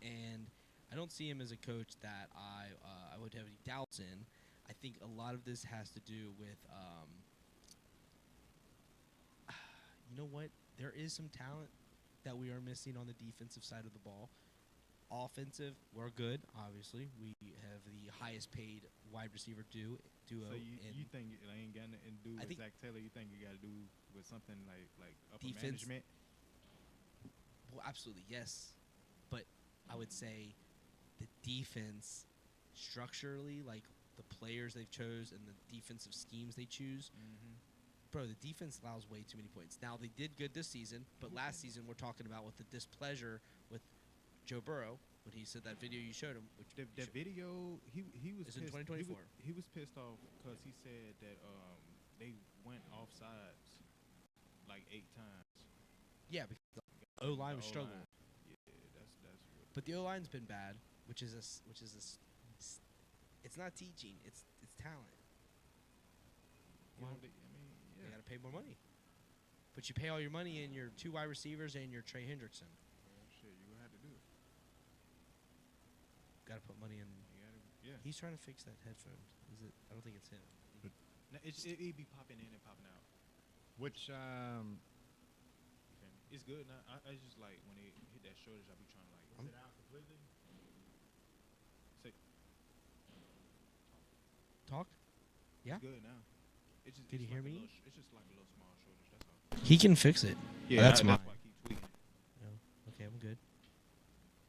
and I don't see him as a coach that I would have any doubts in. I think a lot of this has to do with you know what? there is some talent that we are missing on the defensive side of the ball. Offensive, we're good. Obviously, we have the highest paid wide receiver duo. So you think it ain't got nothing to do I with think Zach Taylor? You think you got to do with something like upper Defense. management? Well, absolutely yes, but I would say the defense structurally, like the players they've chose and the defensive schemes they choose, Mm-hmm. bro, the defense allows way too many points. Now they did good this season, but last season we're talking about with the displeasure with Joe Burrow when he said that video you showed him, which That video, he was It's in pissed. 2024. He was pissed off because he said that they went offsides like 8 times. yeah, because the O line was The struggling, O-line. Yeah, that's what. but the O line's been bad, which is it's not teaching, it's talent. You know, Well, yeah. You got to pay more money, but you pay all your money in your 2 wide receivers and your Trey Hendrickson. Well, shit, you gonna have to do it. Got to put money in. You gotta, yeah. He's trying to fix that headphones. Is it? I don't think it's him. No, it be popping in and popping out. Which You feel me? It's good. Now, I just like when they hit that shortage, I be trying to like. I'm- Is it out completely? Say, Talk. Yeah. it's good now. It's just, Did it's you hear like me? It's just like a little small shortage. That's all. He can fix it. That's why mine. I keep tweaking. Okay, I'm good.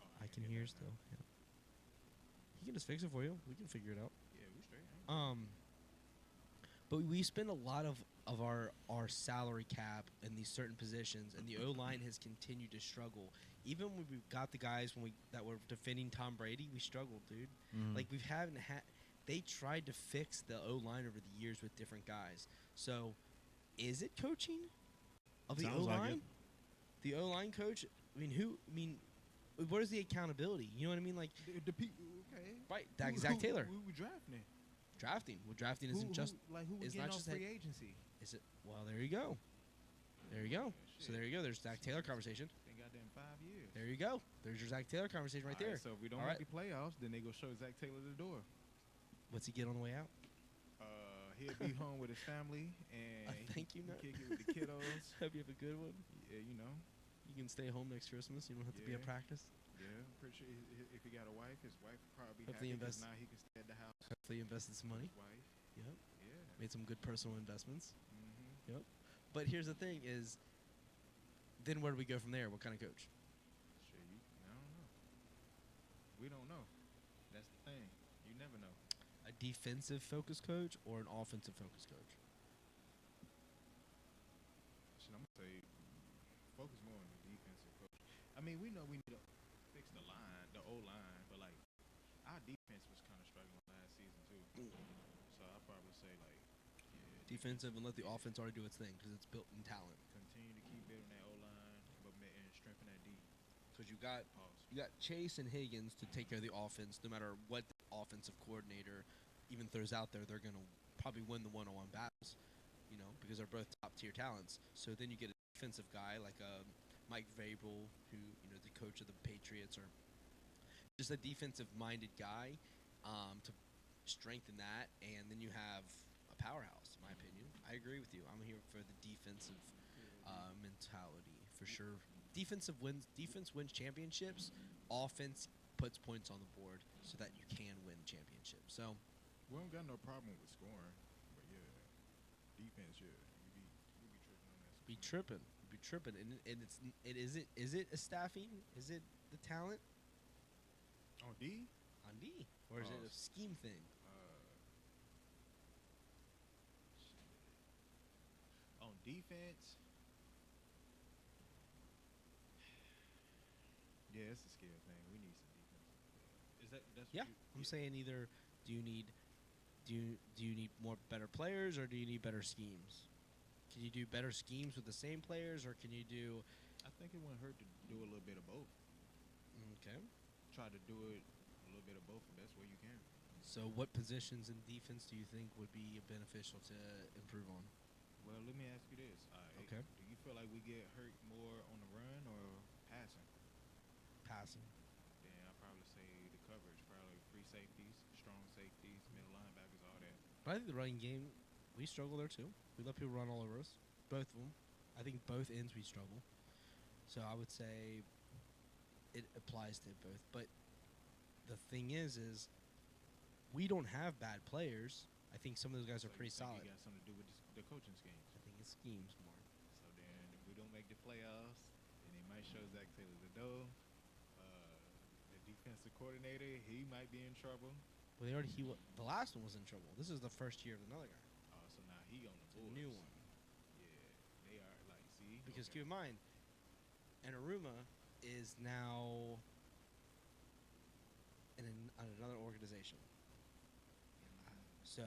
Oh, I can get hear that still. now. Yeah. He can just fix it for you. We can figure it out. Yeah, we straight. Ain't we? But we spend a lot of our salary cap in these certain positions, and the O line has continued to struggle. Even when we got the guys that were defending Tom Brady, we struggled, dude. Like we haven't had. They tried to fix the O line over the years with different guys. So, is it coaching of the O Sounds like line? it. The O line coach. I mean, what is the accountability? You know what I mean? Like, Okay. right? Zach Taylor Who we drafting? drafting. Well, drafting isn't just. Like who we it's getting not off just free agency? Is it? Well, there you go. There you go. So there you go. There's Zach Taylor conversation. Been goddamn 5 years. There you go. There's your Zach Taylor conversation right there. So if we don't All make right. the playoffs, then they go show Zach Taylor the door. What's he get on the way out? He'll be home with his family and thank you he note. kick it with the kiddos. Hope you have a good one. Yeah, you know. You can stay home next Christmas. You don't have to be at Yeah. practice. Yeah, I'm pretty sure if he got a wife, his wife would probably be Hopefully happy 'cause invest- now he can stay at the house with Hopefully, you invested some money. his wife. Yep. Yeah. Made some good personal investments. Mm-hmm. But here's the thing: is then where do we go from there? What kind of coach? Shit, I don't know. We don't know. That's the thing. You never know. A defensive focused coach or an offensive focused coach? Shit, I'm gonna say focus more on the defensive coach. I mean, we know we need to fix the line, the O line, but like our defense was kind of struggling last season too. So I'll probably say like Defensive and let the offense already do its thing because it's built in talent. continue to keep building that O line, but and strengthen that D. Because you got Pause. Chase and Higgins to take care of the offense. No matter what the offensive coordinator even throws out there, they're gonna probably win the one-on-one battles. You know, because they're both top-tier talents. So then you get a defensive guy like Mike Vrabel, who the coach of the Patriots, or just a defensive-minded guy to strengthen that, and then you have a powerhouse. In my opinion, I agree with you. I'm here for the defensive mentality for sure. Defense wins championships. Offense puts points on the board so that you can win championships. So We don't got no problem with scoring, but yeah, defense, yeah, we be tripping on that. be tripping, and is it a staffing? Is it the talent On D, on D, or is it a Oh, scheme thing? on defense, yeah, it's a skill thing. We need some defense. Is that's what Yeah, I'm saying either do you need more better players or do you need better schemes? Can you do better schemes with the same players, or can you do? I think it wouldn't hurt to do a little bit of both. Okay. Try to do it a little bit of both the best way you can. So, what positions in defense do you think would be beneficial to improve on? Well, let me ask you this. Okay. Do you feel like we get hurt more on the run or passing? Passing. Then I'd probably say the coverage, probably free safeties, strong safeties, middle linebackers, all that. But I think the running game, we struggle there too. We let people run all over us, both of them. I think both ends we struggle. So I would say it applies to both. But the thing is we don't have bad players. I think some of those guys are pretty solid. It got something to do with the coaching schemes. I think it's schemes more. So then, if we don't make the playoffs, then they might show Zach Taylor the door. The defensive coordinator, he might be in trouble. Well, the last one was in trouble. This is the first year of another guy. Oh, so now he on the It's a board. new one. Yeah, they are like, see, Because okay. keep in mind, Anaruma is now on another organization. So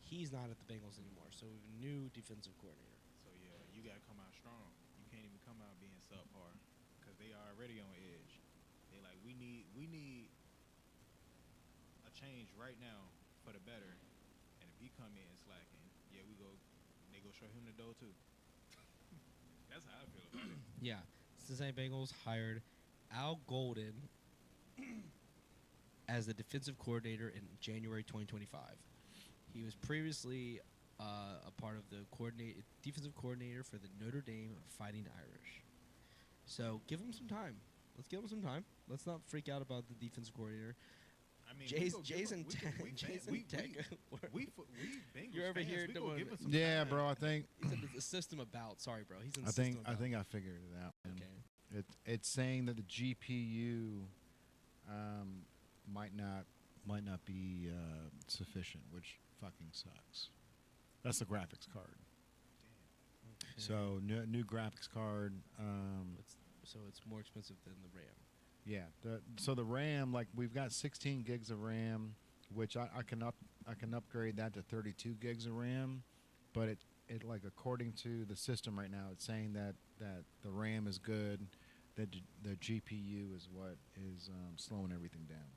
he's not at the Bengals anymore. So we have a new defensive coordinator. So yeah, you gotta come out strong. You can't even come out being subpar because they are already on edge. They like we need a change right now for the better. And if he come in slacking, yeah, they go show him the door too. That's how I feel about it. Yeah. Cincinnati Bengals hired Al Golden as the defensive coordinator in January 2025. He was previously a part of the defensive coordinator for the Notre Dame Fighting Irish. So give him some time. Let's give him some time. Let's not freak out about the defensive coordinator. I mean, Jason Tech. we Bengals You're over fans, here we gonna doing give him some Yeah, time. bro. I think He's in the system about. Sorry, bro. He's in the I system think about. I think I figured it out. man. Okay. It's saying that the GPU might not be sufficient, which fucking sucks. That's the graphics card. Okay. So new graphics card. So it's more expensive than the RAM. Yeah. So the RAM, like we've got 16 gigs of RAM, which I can upgrade that to 32 gigs of RAM, but it like according to the system right now, it's saying that the RAM is good, that the GPU is what is slowing everything down.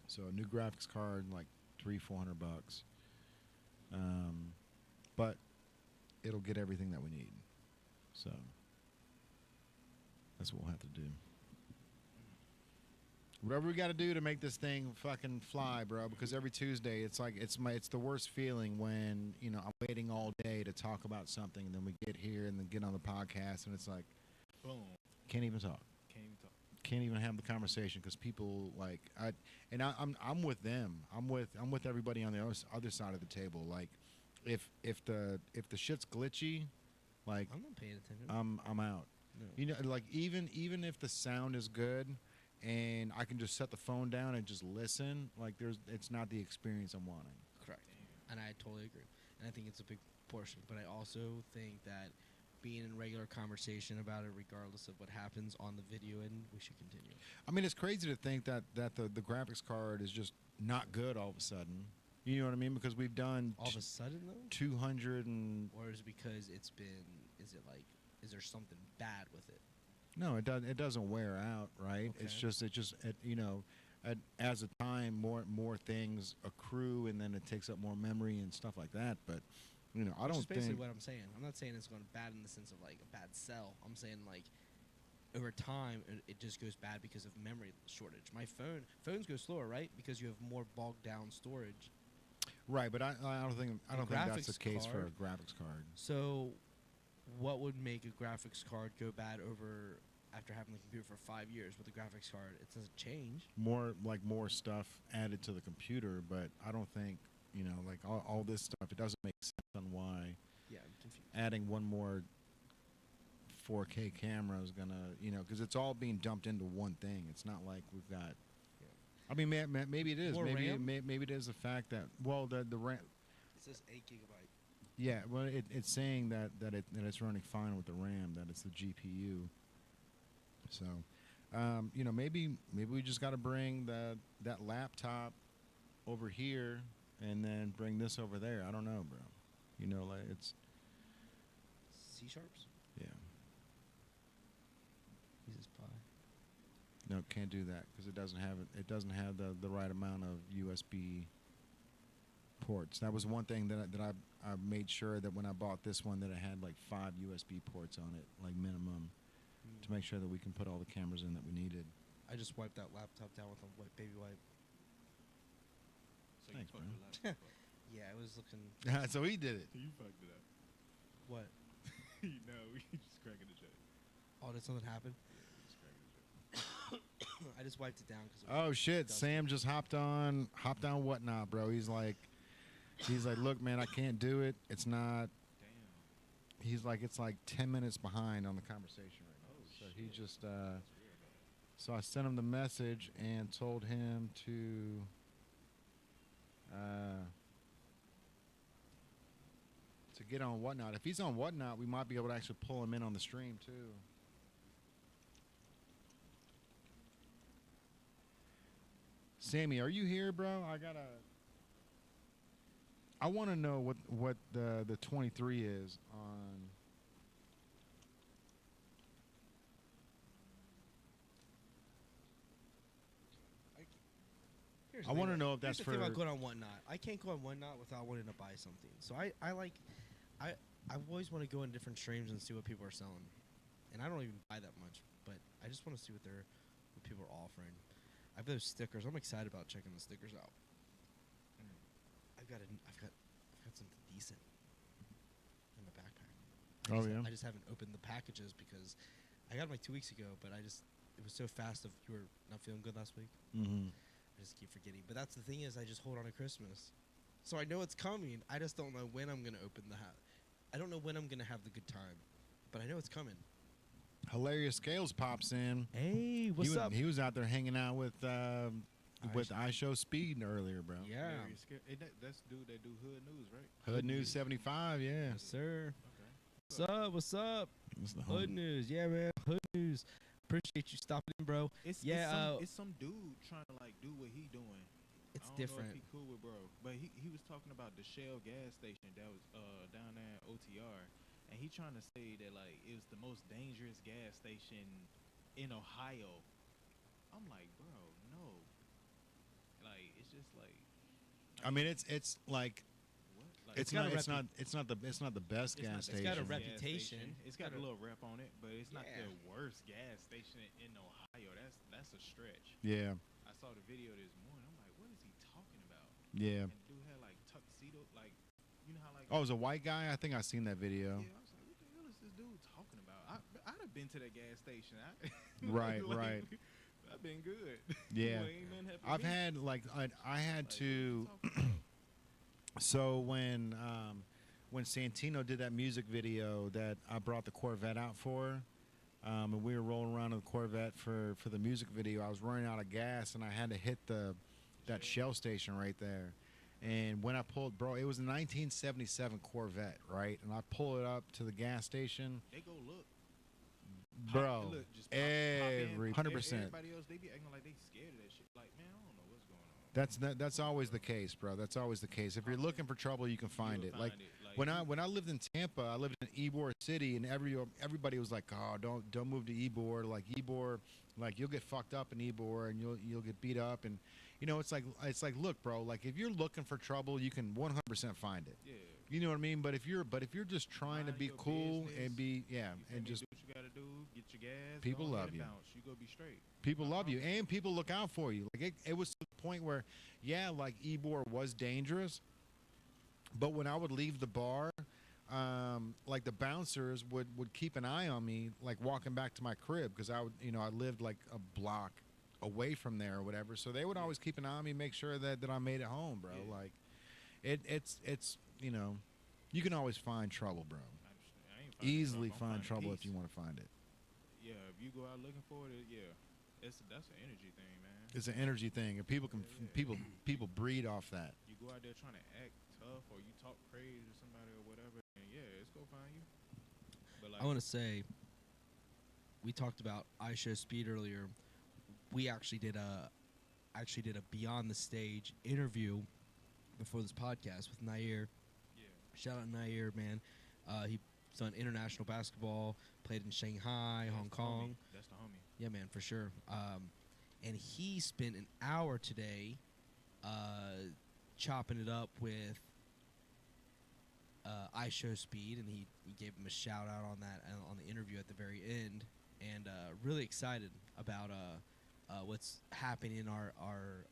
So a new graphics card, like $300-400, but it'll get everything that we need. So that's what we'll have to do. Whatever we got to do to make this thing fucking fly, bro. Because every Tuesday, it's like it's the worst feeling when I'm waiting all day to talk about something, and then we get here and then get on the podcast, and it's like, Boom. can't even talk. Can't even have the conversation because people I'm with them. I'm with everybody on the other side of the table. Like, if the shit's glitchy, like I'm not paying attention. I'm out. No. Like even if the sound is good, and I can just set the phone down and just listen, like it's not the experience I'm wanting. Correct. And I totally agree. And I think it's a big portion. But I also think that being in regular conversation about it, regardless of what happens on the video end, we should continue. I mean, it's crazy to think that the graphics card is just not good all of a sudden. You know what I mean? Because we've done All of a sudden, though? 200 and... Or is it because is there something bad with it? No, it doesn't wear out, right? Okay. It's just as a time, more things accrue, and then it takes up more memory and stuff like that. But I Which don't is basically think. what I'm saying. I'm not saying it's going bad in the sense of like a bad sell. I'm saying like over time it just goes bad because of memory shortage. My phones go slower, right? Because you have more bogged down storage. Right, but I don't think that's the graphics case for card- a graphics card. So, what would make a graphics card go bad after having the computer for 5 years with a graphics card? It doesn't change. More stuff added to the computer, but I don't think like all this stuff. It doesn't make sense on why Yeah, I'm confused. adding one more 4K camera is gonna because it's all being dumped into one thing. It's not like we've got. Yeah. I mean, maybe it is. More Maybe RAM? maybe it is the fact that the RAM. It says 8 gigabyte. Yeah, well, it's saying that it's running fine with the RAM. That it's the GPU. So, maybe we just got to bring that laptop over here and then bring this over there. I don't know, bro. Like it's C-sharps? yeah. Jesus pie. No, can't do that because it doesn't have the right amount of USB ports. That was one thing that I made sure that when I bought this one that it had like 5 USB ports on it, like minimum, to make sure that we can put all the cameras in that we needed. I just wiped that laptop down with a baby wipe. So Thanks, you fucked bro. your laptop up. Yeah, it was looking. So he did it. You fucked it up. What? No, we just cracking the joke. Oh, did something happen? Yeah, we just cracking the joke. I just wiped it down because. Oh shit! Sam just hopped on whatnot, bro. He's like, look, man, I can't do it. It's not. Damn. He's like, it's like 10 minutes behind on the conversation right now. Oh, So shit. he just. That's real bad. So I sent him the message and told him to. To get on whatnot. If he's on whatnot, we might be able to actually pull him in on the stream too. Sammy, are you here, bro? I want to know what the 23 is on. I want to know if that's Here's for. the thing about going on Whatnot. I can't go on Whatnot without wanting to buy something. So I always want to go in different streams and see what people are selling. And I don't even buy that much, but I just want to see what people are offering. I have those stickers. I'm excited about checking the stickers out. I've got something decent in my backpack. I just haven't opened the packages because I got them like 2 weeks ago, but it was so fast. If you were not feeling good last week, I just keep forgetting. But that's the thing is, I just hold on to Christmas, so I know it's coming. I just don't know when I'm gonna open the hat. I don't know when I'm gonna have the good time, but I know it's coming. Hilarious Scales pops in. Hey, what's up? He was out there hanging out with iShow Speed earlier, bro. Yeah. That's dude that do Hood News, right? Hood News 75, yeah. Yes, sir. Okay. What's up? It's the Hood homie. News. Yeah, man. Hood News. Appreciate you stopping in, bro. It's some dude trying to like do what he doing. It's I don't different. know if he cool with bro, but he was talking about the Shell gas station that was down there at OTR, and he trying to say that like it was the most dangerous gas station in Ohio. I'm like, bro, no. Like it's just like. I mean, it's like What? Like, it's not the best gas station. It's got a gas reputation. station. It's got a little rep on it, but it's not Yeah. the worst gas station in Ohio. That's a stretch. Yeah, I saw the video this morning. I'm like, what is he talking about? yeah. And the dude had like tuxedo, like you know how like. Oh, it was a white guy. I think I seen that video. Yeah, I was like, what the hell is this dude talking about? I'd have been to that gas station. Right, right. I've been good. Yeah. Ain't nothing happened to I've me. had like I had Like, what to. you talking about? So when Santino did that music video that I brought the Corvette out for, and we were rolling around in the Corvette for the music video, I was running out of gas and I had to hit that Shell station right there. And when I pulled, bro, it was a 1977 Corvette, right? And I pull it up to the gas station, They go look. bro. Look, just pop in. 100%. Everybody else, they be acting like they scared of that shit. Like, man, I don't know what's going on. That's always the case, bro. That's always the case. If you're looking for trouble, you can find it. Like when I lived in Tampa, I lived in Ybor City, and everybody was like, "Oh, don't move to Ybor. Like Ybor, like you'll get fucked up in Ybor, and you'll get beat up." And you know, it's like, look, bro. Like if you're looking for trouble, you can 100% find it. Yeah. You know what I mean? But if you're just trying to Mind be your cool business. and be You and feel just me? Do what you gotta do. Get your gas. People go ahead love and you. Bounce. You go be straight. people love you, and people look out for you. Like it was to the point where, yeah, like Ybor was dangerous, but when I would leave the bar, like the bouncers would keep an eye on me, like walking back to my crib, because I lived like a block away from there or whatever. So they would always keep an eye on me, make sure that I made it home, bro. Yeah. Like it's you can always find trouble, bro. I ain't finding Easily trouble. I'm find finding trouble peace. if you want to find it. Yeah, if you go out looking for it, yeah, that's an energy thing, man. It's an energy thing, and people can people breed off that. You go out there trying to act tough, or you talk crazy to somebody or whatever, and yeah, it's gonna find you. But like, I want to say, we talked about iShow Speed earlier. We actually did a Beyond the Stage interview before this podcast with Nhyaire. yeah, Shout out Nhyaire, man. He's done international basketball, played in Shanghai, Hong that's the homie. Kong. That's the homie. Yeah, man, for sure. And he spent an hour today chopping it up with iShow Speed, and he gave him a shout out on that on the interview at the very end, and really excited about what's happening in our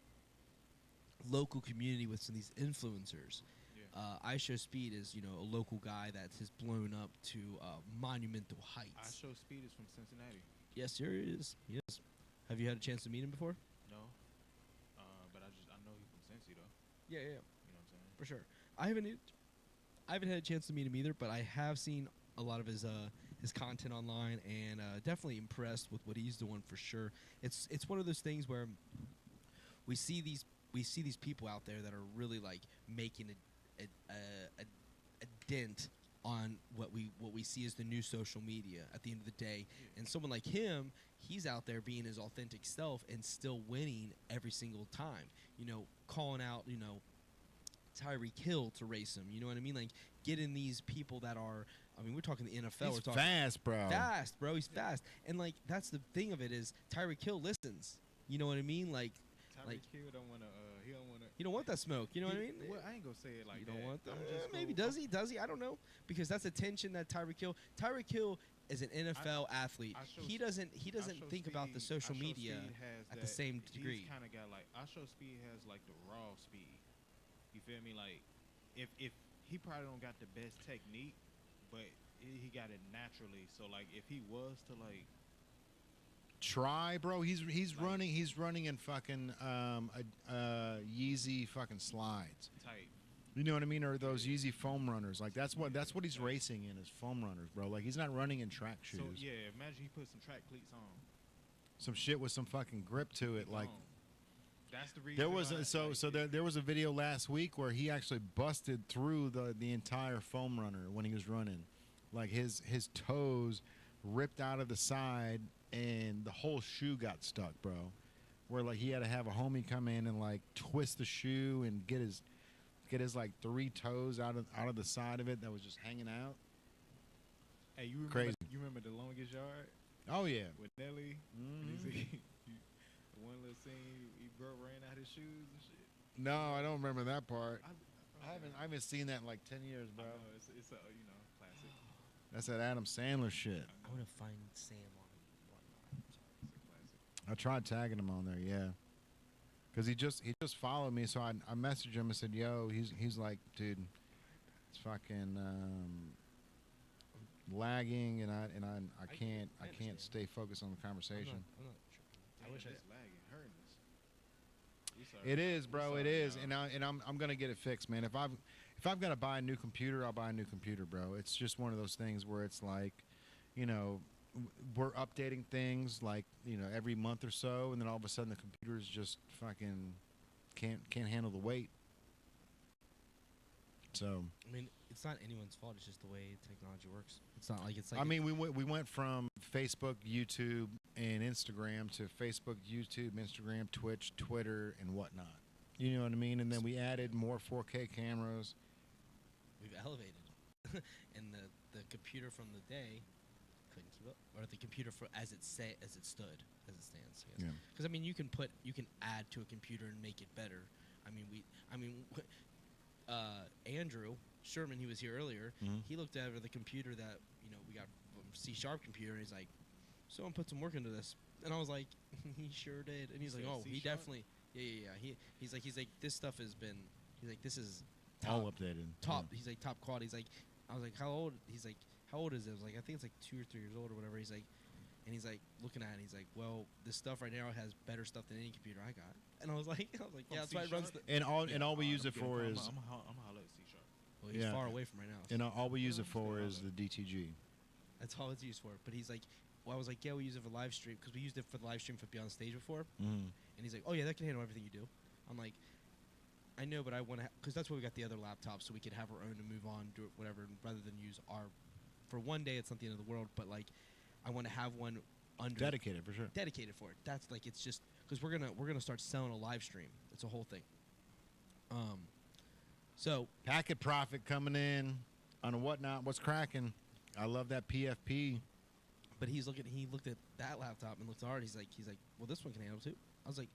local community with some of these influencers. Yeah. iShowSpeed is, a local guy that has blown up to monumental I heights. Show Speed is from Cincinnati. Yes, sir, he is. Yes. Have you had a chance to meet him before? No, but I know he's from Cincy though. Yeah. You know what I'm saying? For sure. I haven't had a chance to meet him either, but I have seen a lot of his content online, and definitely impressed with what he's doing for sure. It's one of those things where we see these people out there that are really like making a dent on what we see as the new social media at the end of the day. And someone like him, he's out there being his authentic self and still winning every single time. Calling out, Tyreek Hill to race him. You know what I mean? Like getting these people that are, we're talking the NFL. He's we're talking fast, bro. Fast, bro. He's fast. And like that's the thing of it is Tyreek Hill listens. You know what I mean? Like Tyreek Hill don't want to. He don't want to. you don't want that smoke. You know what I mean? Well, I ain't gonna say it like you that. don't want that. I'm just Maybe gonna- does he? I don't know, because that's attention that Tyreek Hill is an NFL athlete. He doesn't I Show think about the Speed- social I Show media Speed has at the that- same degree. He's kind of got like I Show Speed has like the raw speed. You feel me? Like if he probably don't got the best technique, but he got it naturally. So like if he was to like Try, bro. He's Like- running in fucking Yeezy fucking slides. type. You know what I mean? Or those Yeezy foam runners. Like that's what he's racing in, is foam runners, bro. Like he's not running in track shoes. So yeah, imagine he put some track cleats on. Some shit with some fucking grip to it. He Like gone. That's the reason. there was why, there was a video last week where he actually busted through the entire foam runner when he was running. Like his toes ripped out of the side and the whole shoe got stuck, bro. Where like he had to have a homie come in and like twist the shoe and get his like 3 toes out of the side of it that was just hanging out. Hey, you remember? Crazy. You remember the longest yard Oh yeah. with Nelly? Mhm. One little scene, he ran out his shoes and shit. No, I don't remember that part. I I haven't seen that in like 10 years, bro. I know, it's a classic. That's that Adam Sandler shit. I want to find Sam on whatnot. It's a classic. I tried tagging him on there, yeah. Cause he just followed me, so I messaged him and said, "Yo," he's like, "Dude, it's fucking lagging, and I can't understand. stay focused on the conversation." I'm not tripping. I wish it's lagging, hurting us. We sorry. It is, We bro. It sorry, is, y'all. and I'm gonna get it fixed, man. If I've got to buy a new computer, I'll buy a new computer, bro. It's just one of those things where it's like, we're updating things like every month or so, and then all of a sudden the computer's just fucking can't handle the weight. So it's not anyone's fault. It's just the way technology works. It's not like it's like. I mean, we went from Facebook, YouTube, and Instagram to Facebook, YouTube, Instagram, Twitch, Twitter, and whatnot. You know what I mean? And then we added more 4K cameras. we've elevated, and the computer from the day couldn't keep up, or the computer as it stands. I guess. Yeah. Because you can add to a computer and make it better. Andrew Sherman, he was here earlier. Mhm. He looked over the computer that we got from C# computer, and he's like, "Someone put some work into this." And I was like, "He sure did." And he's like, said "Oh, C#? he definitely, yeah." He's like, this stuff has been. He's like, this is All top, updated. top. Yeah. He's like top quality. He's like, I was like, how old? He's like, how old is it? I was like, I think it's like 2 or 3 years old or whatever. He's like, and he's like looking at it. He's like, well, this stuff right now has better stuff than any computer I got. And I was like, yeah, that's why it runs. C#? And all we use it for is I'm gonna holler at C#. Well, he's Yeah. far away from right now. so all we use it for Yeah. is the DTG. that's all it's used for. But he's like, well, I was like, yeah, we use it for live stream because we used it for the live stream for Beyond Stage before. Mm. And he's like, oh yeah, that can handle everything you do. I'm like, I know, but I want to, because that's why we got the other laptop, so we could have our own to move on, do it, whatever, rather than use our. For one day, it's not the end of the world, but like, I want to have one under Dedicated for sure. dedicated for it. That's like, it's just because we're gonna start selling a live stream. It's a whole thing. So Packet profit coming in on a whatnot. What's cracking? I love that PFP. but he looked at that laptop and looked hard. He's like, well, this one can handle too. I was like,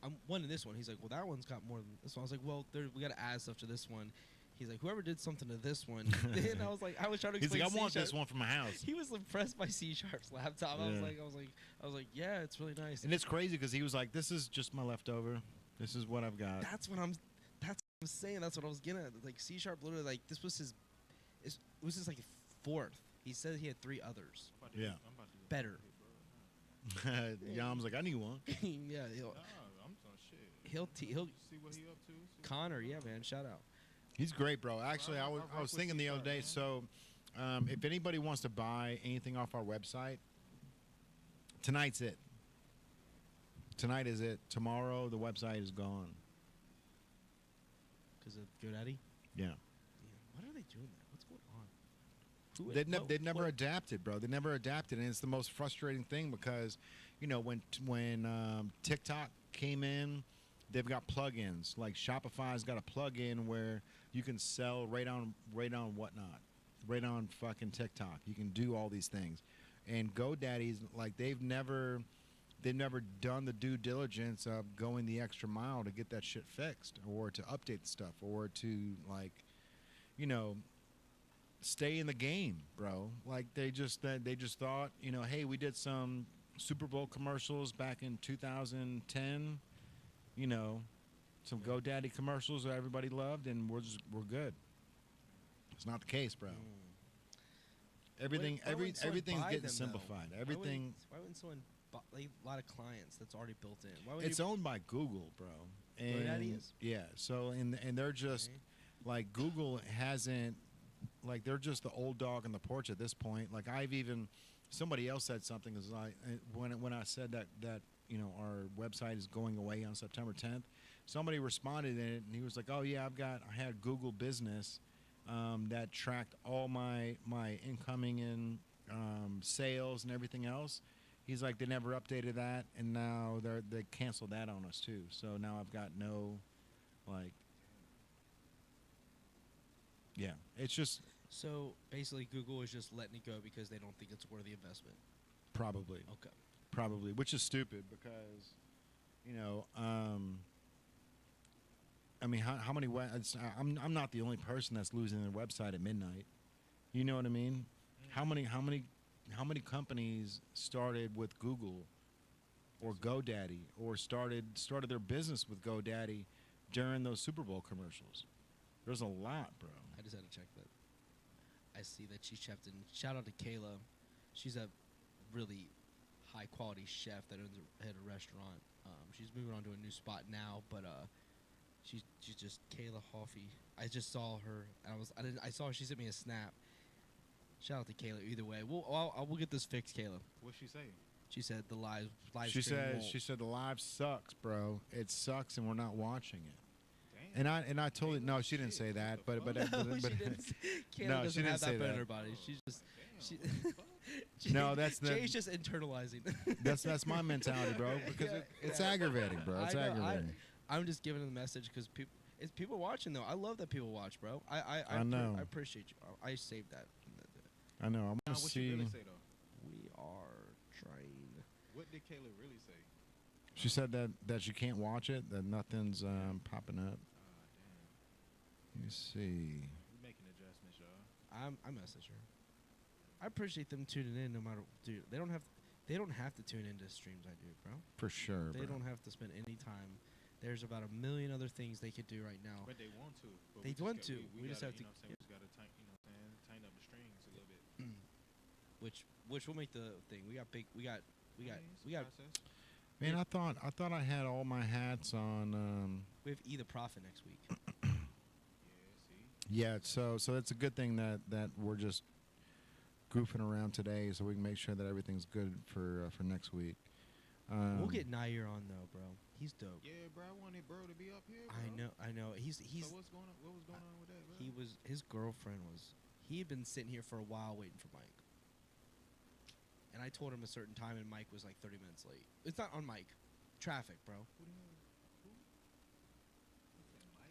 I'm wanting this one. He's like, well, that one's got more than this one. I was like, well, we got to add stuff to this one. He's like, whoever did something to this one. And I was like, I was trying to He's explain. like, I want C#. this one for my house. He was impressed by C#'s laptop. I Yeah. was like, yeah, it's really nice. And it's crazy because he was like, this is just my leftover. This is what I've got. That's what I'm saying. That's what I was getting at. Like C Sharp, literally, like this was his. It was his like fourth. He said he had 3 others. I'm Yeah. about to get Better. Yam's like, I need one. Yeah, I'm so shit. he'll See what he up to. See what Connor. he Yeah, up man. Shout out. He's great, bro. Actually, I I was rock with thinking the other C-Sharp, day. man. So, if anybody wants to buy anything off our website, tonight's it. Tonight is it. Tomorrow, the website is gone. Because of GoDaddy. Yeah. Yeah. What are they doing there? What's going on? They've never adapted, bro. They never adapted, and it's the most frustrating thing because, you know, when TikTok came in, they've got plugins. Like Shopify's got a plugin where you can sell right on whatnot, right on fucking TikTok. You can do all these things, and GoDaddy's like they've never done the due diligence of going the extra mile to get that shit fixed or to update the stuff or to, like, you know, stay in the game, bro. Like they just thought, you know, hey, we did some Super Bowl commercials back in 2010, you know, some GoDaddy commercials that everybody loved, and we're good. It's not the case, bro. Everything Why wouldn't someone everything's buy getting them, though? simplified. Everything Why wouldn't someone buy, like a lot of clients that's already built in? Why would it's owned by Google, bro. And GoDaddy is? yeah, so and they're just like Google hasn't, like they're just the old dog on the porch at this point. Like somebody else said something is like when I said that you know our website is going away on September 10th, somebody responded in it and he was like, oh yeah, I had Google Business that tracked all my incoming and sales and everything else. He's like, they never updated that, and now they canceled that on us too. So now I've got no, like, yeah, it's just So basically, Google is just letting it go because they don't think it's worth the investment. probably, which is stupid because, you know, I mean, how many? I'm not the only person that's losing their website at midnight. You know what I mean? How many companies started with Google or GoDaddy or started their business with GoDaddy during those Super Bowl commercials? There's a lot, bro. I just had to check that. I see that she chefed in. Shout out to Kayla. She's a really high quality chef that owns a restaurant. She's moving on to a new spot now, but she's just Kayla Hoffey. I just saw her, and I saw her. She sent me a snap. Shout out to Kayla. Either way, we'll get this fixed, Kayla. What'd she say? She said the live She stream said won't. the live sucks, bro. It sucks, and we're not watching it. Damn. And I told her no, she didn't say that, but No, she didn't. Kayla No, she doesn't didn't have say that in that. her body. She's just Damn. No, that's the- Jay's just internalizing. that's my mentality, bro. Because it's aggravating, bro. It's I know, aggravating. I'm just giving the message because it's people watching though. I love that people watch, bro. I know. I appreciate you. I saved that. I know. I want Nah, to what see. she really say though? We are trying. What did Kayla really say? She said that you can't watch it. That nothing's popping up. Damn. Let me see. We making adjustments, y'all. I message her. I appreciate them tuning in no matter. Dude, they don't have to tune into streams I do, bro. For sure, They bro. don't have to spend any time. There's about a million other things they could do right now. But they want to. But They we just want got- to. We We just gotta, have to- You know what I'm saying? We just got to tighten, you know what I'm saying? Tighten up the strings a little bit. Which will make the thing. We got Process. Man, I thought I had all my hats on. we have E the Prophet next week. Yeah, see? Yeah, so it's a good thing that we're just goofing around today, so we can make sure that everything's good for next week. We'll get Nhyaire on though, bro. He's dope. Yeah, bro, I wanted bro to be up here, bro. I know. He's So what's going on? What was going on with that, bro? his girlfriend was he had been sitting here for a while waiting for Mike. And I told him a certain time and Mike was like 30 minutes late. It's not on Mike. Traffic, bro. Who the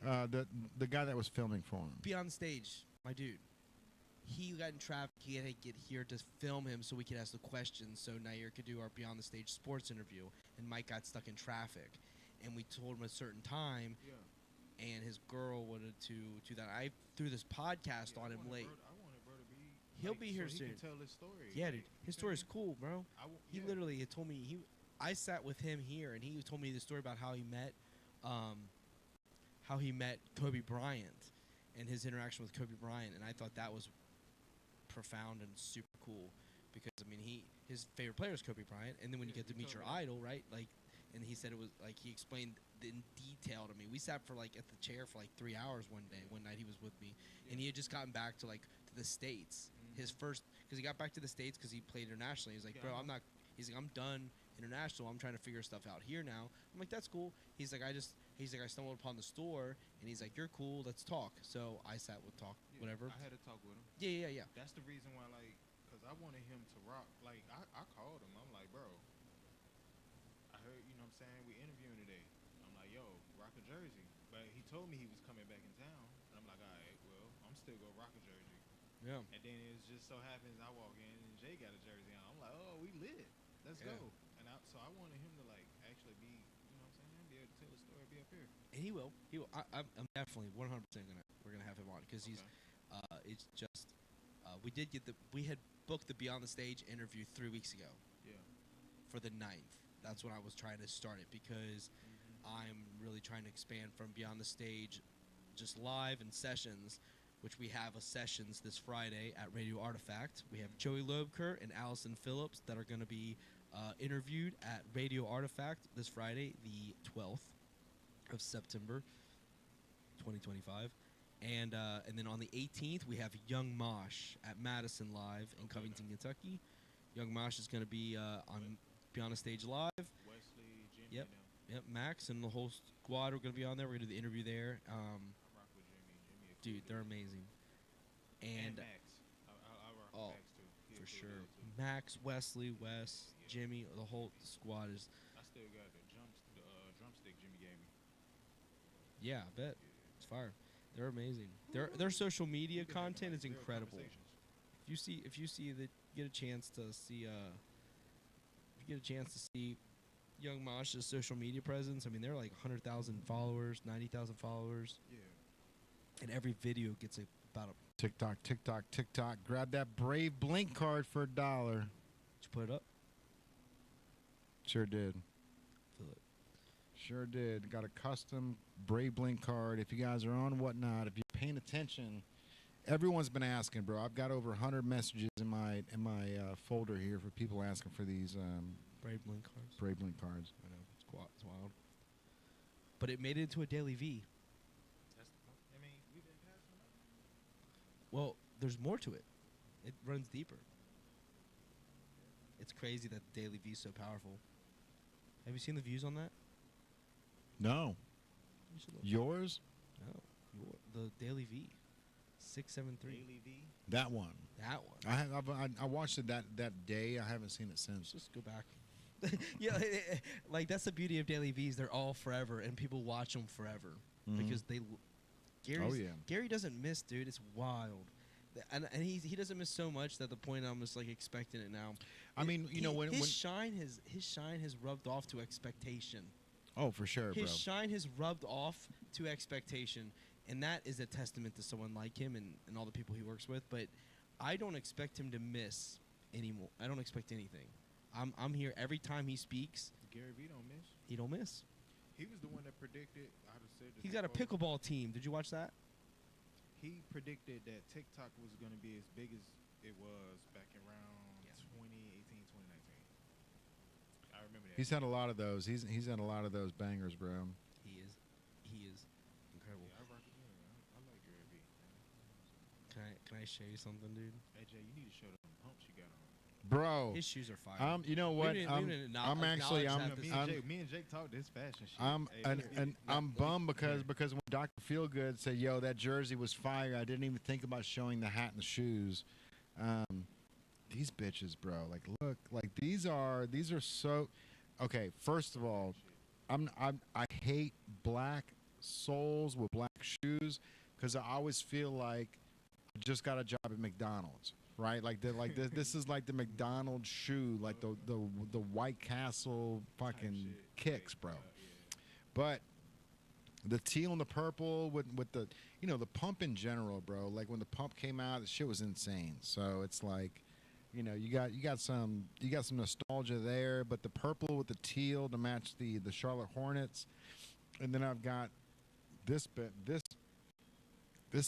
hell? Who? The guy that was filming for him. Be on stage, my dude. He got in traffic. He had to get here to film him so we could ask the questions so Nhyaire could do our Beyond the Stage sports interview. And Mike got stuck in traffic. And we told him a certain time, Yeah. and his girl wanted to do that. I threw this podcast Yeah, on I him wanted late. Bro, I wanted bro to be. He'll like, be here so soon. He can tell his story. Yeah, like, dude. you His feel story's me? cool, bro. He yeah. literally had told me I sat with him here and he told me the story about how he met how he met Kobe Bryant and his interaction with Kobe Bryant, and I thought that was profound and super cool because I mean his favorite player is Kobe Bryant, and then when you get to meet your idol, right? Like, and he said it was like he explained in detail to me. We sat for like at the chair for like 3 hours one night he was with me, and he had just gotten back to the States. His first, because he got back to the States because he played internationally. He's like, bro, I'm not. He's like, I'm done international. I'm trying to figure stuff out here now. I'm like, that's cool. He's like, I stumbled upon the store, and he's like, you're cool. Let's talk. So I sat with whatever. I had to talk with him. Yeah. That's the reason why, like, because I wanted him to rock. Like, I called him. I'm like, bro, I heard, you know what I'm saying, we interviewing today. I'm like, yo, rock a jersey. But he told me he was coming back in town. And I'm like, all right, well, I'm still going to rock a jersey. Yeah. And then it just so happens I walk in and Jay got a jersey on. I'm like, oh, we lit. Let's go. And so I wanted him to, like, actually be, you know what I'm saying, be able to tell the story, be up here. And he will. I'm definitely 100% we're gonna have him on because he's. It's just we had booked the Beyond the Stage interview 3 weeks ago. Yeah. For the 9th. That's when I was trying to start it because I'm really trying to expand from Beyond the Stage, just live and sessions, which we have a sessions this Friday at Radio Artifact. We have Joey Loebker and Allison Phillips that are going to be interviewed at Radio Artifact this Friday, the 12th of September, 2025. And then on the 18th, we have Young Mosh at Madison Live in Covington, Kentucky. Young Mosh is going to be on Beyond the Stage Live. Wesley, Jimmy. Yep. Max and the whole squad are going to be on there. We're going to do the interview there. I rock with Jimmy. Dude, they're amazing. And Max. I rock with Max too. For sure. Max, Wesley, Wes, Jimmy, the whole squad is. I still got the drumstick Jimmy gave me. Yeah, I bet. It's fire. They're amazing. Their social media content is incredible. If you see that, get a chance to see Young Mosh's social media presence. I mean, they're like 100,000 followers, 90,000 followers. Yeah. And every video gets about a. TikTok. Grab that Brave Blink card for $1. Did you put it up? Sure did. Feel it. Sure did. Got a custom Brave Blink card. If you guys are on Whatnot, if you're paying attention, everyone's been asking, bro. I've got over 100 messages in my folder here for people asking for these Brave Blink cards. Brave Blink cards. I know. It's wild. But it made it into a daily V. That's the point. I mean, we've been passing up. Well, there's more to it. It runs deeper. It's crazy that the daily V is so powerful. Have you seen the views on that? No. You should look. Yours? No. The daily V. 673. Daily V. That one. That one. I watched it that day. I haven't seen it since. Just go back. Yeah, like that's the beauty of daily Vs. They're all forever, and people watch them forever because they. Gary doesn't miss, dude. It's wild, and he doesn't miss so much that the point I'm just like expecting it now. I mean, you know when his shine has rubbed off to expectation. Oh, for sure, bro. His shine has rubbed off to expectation, and that is a testament to someone like him and all the people he works with. But I don't expect him to miss anymore. I don't expect anything. I'm here every time he speaks. Gary V don't miss. He don't miss. He was the one that predicted. He's got a pickleball team. Did you watch that? He predicted that TikTok was going to be as big as it was back around 2018, 2019. I remember that. He's had a lot of those. He's had a lot of those bangers, bro. He is incredible. Yeah, I rock with him. I like Gary V. Can I show you something, dude? Hey Jay, you need to show them pumps you got on. Bro, his shoes are fire. You know what? I'm actually Me and Jake talked this fashion shit. I'm bummed because when Dr. Feelgood said, "Yo, that jersey was fire," I didn't even think about showing the hat and the shoes. These bitches, bro. Like, look, like these are so. Okay, first of all, I hate black soles with black shoes because I always feel like I just got a job at McDonald's. Right, this is like the McDonald's shoe, like the White Castle fucking kicks, bro. But the teal and the purple with the the pump in general, bro. Like when the pump came out, the shit was insane. So it's like, you got some nostalgia there, but the purple with the teal to match the Charlotte Hornets, and then I've got this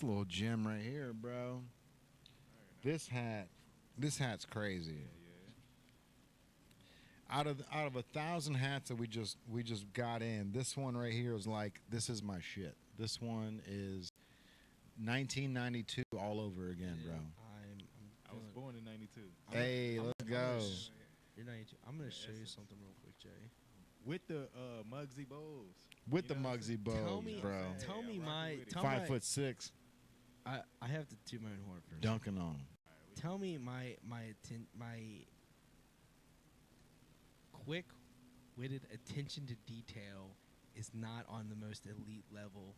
little gem right here, bro. This hat's crazy. Out of 1,000 hats that we just got in, this one right here is like, this is my shit. This one is 1992 all over again, bro. I was born in '92. Hey, let's go. You're 92. I'm gonna show you something real quick, Jay. With the Muggsy Bowls. With the Muggsy Bows, bro. Tell me my 5'6". I have to toot my own horn first. Dunking on. Tell me my quick-witted attention to detail is not on the most elite level.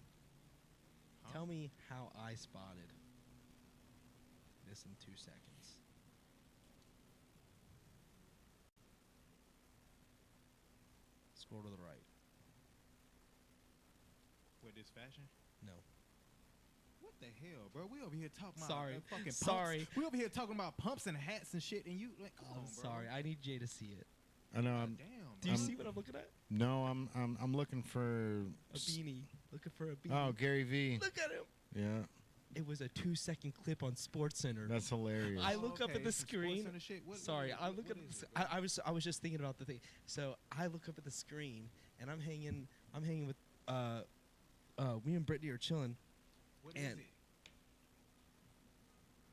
Huh? Tell me how I spotted this in 2 seconds. Scroll to the right. With this fashion? No. What the hell, bro? We over here talking Sorry. about fucking pumps. Sorry. We over here talking about pumps and hats and shit, and you like, come on, bro. Sorry. I need Jay to see it. I know. Damn. Do you bro. see what I'm looking at? No, I'm looking for. A beanie. Looking for a beanie. Oh, Gary V. Look at him. Yeah, It was a 2-second clip on SportsCenter. that's hilarious. I look up Okay, at the some screen. SportsCenter shit. Sorry, I look what at. is The, it, bro? I was just thinking about the thing. So I look up at the screen, and I'm hanging with we and Brittany are chilling. What is and- it?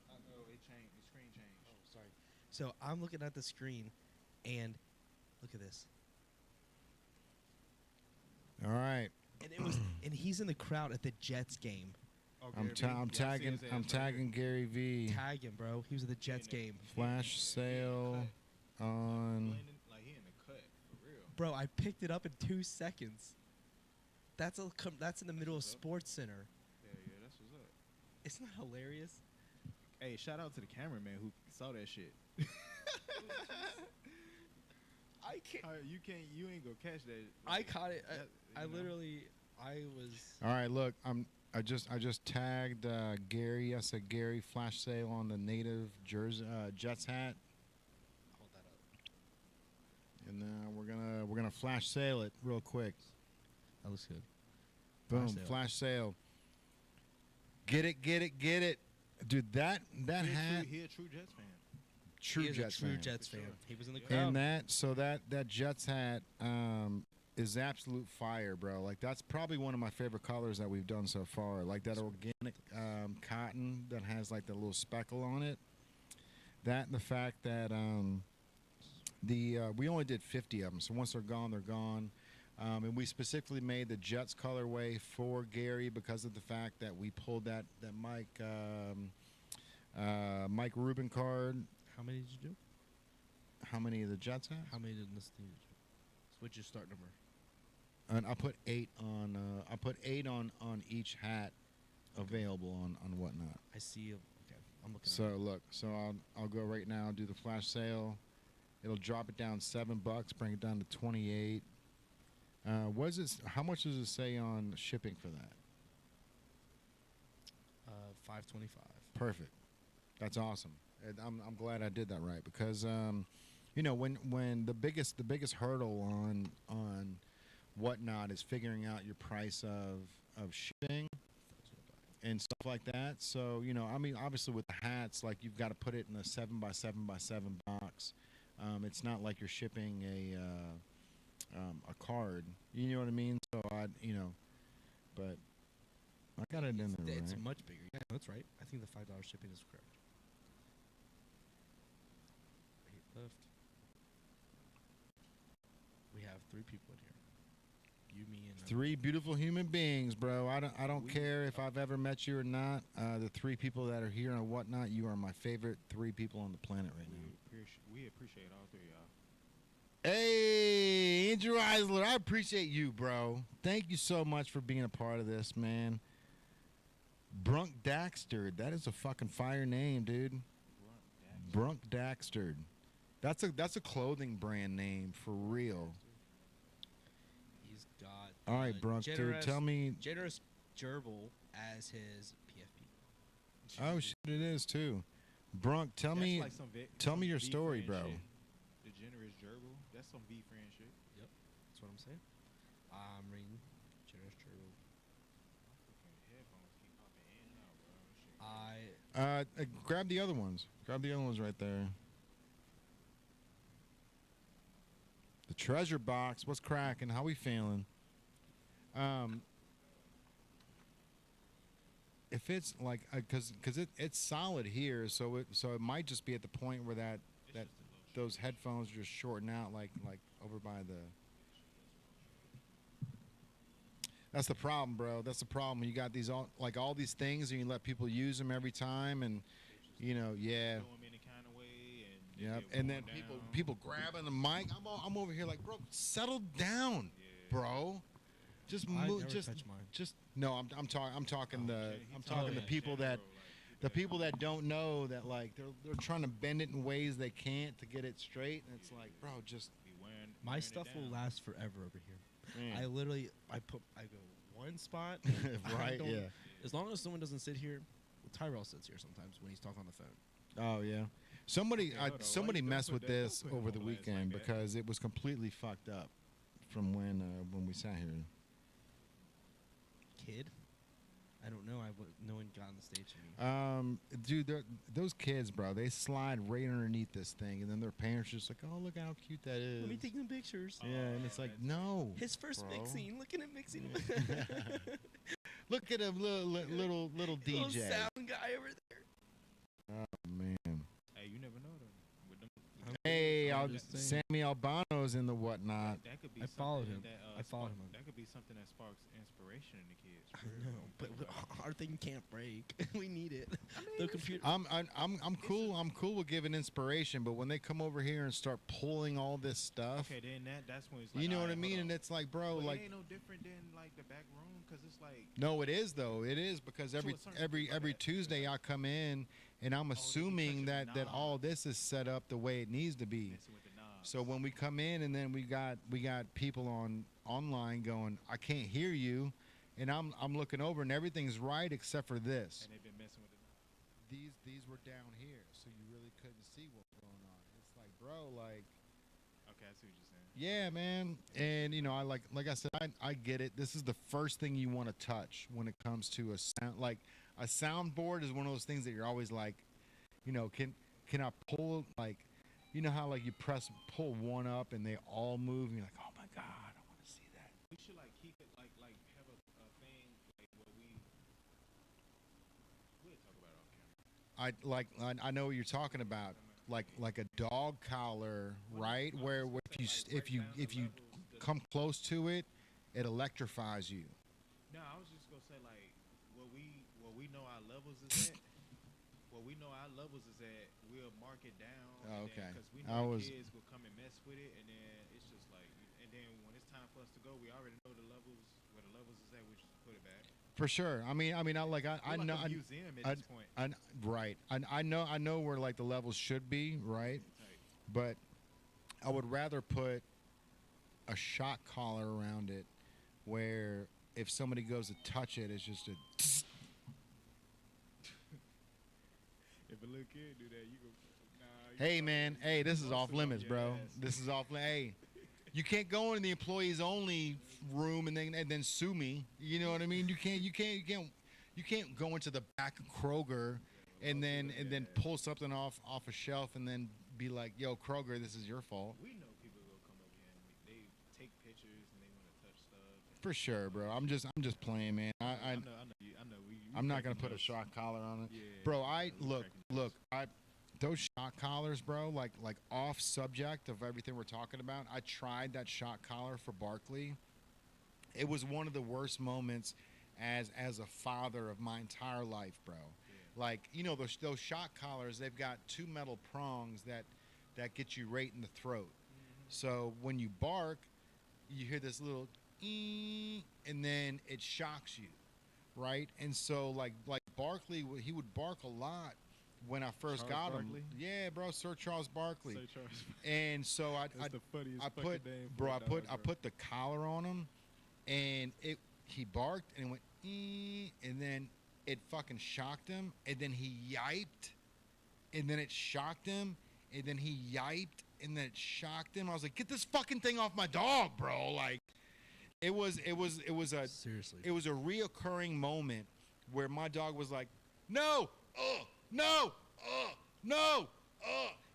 Oh, it changed. The screen changed. Oh, sorry. So I'm looking at the screen, and look at this. All right, And it was, and he's in the crowd at the Jets game. Oh, I'm Gary V. Yeah, I see his ass right tagging Gary V. Tag him, bro. He was at the Jets game. Flash sale here. on. Blending, like he in the cut for real. Bro, I picked it up in 2 seconds. That's in the middle of What's up? SportsCenter. Yeah, that's what's up. Isn't that hilarious? Hey, shout out to the cameraman who saw that shit. I can't. You ain't gonna catch that. I caught it. That- I you know? literally, I was. All right, look, I just tagged Gary. I said Gary flash sale on the native Jersey Jets hat, Hold that up. and we're gonna flash sale it real quick. That looks good. Boom, Flash sale. flash sale. Get it, dude. That hat, He a true Jets fan. true He is Jets a true fan. Jets For fan. sure. He was in the Yeah. crowd. And that Jets hat is absolute fire, bro. Like that's probably one of my favorite colors that we've done so far. Like that organic cotton that has like the little speckle on it. That and the fact that we only did 50 of them, so once they're gone, they're gone. And we specifically made the Jets colorway for Gary because of the fact that we pulled that Mike Rubin card. How many did you do? How many of the Jets have? How many did this thing? What's your start number? And I put 8 on. I put 8 on each hat available on whatnot. I see. Okay, I'm looking. So look, I'll go right now. Do the flash sale. It'll drop it down $7. Bring it down to 28. What is it? How much does it say on shipping for that? $5.25. Perfect. That's awesome. And I'm glad I did that right because when the biggest hurdle on whatnot is figuring out your price of shipping and stuff like that. So obviously with the hats, like you've got to put it in a 7x7x7 box. It's not like you're shipping a card. You know what I mean? So but I got it in there. It's Right? much bigger. Yeah, that's right. I think the $5 shipping is correct. Right left. We have 3 people in here. You, me, and 3 beautiful human beings, bro. I don't care if I've ever met you or not. The 3 people that are here and whatnot, you are my favorite 3 people on the planet right now. We appreciate all 3 of y'all. Hey, Andrew Eisler, I appreciate you, bro. Thank you so much for being a part of this, man. Brunk Daxter, that is a fucking fire name, dude. Brunk Daxter. That's a clothing brand name for real. he's got. All right, Brunk, dude, tell me. Generous Gerbil as his PFP. Oh shit, it is too. Brunk, tell That's me. like some tell some me your V story, friend bro. shit. The generous gerbil. That's some V friend shit. That's what I'm saying. I'm reading Generous Gerbil. Grab the other ones. Grab the other ones right there. The treasure box. What's cracking? How we feeling? If it's like, because it's solid here, so it might just be at the point where that those headphones are just shorting out, like over by the. That's the problem, bro. That's the problem. You got these all these things, and you let people use them every time, and yeah. Yep. And then people grabbing the mic. I'm over here like, bro, settle down, bro. Just move. Just no. I'm talking the people that don't know that, like, they're trying to bend it in ways they can't to get it straight, and it's like, bro, just my stuff will last forever over here. Man. I go one spot. Right. Yeah. As long as someone doesn't sit here, Tyrell sits here sometimes when he's talking on the phone. Oh yeah. Somebody messed with this over the weekend because it was completely fucked up from when we sat here. Kid? I don't know. No one got on the stage to me. Dude, those kids, bro, they slide right underneath this thing, and then their parents just like, oh, look how cute that is. Let me take some pictures. Yeah, and it's like, no. His first bro. mixing. Look at him mixing. Look at a little DJ. Little sound guy over there. Oh man. Hey, you never know though. With them, Hey, Sammy Albano's in the whatnot. that could be I followed something him. That, I followed him. That could be something that sparks inspiration in the kids. I know, but our thing can't break. We need it. The computer. I'm cool. I'm cool with giving inspiration, but when they come over here and start pulling all this stuff, Okay, then that's when it's like, you know what I alright, mean? hold And on. it's like, bro, But like, it ain't no different than like the back room, because it's like, no, it is though. It is because To a certain every degree, like that. Tuesday I come in and I'm assuming touching that the all this is set up the way it needs to be. messing with the knobs. So when we come in and then we got people online going, I can't hear you, and I'm looking over and everything's right except for this. And they've been messing with the knobs. These were down here, so you really couldn't see what was going on. It's like, bro, like, Okay, I see what you're saying. yeah, man. And I like I said, I get it. This is the first thing you want to touch when it comes to a sound. Like a soundboard is one of those things that you're always like, can I pull, like, you know how like you pull one up and they all move and you're like, oh my god, I want to see that. We should like keep it like have a thing like where we'll talk about it off camera. I know what you're talking about, like a dog collar, right? Where if you come close to it, it electrifies you. No, I was just gonna say like where we know our levels is at. Where we know our levels is at, we'll mark it down. Oh, okay. Because we know the kids will come and mess with it, and then it's just like, and then when it's time for us to go, we already know the levels where the levels is at. We just put it back. For sure. I know. We're like a museum at this point. Right. I know where like the levels should be, right? Right. But I would rather put a shock collar around it, where if somebody goes to touch it, it's just a. If a little kid do that, you go. Hey man, hey, this is off Muscle on limits, your bro. ass. This is off. Hey, you can't go in the employees only room and then sue me. You know what I mean? You can't go into the back of Kroger and then pull something off a shelf and then be like, yo, Kroger, this is your fault. We know people will come up here and they take pictures and they want to touch stuff. For sure, bro. I'm just playing, man. I know. I'm not gonna put a shock collar on it, Yeah, bro. look. Those shock collars, bro. Like off subject of everything we're talking about. I tried that shock collar for Barkley. It was one of the worst moments as a father of my entire life, bro. Yeah. Like those shock collars, they've got two metal prongs that get you right in the throat. Mm-hmm. So when you bark, you hear this little and then it shocks you. Right, and so like Barkley, he would bark a lot when I first got him. Barkley? Yeah, bro, Sir Charles Barkley. Sir Charles. And so I put the collar on him, and he barked and it went and then it fucking shocked him, and then he yiped, and then it shocked him, and then he yiped, and then it shocked him. I was like, get this fucking thing off my dog, bro! Like. It was Seriously. It was a reoccurring moment where my dog was like, "No, no, no,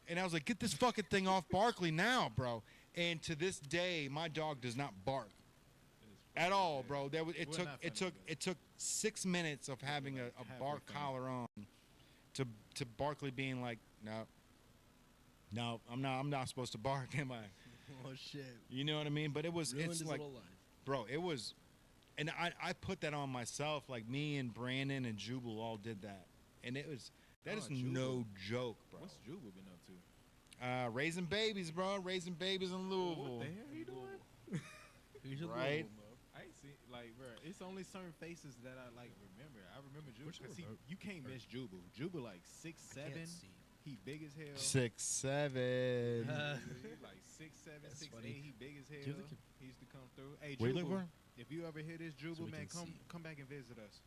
and I was like, get this fucking thing off Barkley now, bro. And to this day, my dog does not bark at all, bro. It took 6 minutes of having a bark collar on to Barkley being like, no, I'm not supposed to bark, am I? Oh shit. You know what I mean? But Ruined it's his like, little life. bro, it was, and I put that on myself. Like me and Brandon and Jubal all did that, and that is no joke, bro. What's Jubal been up to? Raising babies, bro. Raising babies in Louisville. What the hell he doing? He's a Right? little, bro. I ain't seen bro. It's only certain faces that I remember. I remember Jubal Which because one? you can't miss Jubal. Jubal like 6'7". I can't see. He big as hell. 6'7". He like 6'7", That's 6'8". funny. He big as Do you hell. have the He used to come through. Hey, What you looking Jubal, for? if you ever hear this, Jubal, we man, can see. come back and visit us.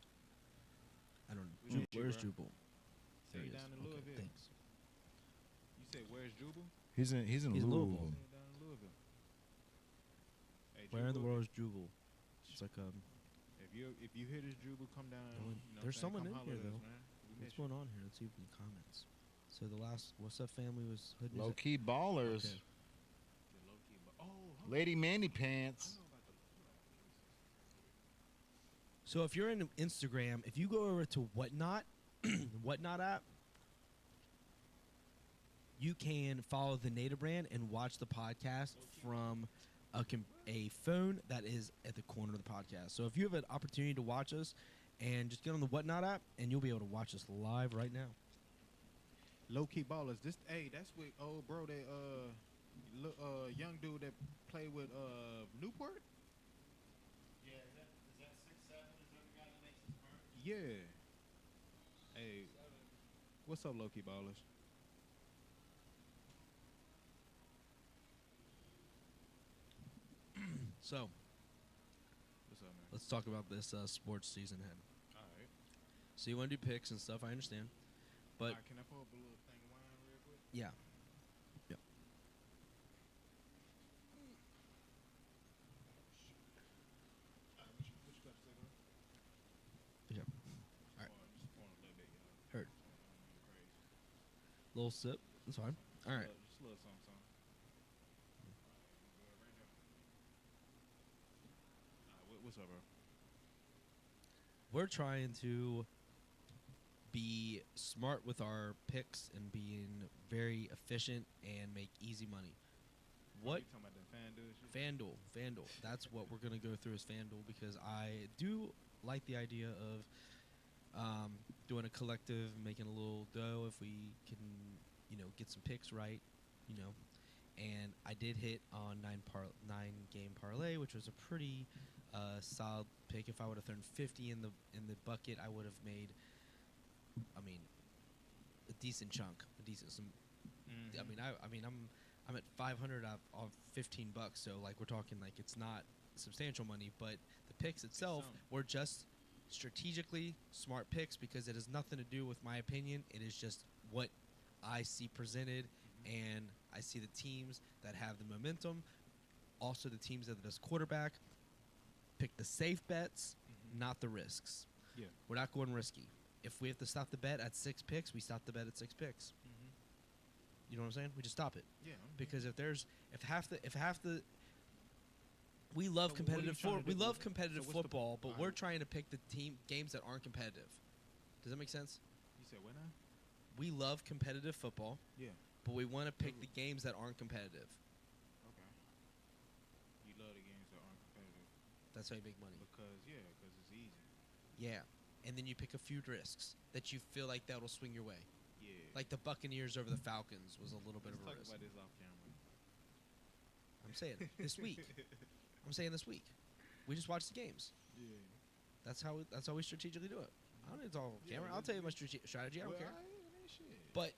I don't We know. need you, Where's bro. Jubal? Say There he is. down in Okay, Louisville. thanks. You said where's Jubal? He's in He's in Louisville. Louisville. Down in Louisville. Hey, Where in the Jubal, world is Jubal? It's like If you hear this, Jubal, come down. No one- You know there's what I'm someone saying? in Come here, holler at though. us, man. We what's miss you. going on here? Let's see in the comments. So the last What's Up family was hood Low music. key ballers. Okay. The low-key, but- hold Lady Mandy on. I Pants. know about the So if you're in Instagram, if you go over to Whatnot, Whatnot app, you can follow the Native brand and watch the podcast from a phone that is at the corner of the podcast. So if you have an opportunity to watch us, and just get on the Whatnot app, and you'll be able to watch us live right now. low-key ballers. That's with old bro that young dude that played with Newport. Yeah, is that 6'7"? Is that the guy that makes his burn? Yeah. Hey, what's up, low-key ballers? So What's up, man? let's talk about this sports season ahead. All right. So you want to do picks and stuff, I understand. But All right, can I pull up a little thing of wine real quick? yeah. Yep. Which cup is that? Yeah. All right. Just pouring a little bit, y'all. Heard. Crazy. Little sip. That's fine. All right. Just a little something, something. Right there. What's up, bro? We're trying to be smart with our picks and being very efficient and make easy money. What? You talking about the FanDuel shit? FanDuel. That's what we're going to go through is FanDuel because I do like the idea of doing a collective, making a little dough if we can, get some picks right, And I did hit on 9-game parlay, which was a pretty solid pick. If I would have thrown 50 in the bucket, I would have made, a decent chunk, I'm at 500 off $15, so like we're talking like it's not substantial money, but the picks itself were just strategically smart picks because it has nothing to do with my opinion. It is just what I see presented, and I see the teams that have the momentum, also the teams that are the best quarterback. Pick the safe bets, not the risks. Yeah. We're not going risky. If we have to stop the bet at 6 picks, we stop the bet at 6 picks. You know what I'm saying? We just stop it. Yeah. Because we love competitive football, but we're trying to pick the games that aren't competitive. Does that make sense? You said what now? We love competitive football, Yeah. but we want to pick the games that aren't competitive. Okay. You love the games that aren't competitive That's how you make money. because it's easy. Yeah. And then you pick a few risks that you feel like that'll swing your way. Yeah. Like the Buccaneers over the Falcons was a little bit Let's of a talk risk. about this off camera. I'm saying this week. We just watch the games. Yeah. That's how we strategically do it. I don't need to talk on camera. I'll tell you my strategy. I don't care. Shit. But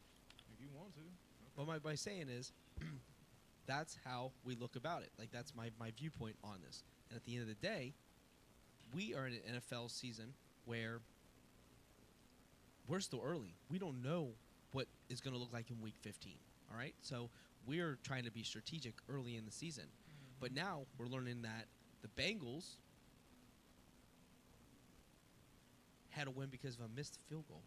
if you want to. what my saying is, that's how we look about it. Like that's my viewpoint on this. And at the end of the day, we are in an NFL season where we're still early. We don't know what is going to look like in week 15. All right? So we're trying to be strategic early in the season. But now we're learning that the Bengals had a win because of a missed field goal.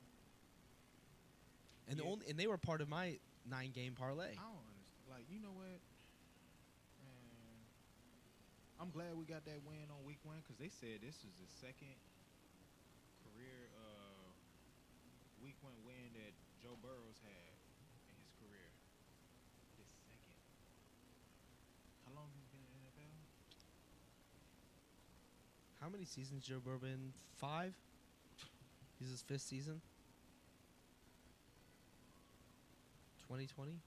And they were part of my 9-game parlay. I don't understand. Like, you know what? Man, I'm glad we got that win on week 1 because they said this was the second career week 1 win that Joe Burrow's had in his career. His second. How long has he been in the NFL? How many seasons Joe Burrow been? 5? He's his 5th season. 2020.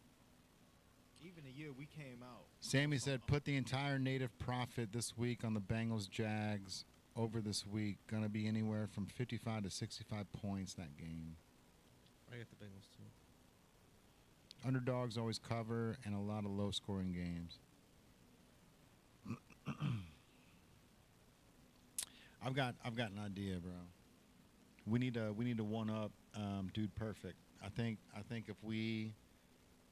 Even the year we came out. Sammy said, put the entire native profit this week on the Bengals Jags over this week. Going to be anywhere from 55 to 65 points that game. I got the Bengals too. Underdogs always cover and a lot of low-scoring games. I've got an idea, bro. We need to one up Dude Perfect. I think if we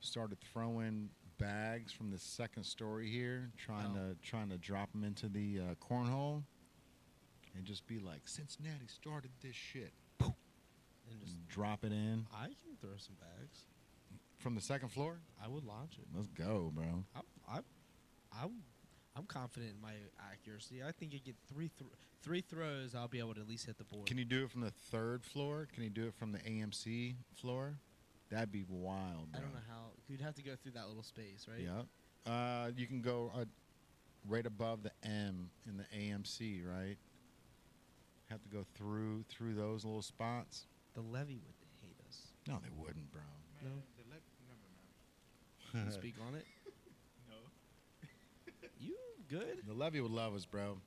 started throwing bags from the second story here, trying to drop them into the cornhole, and just be like, Cincinnati started this shit. And just drop it in I can throw some bags. from the second floor. I would launch it. Let's go, bro. I'm confident in my accuracy. I think you get three throws, I'll be able to at least hit the board. Can you do it from the third floor? Can you do it from the AMC floor? That'd be wild, bro. I don't know how. You'd have to go through that little space, right? Yeah. You can go right above the M in the AMC, right? Have to go through those little spots. The levy would hate us. No, they wouldn't, bro. Man, No. never mind. Can you speak on it? No. You good? The levy would love us, bro.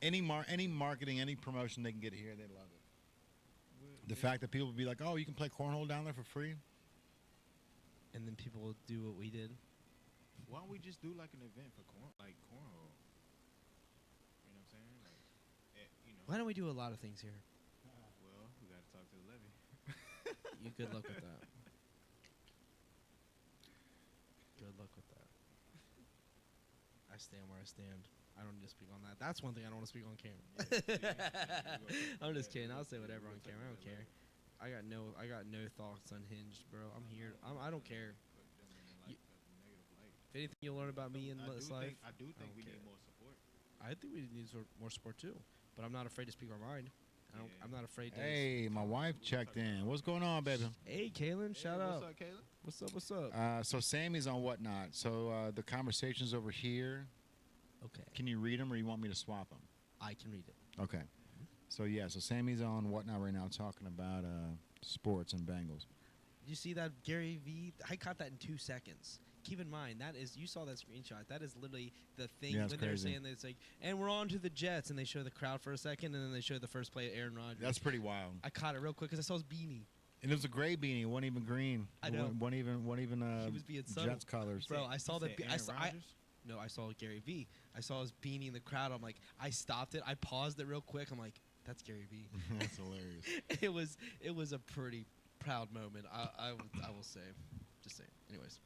Any marketing, any promotion they can get here, they love it. The fact that people would be like, "Oh, you can play cornhole down there for free." And then people will do what we did. Why don't we just do like an event for cornhole? You know what I'm saying? Like, Why don't we do a lot of things here? Well, we got to talk to the levy. You good luck with that. Good luck with that. I stand where I stand. I don't need to speak on that. That's one thing I don't want to speak on camera. I'm just kidding. I'll say whatever on camera. I don't care. I got no thoughts unhinged, bro. I'm here. I don't care. If anything you'll learn about me in this life, I do think we care. need more support. I think we need more support too. But I'm not afraid to speak our mind. I'm not afraid to. Hey, my wife checked in. What's going on, baby? Hey, Kaylin, shout out. What's up, Caleb? What's up? So Sammy's on Whatnot. So the conversation's over here. Okay. Can you read them, or you want me to swap them? I can read it. Okay. So Sammy's on Whatnot right now talking about sports and Bengals. Did you see that Gary V? I caught that in 2 seconds. Keep in mind, you saw that screenshot. That is literally the thing Yeah, when they're crazy. saying that it's like, and we're on to the Jets, and they show the crowd for a second, and then they show the first play of Aaron Rodgers. That's pretty wild. I caught it real quick because I saw his beanie. And it was a gray beanie. It wasn't even green. I know. It wasn't even He was being subtle. Jets colors. Bro, I saw the. I Aaron saw Gary V. I saw his beanie in the crowd. I'm like, I stopped it. I paused it real quick. I'm like, that's Gary V. That's hilarious. It was a pretty proud moment. I will say, just saying. Anyways.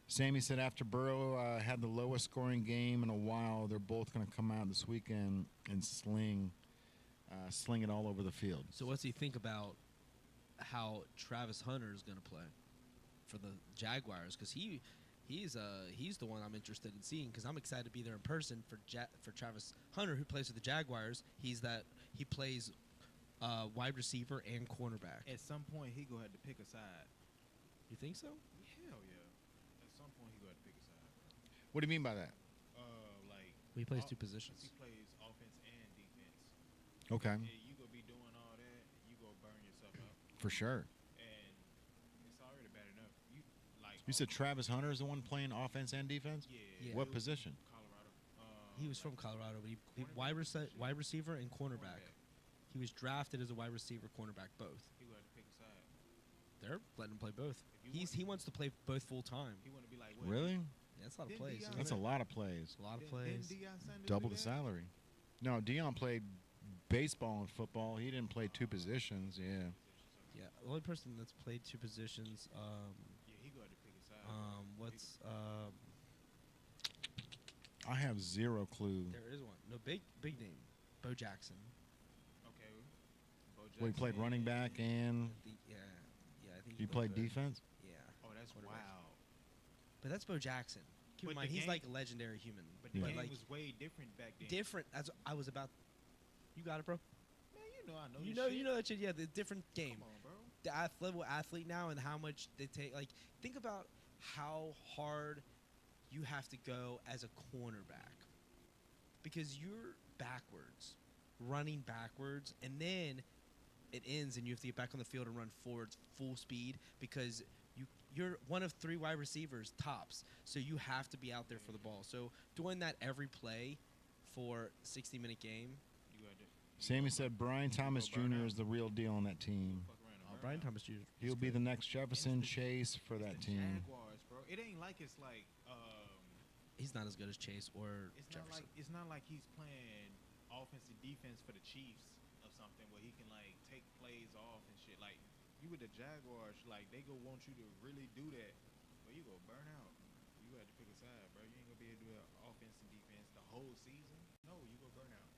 Sammy said after Burrow had the lowest scoring game in a while, they're both going to come out this weekend and sling it all over the field. So what's he think about how Travis Hunter is going to play for the Jaguars? Because he's the one I'm interested in seeing because I'm excited to be there in person for Travis Hunter, who plays for the Jaguars. He plays wide receiver and cornerback. At some point, he gonna have to pick a side. You think so? Hell yeah. At some point, he gonna have to pick a side. What do you mean by that? Like He plays two positions. He plays offense and defense. Okay. And you gonna be doing all that, you gonna burn yourself out. For sure. And it's already bad enough. You said Travis Hunter is the one playing offense and defense? Yeah. What position? Colorado. He was from Colorado. But he wide receiver and cornerback. He was drafted as a wide receiver, cornerback, both. He gonna have to pick a side. They're letting him play both. If He wants to play both full time. He want to be like what? Really? Yeah, that's a lot of plays. isn't That's it? a lot of plays. A lot of Didn't plays. Deion Sanders Double do the that? salary. No, Deion played baseball and football. He didn't play two positions. Yeah. Yeah, the only person that's played two positions. Yeah, he gonna have to pick a side. I have zero clue. There is one. No, big name. Bo Jackson. Okay. Bo Well, he played Jackson. running back and Yeah, I think You played defense? Yeah. Oh, that's Quarterback. wild. But that's Bo Jackson. Keep in But mind, the he's game- like a legendary human. But the Yeah. game like was way different back then. different. As I was about. You got it, bro. Man, I know. You your know, shit. you know that shit. Yeah, the different game. Come on, bro. The level athlete now and how much they take. Like, think about how hard you have to go as a cornerback because you're backwards, running backwards, and then it ends and you have to get back on the field and run forwards full speed because you're one of 3 wide receivers tops, so you have to be out there for the ball. So doing that every play for 60-minute game. You got it. Sammy said Brian Thomas Jr. is the real deal on that team. Fuck around and Oh, burn Brian out. Thomas Jr. He'll be the next Jefferson Chase for that It's the team. Jaguars, bro. It ain't like it's like He's not as good as Chase or Jefferson. it's not like he's playing offense and defense for the Chiefs or something where he can like take plays off and shit. Like you with the Jaguars, like they go want you to really do that, but you go burn out. You have to pick a side, bro. You ain't gonna be able to do offense and defense the whole season. No, you go burn out.